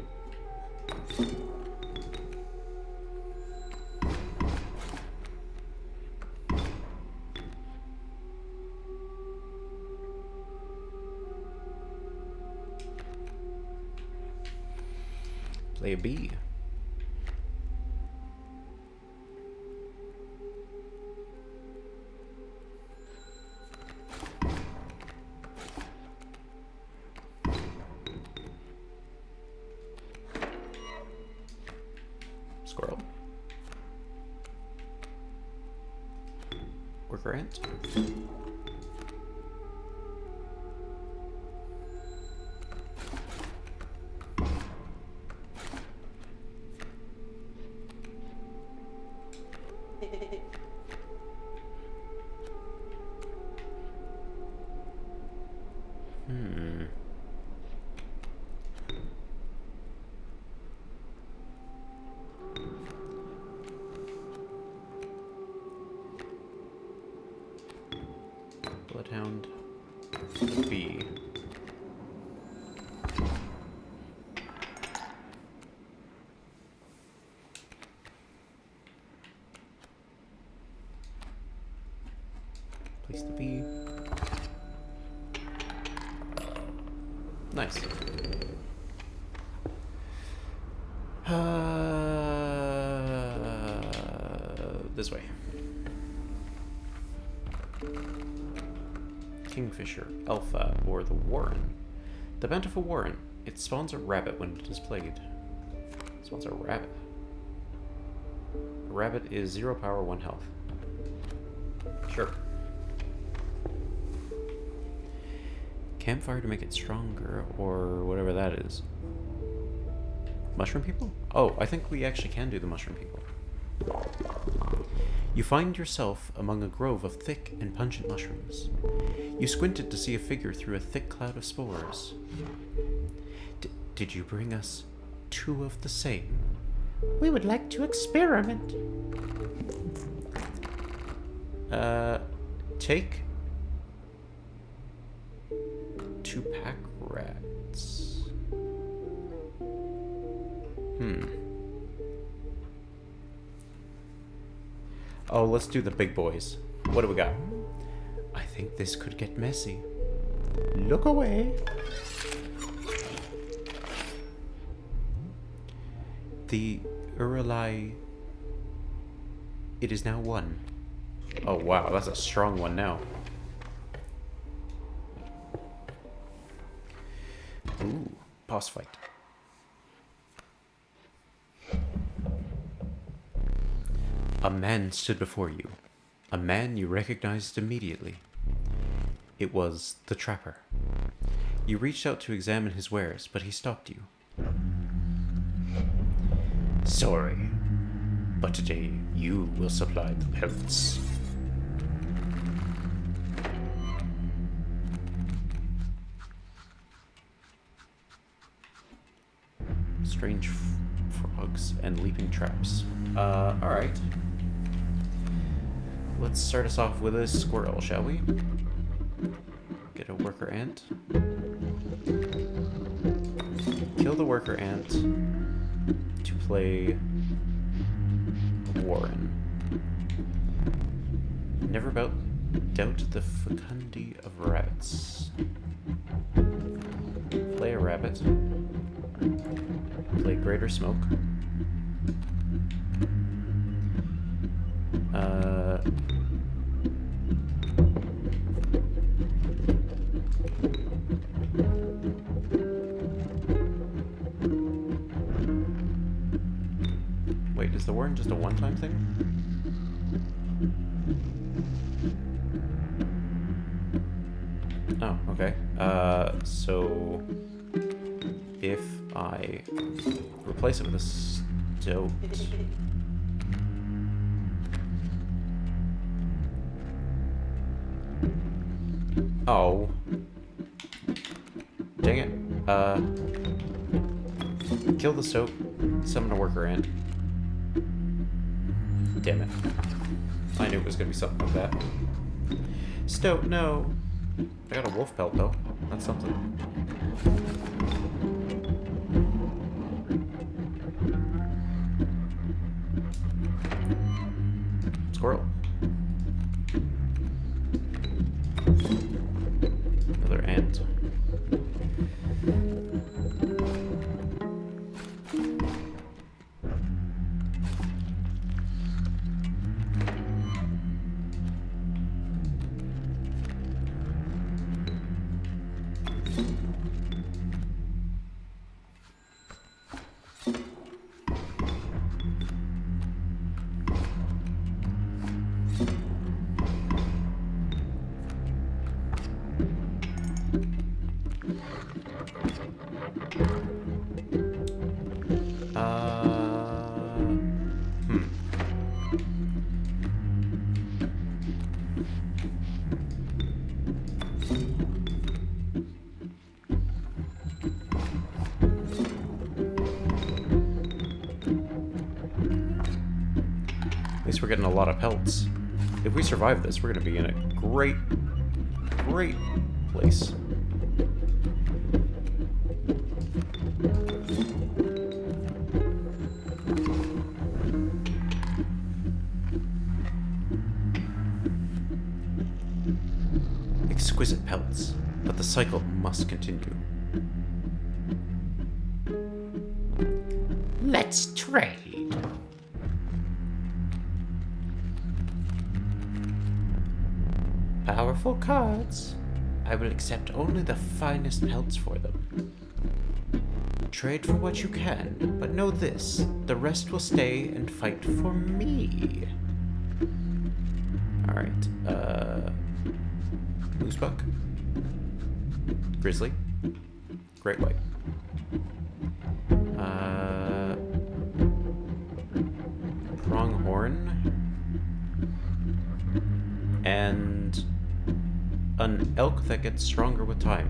Speaker 1: Play a bee. Squirrel. Worker ant. Bloodhound. Bee. Place the bee. Nice. This way. Kingfisher, Alpha, or the Warren. The bountiful Warren. It spawns a rabbit when it is played. It spawns a rabbit. A rabbit is 0 power, 1 health. Sure. Campfire to make it stronger, or whatever that is. Mushroom people? Oh, I think we actually can do the mushroom people. You find yourself among a grove of thick and pungent mushrooms. You squinted to see a figure through a thick cloud of spores. Did you bring us 2 of the same?
Speaker 2: We would like to experiment.
Speaker 1: Take 2 pack rats. Oh, let's do the big boys. What do we got? I think this could get messy.
Speaker 2: Look away.
Speaker 1: The Uralai. It is now 1. Oh wow, that's a strong one now. Ooh, boss fight. A man stood before you. A man you recognized immediately. It was the Trapper. You reached out to examine his wares, but he stopped you. Sorry, but today you will supply the pelts. strange frogs, and leaping traps. Alright. Let's start us off with a squirrel, shall we? Get a worker ant. Kill the worker ant to play Warren. Never doubt the fecundity of rabbits. Play a rabbit. Play greater smoke. Wait, is the Warren just a one-time thing? Oh, okay. So if I replace it with a stoat. Oh. Dang it. Kill the stoat, summon a worker ant. Damn it. I knew it was gonna be something like that. Stoat, no. I got a wolf pelt, though. That's something. Squirrel. Another ant. At least we're getting a lot of pelts. If we survive this, we're going to be in a great place. Exquisite pelts, but the cycle must continue.
Speaker 2: Let's trade. Powerful cards. I will accept only the finest pelts for them. Trade for what you can, but know this. The rest will stay and fight for me.
Speaker 1: Alright, Moosebuck. Grizzly. Great White. Pronghorn. And an elk that gets stronger with time.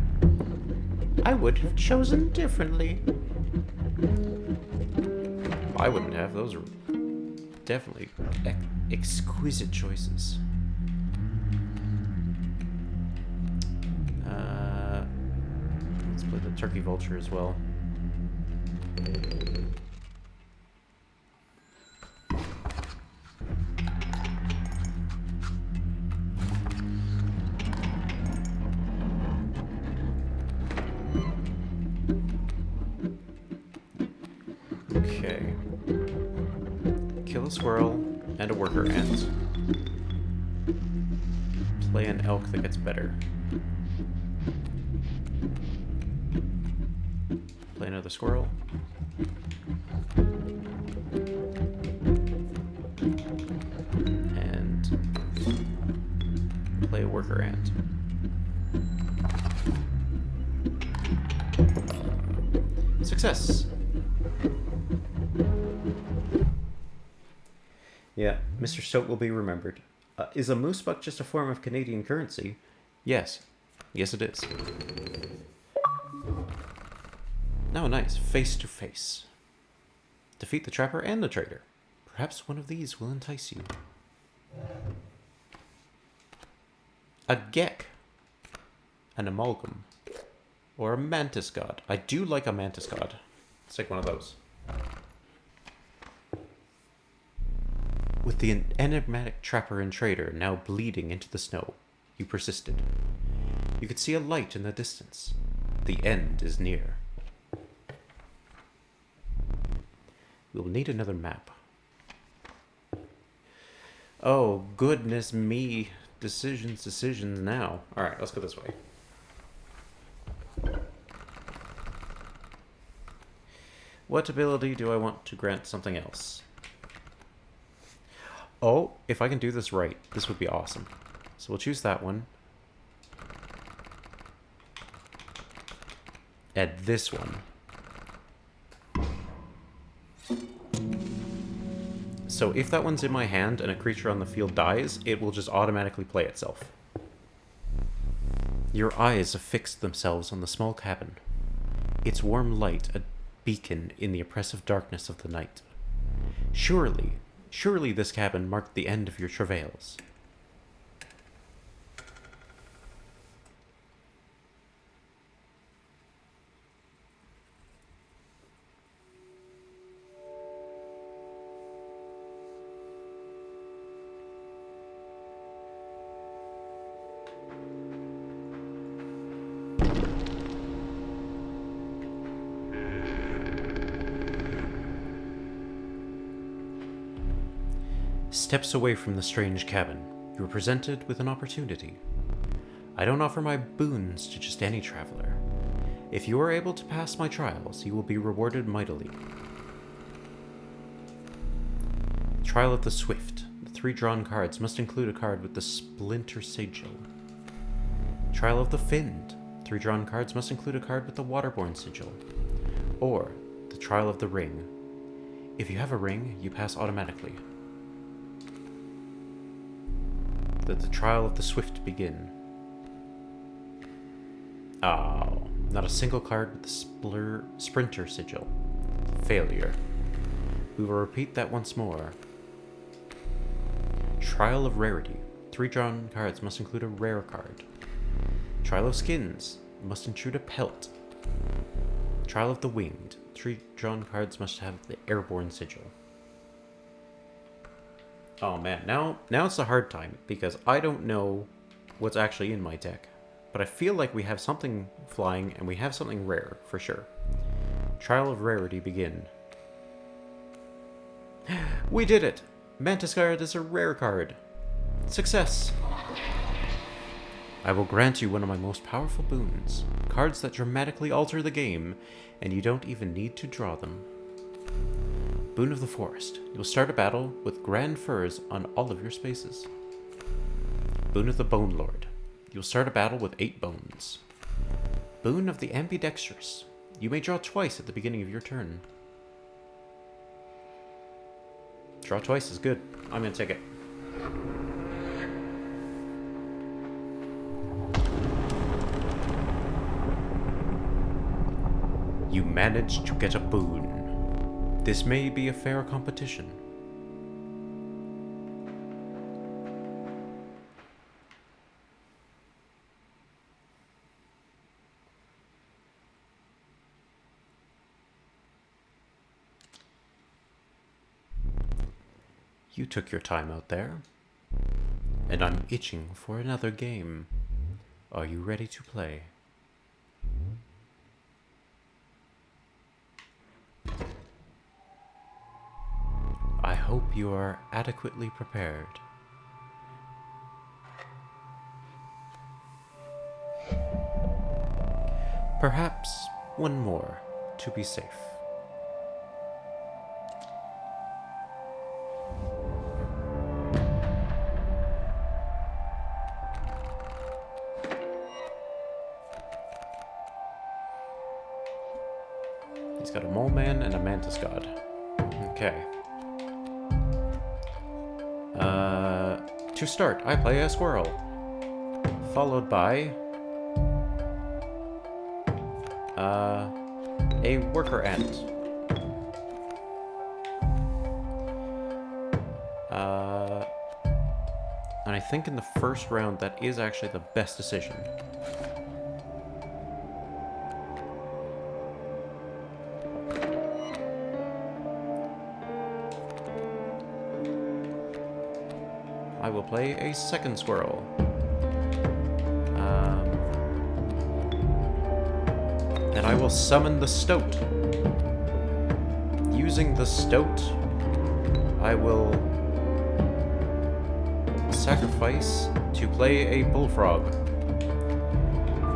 Speaker 2: I would have chosen differently.
Speaker 1: I wouldn't have. Those are definitely exquisite choices. Let's play the turkey vulture as well. Okay. Kill a squirrel and a worker ant. Play an elk that gets better. Play another squirrel. And play a worker ant. Success! Yeah, Mr. Stoat will be remembered. Is a moosebuck just a form of Canadian currency? Yes. Yes, it is. Oh, nice. Face to face. Defeat the trapper and the trader. Perhaps one of these will entice you. A Gek. An amalgam. Or a mantis god. I do like a mantis god. Let's take one of those. With the enigmatic trapper and trader now bleeding into the snow, you persisted. You could see a light in the distance. The end is near. We'll need another map. Oh, goodness me. Decisions now. Alright, let's go this way. What ability do I want to grant something else? Oh, if I can do this right, this would be awesome. So we'll choose that one. Add this one. So if that one's in my hand and a creature on the field dies, it will just automatically play itself. Your eyes affix themselves on the small cabin. Its warm light a beacon in the oppressive darkness of the night. Surely this cabin marked the end of your travails. Steps away from the strange cabin, you are presented with an opportunity. I don't offer my boons to just any traveler. If you are able to pass my trials, you will be rewarded mightily. Trial of the Swift. The 3 drawn cards must include a card with the Splinter Sigil. Trial of the Finned. 3 drawn cards must include a card with the Waterborne Sigil. Or the Trial of the Ring. If you have a ring, you pass automatically. Let the trial of the swift begin. Oh, not a single card with the Sprinter Sigil. Failure. We will repeat that once more. Trial of Rarity. 3 drawn cards must include a rare card. Trial of Skins must include a pelt. Trial of the Winged. 3 drawn cards must have the Airborne Sigil. Oh man, now it's a hard time, because I don't know what's actually in my deck. But I feel like we have something flying, and we have something rare, for sure. Trial of Rarity begin. We did it! Mantis card is a rare card. Success! I will grant you one of my most powerful boons. Cards that dramatically alter the game, and you don't even need to draw them. Boon of the Forest. You'll start a battle with grand furs on all of your spaces. Boon of the Bone Lord. You'll start a battle with 8 bones. Boon of the Ambidextrous. You may draw twice at the beginning of your turn. Draw twice is good. I'm gonna take it. You managed to get a boon. This may be a fair competition. You took your time out there, and I'm itching for another game. Are you ready to play? I hope you are adequately prepared. Perhaps one more to be safe. He's got a mole man and a mantis god. Okay. To start, I play a squirrel, followed by a worker ant. I think in the first round, that is actually the best decision. I will play a second squirrel. And I will summon the stoat. Using the stoat, I will sacrifice to play a bullfrog.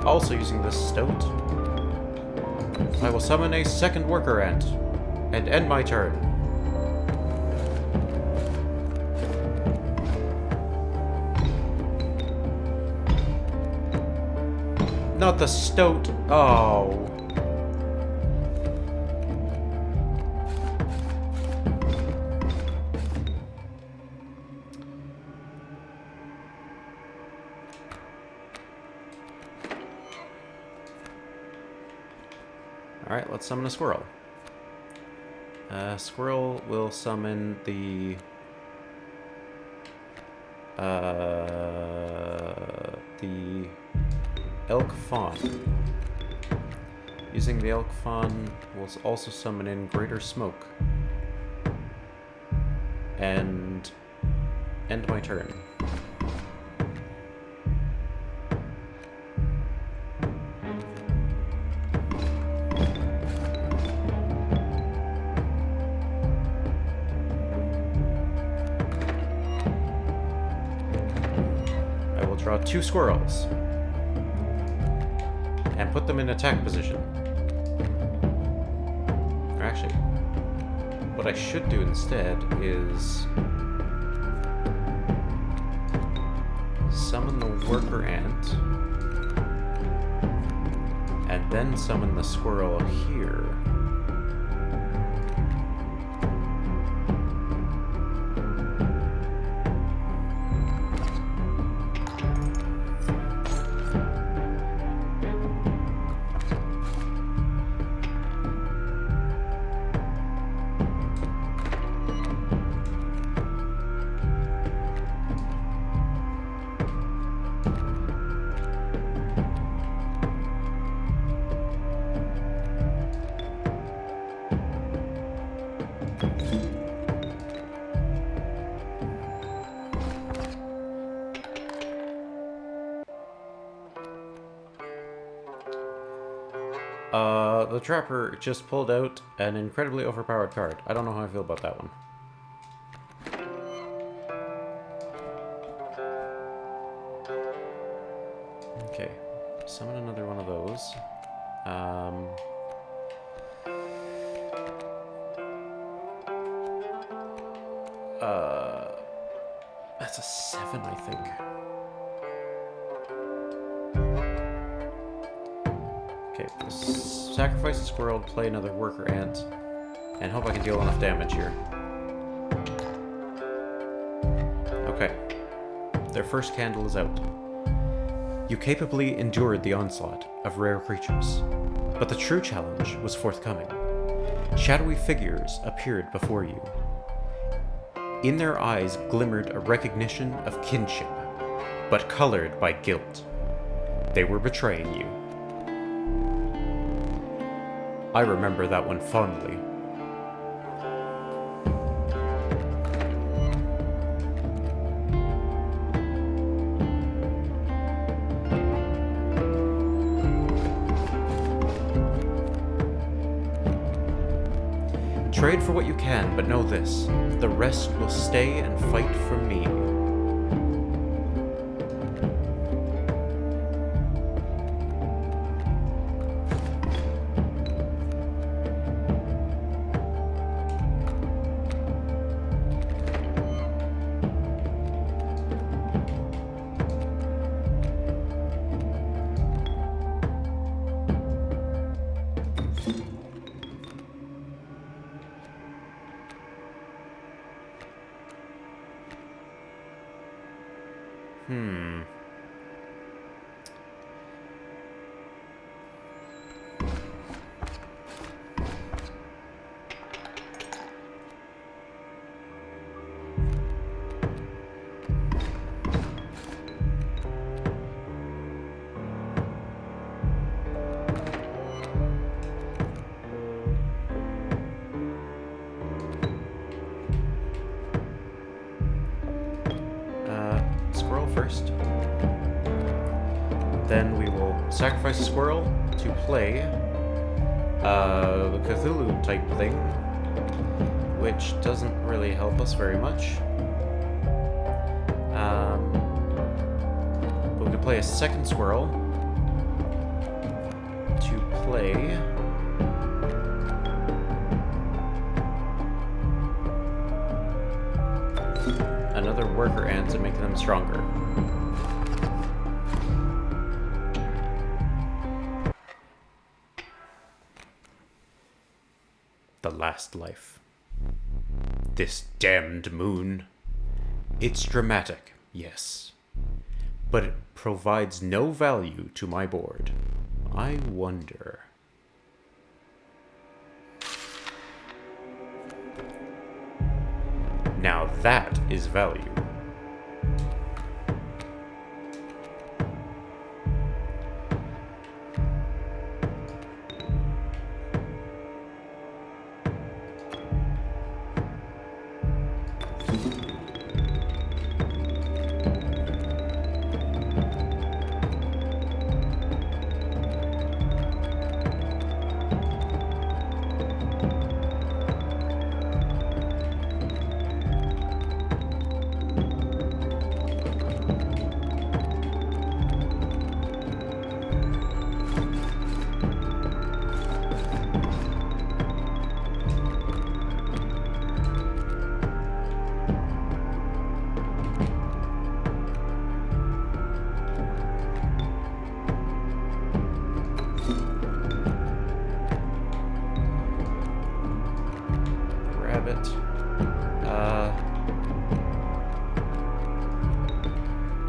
Speaker 1: Also using the stoat, I will summon a second worker ant and end my turn. Not the stoat. Oh. Alright, let's summon a squirrel. Squirrel will summon the elk fawn. Using the elk fawn, we'll also summon in greater smoke. And end my turn. I will draw 2 squirrels and put them in attack position. Or actually, what I should do instead is summon the worker ant and then summon the squirrel here. The Trapper just pulled out an incredibly overpowered card. I don't know how I feel about that one. Okay, summon another one of those. That's a 7, I think. Okay, sacrifice a squirrel, play another worker ant, and hope I can deal enough damage here. Okay. Their first candle is out. You capably endured the onslaught of rare creatures, but the true challenge was forthcoming. Shadowy figures appeared before you. In their eyes glimmered a recognition of kinship, but colored by guilt. They were betraying you. I remember that one fondly. Trade for what you can, but know this. The rest will stay and fight for me. first. Then we will sacrifice a squirrel to play the Cthulhu type thing, which doesn't really help us very much. But we can play a second squirrel to play another worker ant and make them stronger. The last life. This damned moon. It's dramatic, yes, but it provides no value to my board. I wonder. Now that is value.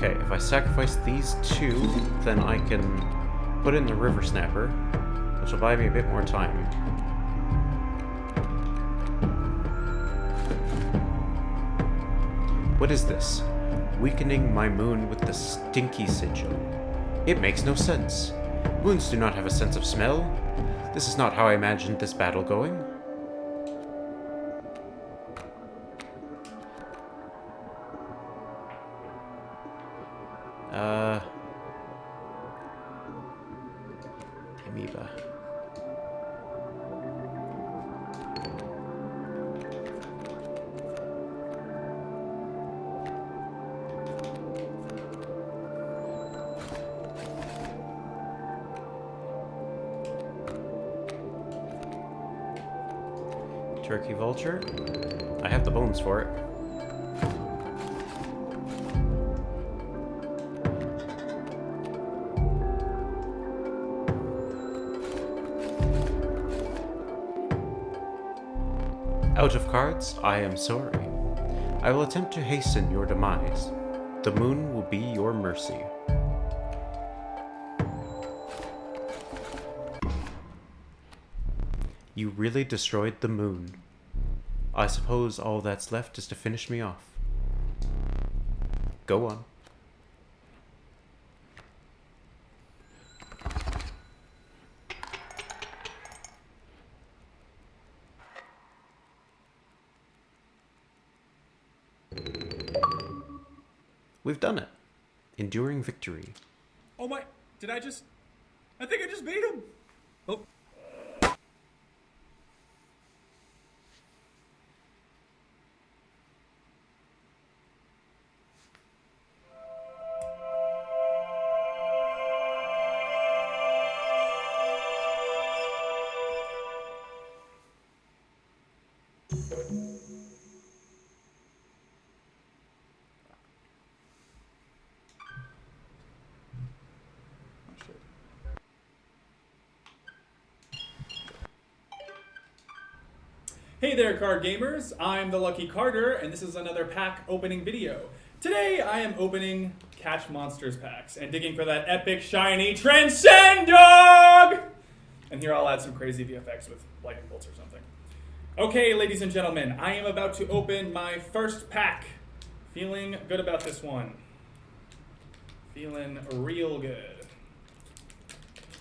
Speaker 1: Okay, if I sacrifice these two, then I can put in the river snapper, which will buy me a bit more time. What is this? Weakening my moon with the stinky sigil. It makes no sense. Moons do not have a sense of smell. This is not how I imagined this battle going. Amoeba. Turkey vulture. I have the bones for it. Out of cards, I am sorry. I will attempt to hasten your demise. The moon will be your mercy. You really destroyed the moon. I suppose all that's left is to finish me off. Go on. We've done it. Enduring victory.
Speaker 3: Oh my, I think I just beat him. Oh. Hey there, card gamers. I'm the Lucky Carter, and this is another pack opening video. Today, I am opening Catch Monsters packs and digging for that epic, shiny Transcend Dog! And here I'll add some crazy VFX with lightning bolts or something. Okay, ladies and gentlemen, I am about to open my first pack. Feeling good about this one. Feeling real good.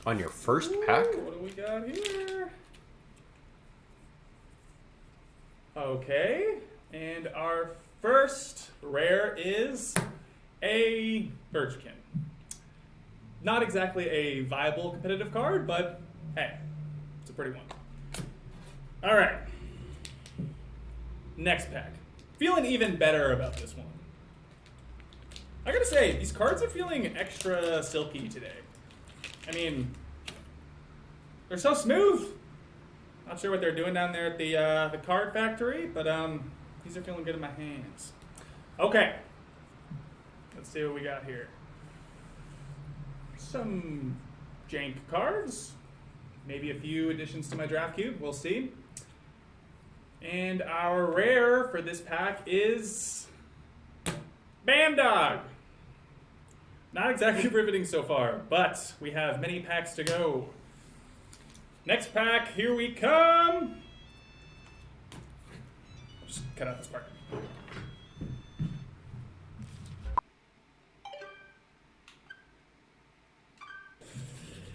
Speaker 1: On your first pack?
Speaker 3: What do we got here? Okay, and our first rare is a Birchkin. Not exactly a viable competitive card, but hey, it's a pretty one. All right. Next pack. Feeling even better about this one. I gotta say, these cards are feeling extra silky today. I mean, they're so smooth. Not sure what they're doing down there at the card factory, but these are feeling good in my hands. Okay. Let's see what we got here. Some jank cards. Maybe a few additions to my draft cube. We'll see. And our rare for this pack is Bandog. Not exactly riveting so far, but we have many packs to go. Next pack, here we come. Just cut out this part.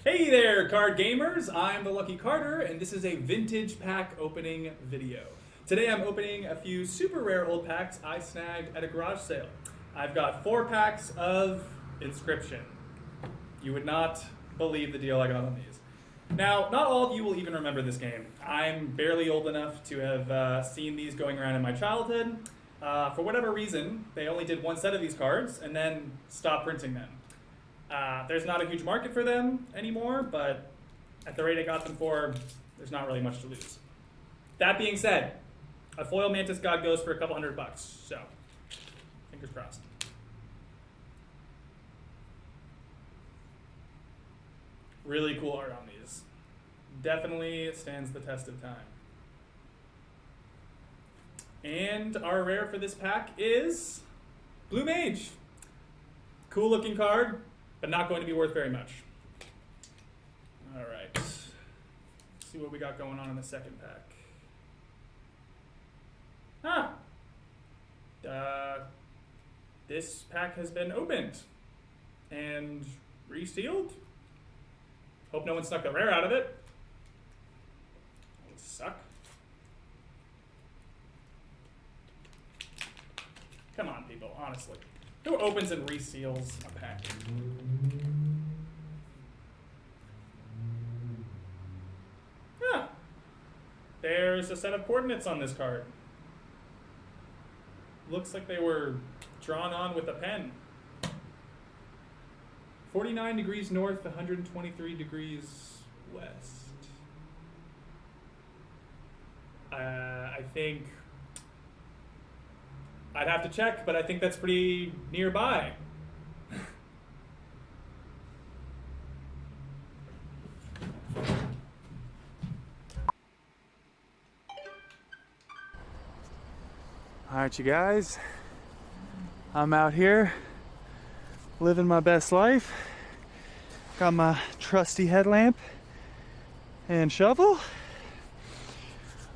Speaker 3: Hey there, card gamers! I'm the Lucky Carter, and this is a vintage pack opening video. Today I'm opening a few super rare old packs I snagged at a garage sale. I've got 4 packs of Inscryption. You would not believe the deal I got on these. Now, not all of you will even remember this game. I'm barely old enough to have seen these going around in my childhood. For whatever reason, they only did 1 set of these cards and then stopped printing them. There's not a huge market for them anymore, but at the rate I got them for, there's not really much to lose. That being said, a foil Mantis God goes for a couple $100, so fingers crossed. Really cool art on these. Definitely stands the test of time. And our rare for this pack is Blue Mage. Cool looking card, but not going to be worth very much. All right. Let's see what we got going on in the second pack. This pack has been opened and resealed. Hope no one snuck the rare out of it. That would suck. Come on, people, honestly. Who opens and reseals a pack? There's a set of coordinates on this card. Looks like they were drawn on with a pen. 49 degrees north, 123 degrees west. I think I'd have to check, but I think that's pretty nearby.
Speaker 4: All right, you guys, I'm out here living my best life. Got my trusty headlamp and shovel.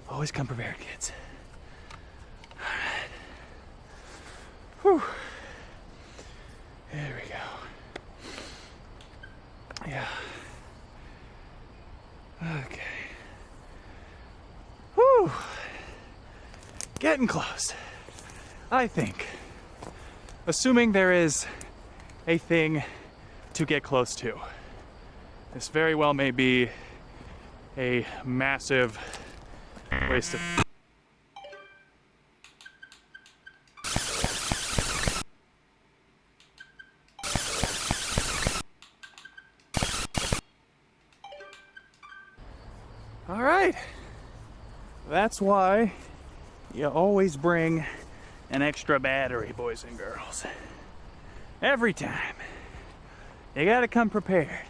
Speaker 4: Always come prepared, kids. All right. Whew. There we go. Yeah. Okay. Whew. Getting close. I think. Assuming there is a thing to get close to. This very well may be a massive waste of... All right. That's why you always bring an extra battery, boys and girls. Every time. You gotta come prepared.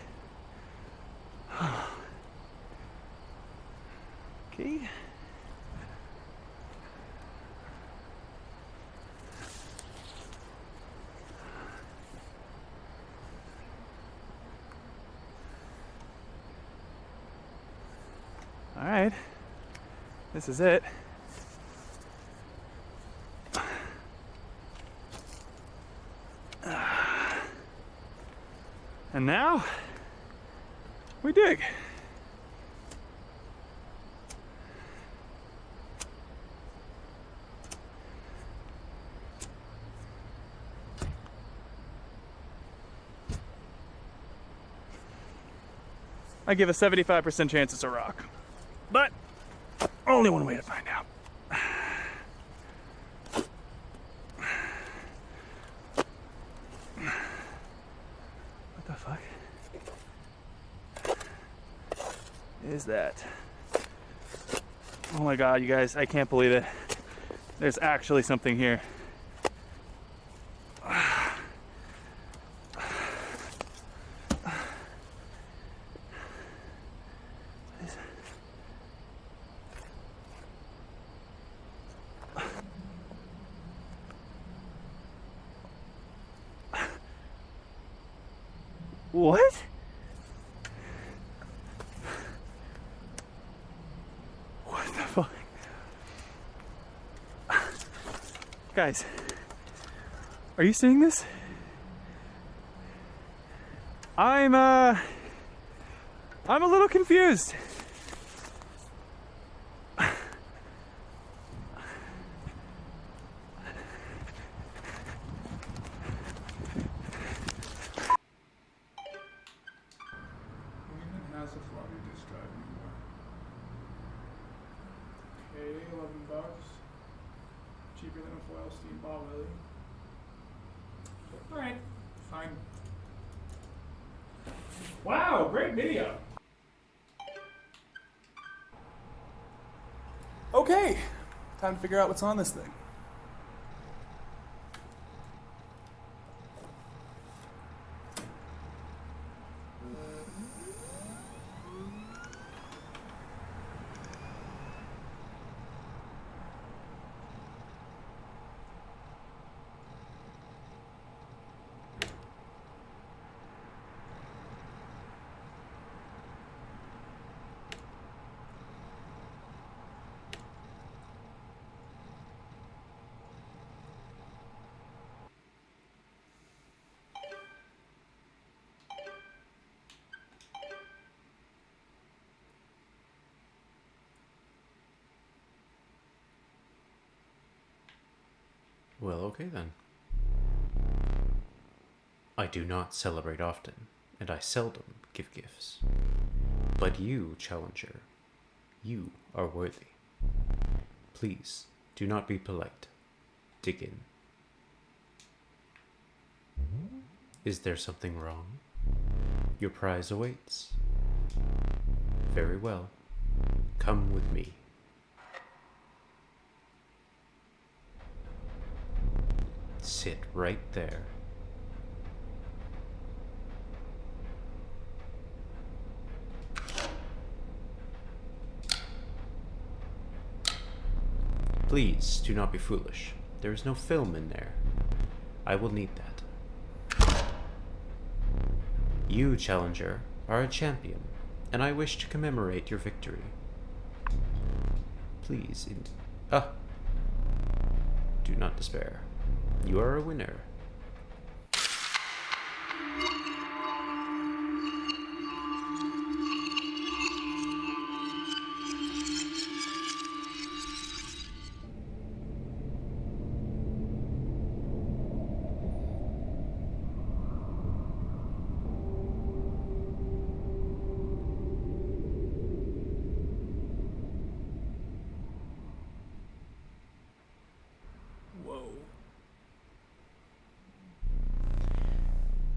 Speaker 4: Okay. All right. This is it. And now, we dig. I give a 75% chance it's a rock. But only one way to find out. What the fuck is that? Oh my god, you guys, I can't believe it. There's actually something here. What? What the fuck? Guys, are you seeing this? I'm a little confused.
Speaker 3: Has a floppy disk drive anymore. Okay, $11. Cheaper than a foil steam ball, really. Alright, fine. Wow, great video! Okay, time to figure out what's on this thing.
Speaker 1: Well, okay then. I do not celebrate often, and I seldom give gifts. But you, Challenger, you are worthy. Please, do not be polite. Dig in. Is there something wrong? Your prize awaits. Very well. Come with me. Sit right there. Please do not be foolish. There is no film in there. I will need that. You, Challenger, are a champion, and I wish to commemorate your victory. Please, do not despair. You are a winner.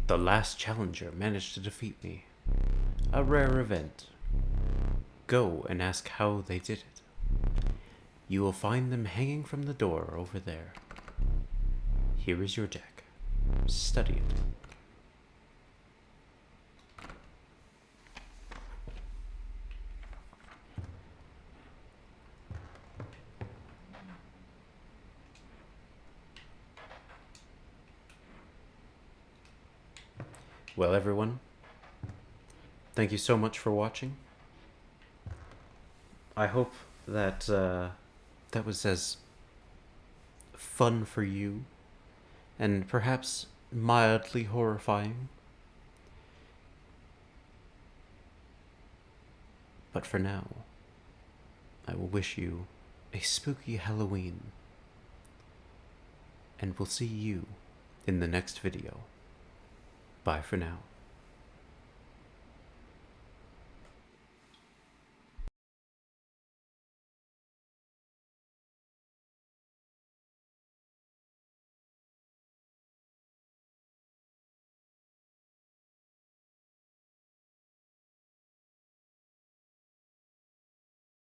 Speaker 1: The last challenger managed to defeat me. A rare event. Go and ask how they did it. You will find them hanging from the door over there. Here is your deck. Study it. Well, everyone, thank you so much for watching. I hope that that was as fun for you and perhaps mildly horrifying. But for now, I will wish you a spooky Halloween, and we'll see you in the next video. Bye for now.